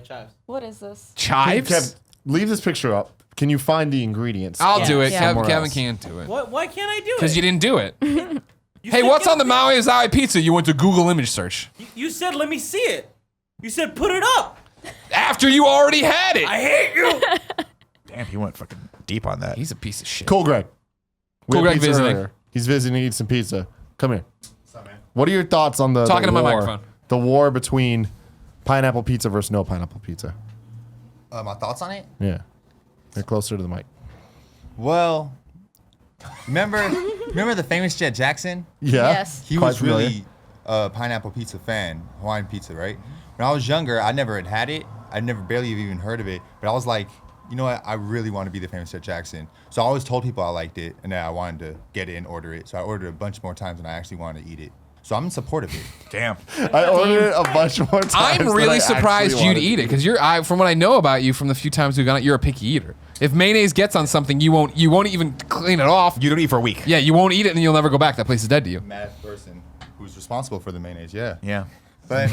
chives. What is this? chives. Kev, leave this picture up. Can you find the ingredients? I'll do it. Yeah. Kevin, Somewhere Kevin else. can't do it What? Why can't I do it? because you didn't do it. You Hey, said what's get on the a Maui Zowie pizza? You went to Google image search You said let me see it. You said put it up. after you already had it. I hate you. Damn, he went fucking deep on that. He's a piece of shit. Cool, Greg. We Cool had Greg pizza visiting. earlier. He's visiting to eat some pizza. Come here. What are your thoughts on the Talking the to my war, microphone. The war between pineapple pizza versus no pineapple pizza? My thoughts on it? Yeah. Get closer to the mic. Well, remember the famous Jet Jackson? Yeah. Yes. He Quite was familiar. really a pineapple pizza fan, Hawaiian pizza, right? When I was younger, I never had it. I never barely even heard of it. But I was like, you know what? I really want to be the famous Jet Jackson. So I always told people I liked it and that I wanted to get it and order it. So I ordered a bunch more times than I actually wanted to eat it. So I'm in support of it. Damn. I ordered it a bunch more times. I'm than I really actually surprised you'd wanted eat to it because from what I know about you from the few times we've gone out, you're a picky eater. If mayonnaise gets on something, you won't even clean it off. You don't eat for a week. Yeah, you won't eat it and you'll never go back. That place is dead to you. Mad person who's responsible for the mayonnaise, yeah. Yeah. But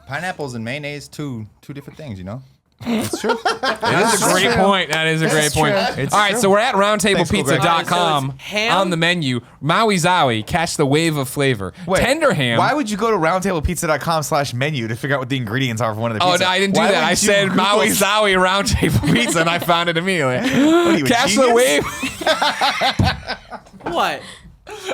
pineapples and mayonnaise, two different things, you know? It's true. That's a great point. That is a great point. It's All right, true. so we're at Thanks, Cool Greg. roundtablepizza.com So it's ham? on the menu. Maui Zowie, catch the wave of flavor. Wait, Tender ham. Why would you go to roundtablepizza.com/menu to figure out what the ingredients are for one of the Oh, pizzas? no, I didn't do Why that. would I you said Google- Maui Zowie round table pizza, and I found it immediately. What are you, a Catch the genius? wave. What?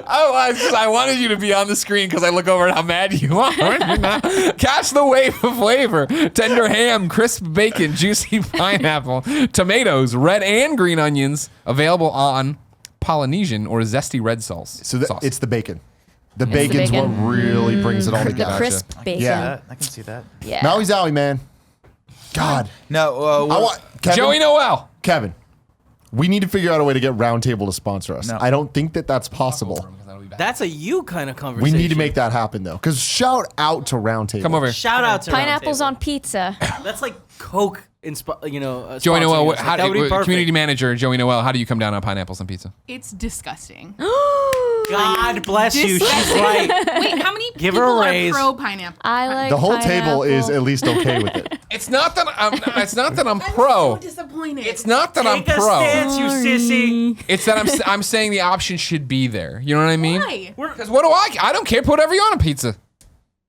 I wanted you to be on the screen because I look over at how mad you are. You're not. Catch the wave of flavor. Tender ham, crisp bacon, juicy pineapple, tomatoes, red and green onions. Available on Polynesian or zesty red sauce. So it's the bacon. The the bacon's bacon. what really brings it all The together. crisp bacon. Yeah. I can see that. Yeah. Maui Zowie, man. God. No, I want Kevin, Joey Noel. Kevin, we need to figure out a way to get Round Table to sponsor us. No. I don't think that's possible. That's a you kind of We conversation. need to make that happen though. Because shout out to Round Table. Come over here. Shout out to Pineapples Roundtable. on pizza. That's like Coke. Joey Noel, what, how community manager Joey Noel, how do you come down on pineapples on pizza? It's disgusting. God bless you. She's Disgusting. right. Wait, how many Give her people a raise. are pro pineapple? I like The whole table is pineapple. at least okay with it. It's not that I'm I'm pro. so disappointed. It's not that I'm Take a pro. stance, you sissy. It's that I'm saying the option should be there. You know what I mean? Why? Because what do I don't care. Put whatever you want on pizza.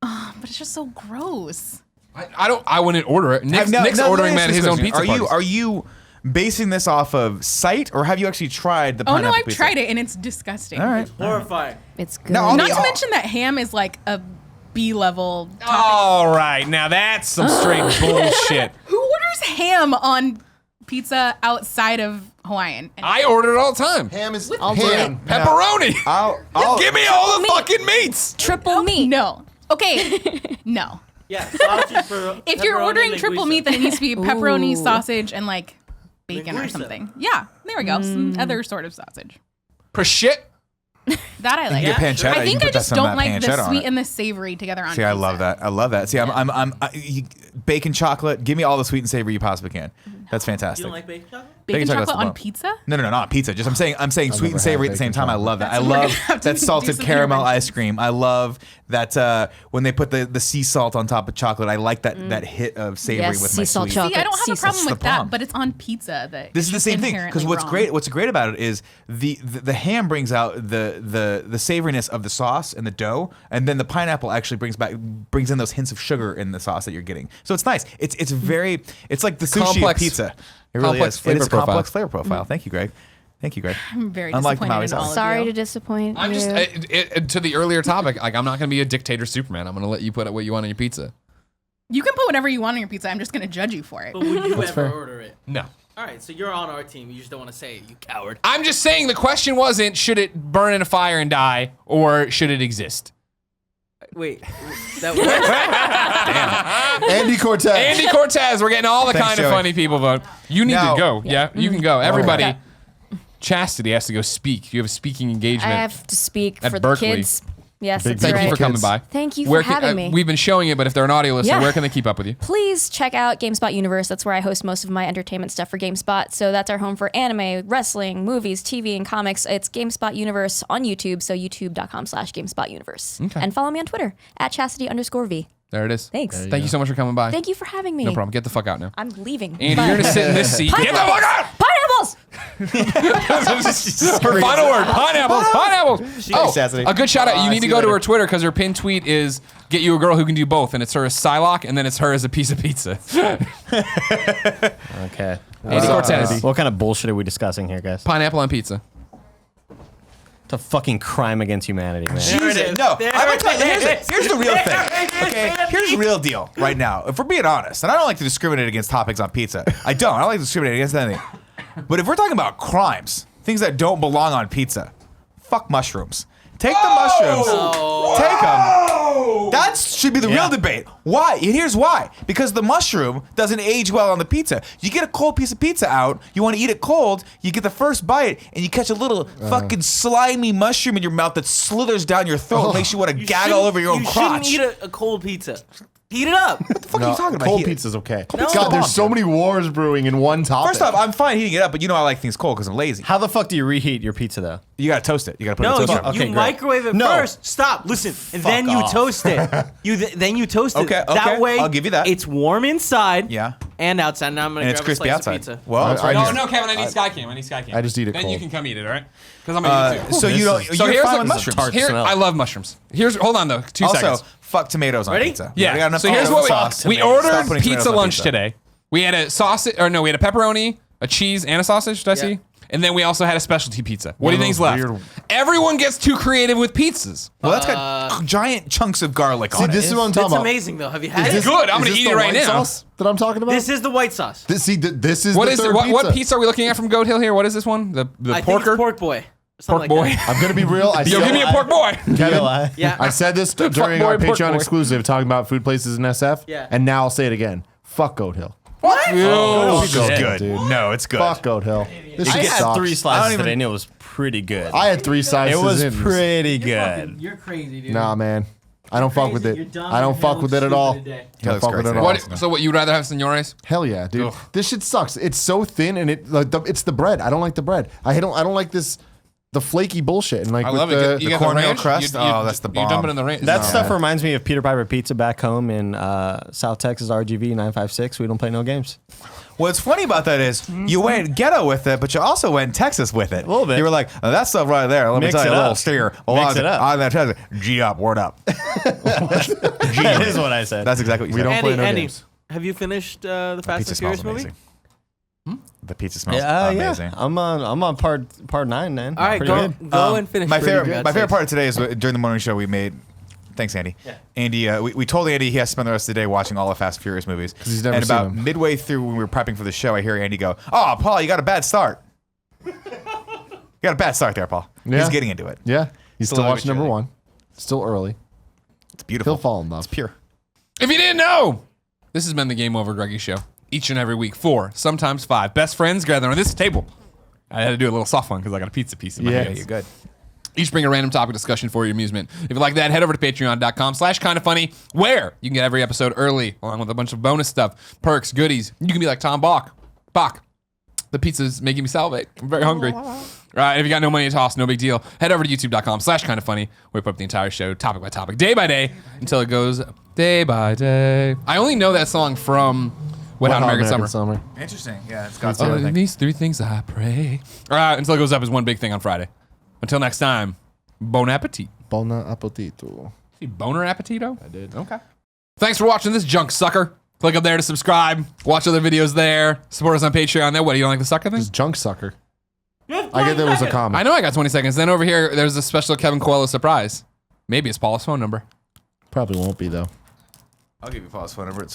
But it's just so gross. I wouldn't order it. Nick's let ordering me man ask his this own question. pizza. Are you basing this off of sight, or have you actually tried the Oh pineapple no, I've pizza? tried it and it's disgusting. All right. Horrifying. It's good. Now, Not to mention that ham is like a B level topping. All right, now that's some straight bullshit. Who orders ham on pizza outside of Hawaiian. And I order it all the time. Ham is I'll do ham. Pepperoni. I'll Give me all the fucking meats. Triple meat. no. Okay. No. Yeah, sausage for If you're pepperoni ordering and triple linguiça. meat, then it needs to be pepperoni, Ooh. sausage, and like bacon or Linguiça. something. Yeah, there we go. Some other sort of sausage. Prosciutto. That I like. get pancetta. I You think can I put that just some don't like pancetta the on sweet it. and the savory together on See, I pizza. love that. I love that. See, bacon chocolate. Give me all the sweet and savory you possibly can. That's fantastic. You don't like bacon chocolate? Bacon chocolate's chocolate the on bomb. pizza? No, not on pizza. Just I'm saying sweet never and savory had at the same bacon time. I chocolate. love that. That's I what we're love gonna have to that do salted some caramel interventions. ice cream. I love that when they put the sea salt on top of chocolate. I like that hit of savory Yes, with sea my salt sweet. chocolate. See, I don't have Sea a problem sauce. with That's the bomb. that, but it's on pizza that This is the same thing because inherently what's great about it is the ham brings out the savoriness of the sauce and the dough, and then the pineapple actually brings in those hints of sugar in the sauce that you're getting. So it's nice. It's like the sushi Complex- of pizza. It really complex is. flavor It is a profile. complex flavor profile. Thank you, Greg. Thank you, Greg. I'm very Unlike the disappointed Maui in all sauce. of Sorry you. to disappoint I'm you. just to the earlier topic. Like I'm not gonna be a dictator Superman. I'm gonna let you put what you want on your pizza. You can put whatever you want on your pizza. I'm just going to judge you for it. But would you ever fair. order it? No. All right, so you're on our team. You just don't want to say it, you coward. I'm just saying the question wasn't should it burn in a fire and die or should it exist. Wait, that was Andy Cortez. Andy Cortez, we're getting all the Thanks, kind of Joey. funny people vote. You need Now- to go. Yeah, you can go. Everybody. Okay. Chastity has to go speak. You have a speaking I engagement. have to speak At for Berkeley. the kids. Yes, Big that's Thank right. you for coming Kids. by. Thank you for having me. We've been showing it, but if they're an audio listener, Yeah. where can they keep up with you? Please check out GameSpot Universe. That's where I host most of my entertainment stuff for GameSpot. So that's our home for anime, wrestling, movies, TV, and comics. It's GameSpot Universe on YouTube. So youtube.com/GameSpot Universe. Okay. And follow me on Twitter @chastity_V. There it is. Thanks. Thank you so much for coming by. Thank you for having me. No problem. Get the fuck out now. I'm leaving. Andy, Bye. you're gonna sit in this seat. Get the fuck out! Pineapples! Her final word: pineapples, pineapples. Oh, Chastity. a good shout out. You need see to you go to later. her Twitter because her pinned tweet is "Get you a girl who can do both," and it's her as Psylocke, and then it's her as a piece of pizza. Okay. Andy Cortez, What kind of bullshit are we discussing here, guys? pineapple on pizza. It's a fucking crime against humanity, man. Jesus, no. I'm gonna tell you, here's the real thing. Okay, here's the real deal right now. If we're being honest, and I don't like to discriminate against topics on pizza. I don't like to discriminate against anything. But if we're talking about crimes, things that don't belong on pizza, fuck mushrooms. Take the mushrooms. Take them. That should be the real debate. Why? And here's why. Because the mushroom doesn't age well on the pizza. You get a cold piece of pizza out, you want to eat it cold, you get the first bite, and you catch a little fucking slimy mushroom in your mouth that slithers down your throat and makes you want to gag all over your own you crotch. shouldn't eat a cold pizza. Heat it up. What the fuck are you talking about? Cold Heat it. pizza's okay. pizza's God, the there's bomb, so dude. many wars brewing in one topic. First off, I'm fine heating it up, but you know I like things cold because I'm lazy. How the fuck do you reheat your pizza, though? You gotta toast it. You gotta put it in No, a you, toaster. Okay, you great. microwave it No. first. Stop. Listen, and then you off. toast it. Then you toast it. Okay, That okay, way, I'll give you that. It's warm inside. Yeah. And outside. Now I'm gonna And it's grab a crispy slice outside. of pizza. Well, I- it's I right just- here. No, Kevin, I need Skycam. I need Skycam. I just eat it Then cold. you can come eat it, all right? Because I'm gonna eat it too. So you don't. So You're here's fine the with mushrooms. tart Here, smell. I love mushrooms. Hold on though. 2 Also, seconds. fuck tomatoes on Ready? pizza. We got Yeah. enough So here's tomato what sauce. we Stop ordered putting pizza tomatoes on lunch pizza. today. We had a sausage, or no, we had a pepperoni, a cheese, and a sausage. Did I see? And then we also had a specialty pizza. What do you One of think's those left? weird- Everyone gets too creative with pizzas. Well, that's got giant chunks of garlic See, on this it. is what I'm It's talking about. amazing though. Have you had It's it? good. I'm Is gonna this eat the it right white now. sauce that I'm talking about? This is the white sauce. This is What the is third it? What pizza. pizza are we looking at from Goat Hill here? What is this one? The I think porker? it's pork boy. Pork boy. I'm gonna be real. I Yo, said, give me a pork boy. Kevin, Yeah. I said this during boy, our pork Patreon boy. exclusive talking about food places in SF. Yeah. And now I'll say it again. Fuck Goat Hill. Oh, Pizza's shit. good. Dude. No, it's good. Fuck Goat Hill. This I shit had sucks. 3 I don't slices even- today, and it was pretty good. I had 3 slices. it was in. pretty good. You're crazy, dude. Nah, man. I don't fuck with it. I don't fuck with it at all. I don't looks fuck with great it at today. all. What, so what, you'd rather have senores? Hell yeah, dude. Ugh. This shit sucks. It's so thin, and it's the bread. I don't like the bread. I don't like the flaky bullshit. And like I with love the, it. You the get the cornmeal ranch? crust? Oh, that's the You dump bomb. it in the ranch. That stuff reminds me of Peter Piper Pizza back home in South Texas, RGV 956. We don't play no games. What's funny about that is you went ghetto with it, but you also went Texas with it. A little bit. You were like, oh, that stuff right there. Let Mix me tell you it a little up. steer. Mix it up. On that Texas. G up, word up. That is what I said. That's exactly what you We said. don't play Andy, no Andy, games. have you finished the Fast Pizza and smells Furious movie? amazing. The pizza smells yeah, amazing. I'm on part 9, man. All right, Pretty go good. go and finish. My it for favorite God's my favorite sakes. part of today is during the morning show we made Thanks, Andy. Yeah. Andy, we told Andy he has to spend the rest of the day watching all the Fast and Furious movies. he's never and seen about them. midway through when we were prepping for the show, I hear Andy go, "Oh, Paul, you got a bad start. You got a bad start there, Paul." Yeah. He's getting into it. Yeah, he's Still still a little watching bit number chilly. 1. Still early. It's beautiful. He'll fall in love. It's pure. If you didn't know, this has been the Game Over Greggy Show. Each and every week, 4, sometimes 5 best friends gather on this table. I had to do a little soft one because I got a pizza piece in my Yeah. hand. You're good. Each bring a random topic discussion for your amusement. If you like that, head over to patreon.com/kindafunny, where you can get every episode early, along with a bunch of bonus stuff, perks, goodies. You can be like Tom Bach. The pizza's making me salivate. I'm very hungry. If you got no money to toss, no big deal. Head over to youtube.com/kindafunny, where we put up the entire show, topic by topic, day by day, until it goes day by day. I only know that song from Wet Hot American Summer. Interesting. Yeah, it's got Oh, these 3 things I pray. Until it goes up as one big thing on Friday. Until next time, bon appetit. Bon appetito. See Boner Appetito? I did. Okay. Thanks for watching this junk sucker. Click up there to subscribe. Watch other videos there. Support us on Patreon. There. What, you don't like the sucker thing? This junk sucker. I get there was a comment. I know I got 20 seconds. Then over here, there's a special Kevin Coelho surprise. Maybe it's Paul's phone number. Probably won't be though. I'll give you Paul's phone number. It's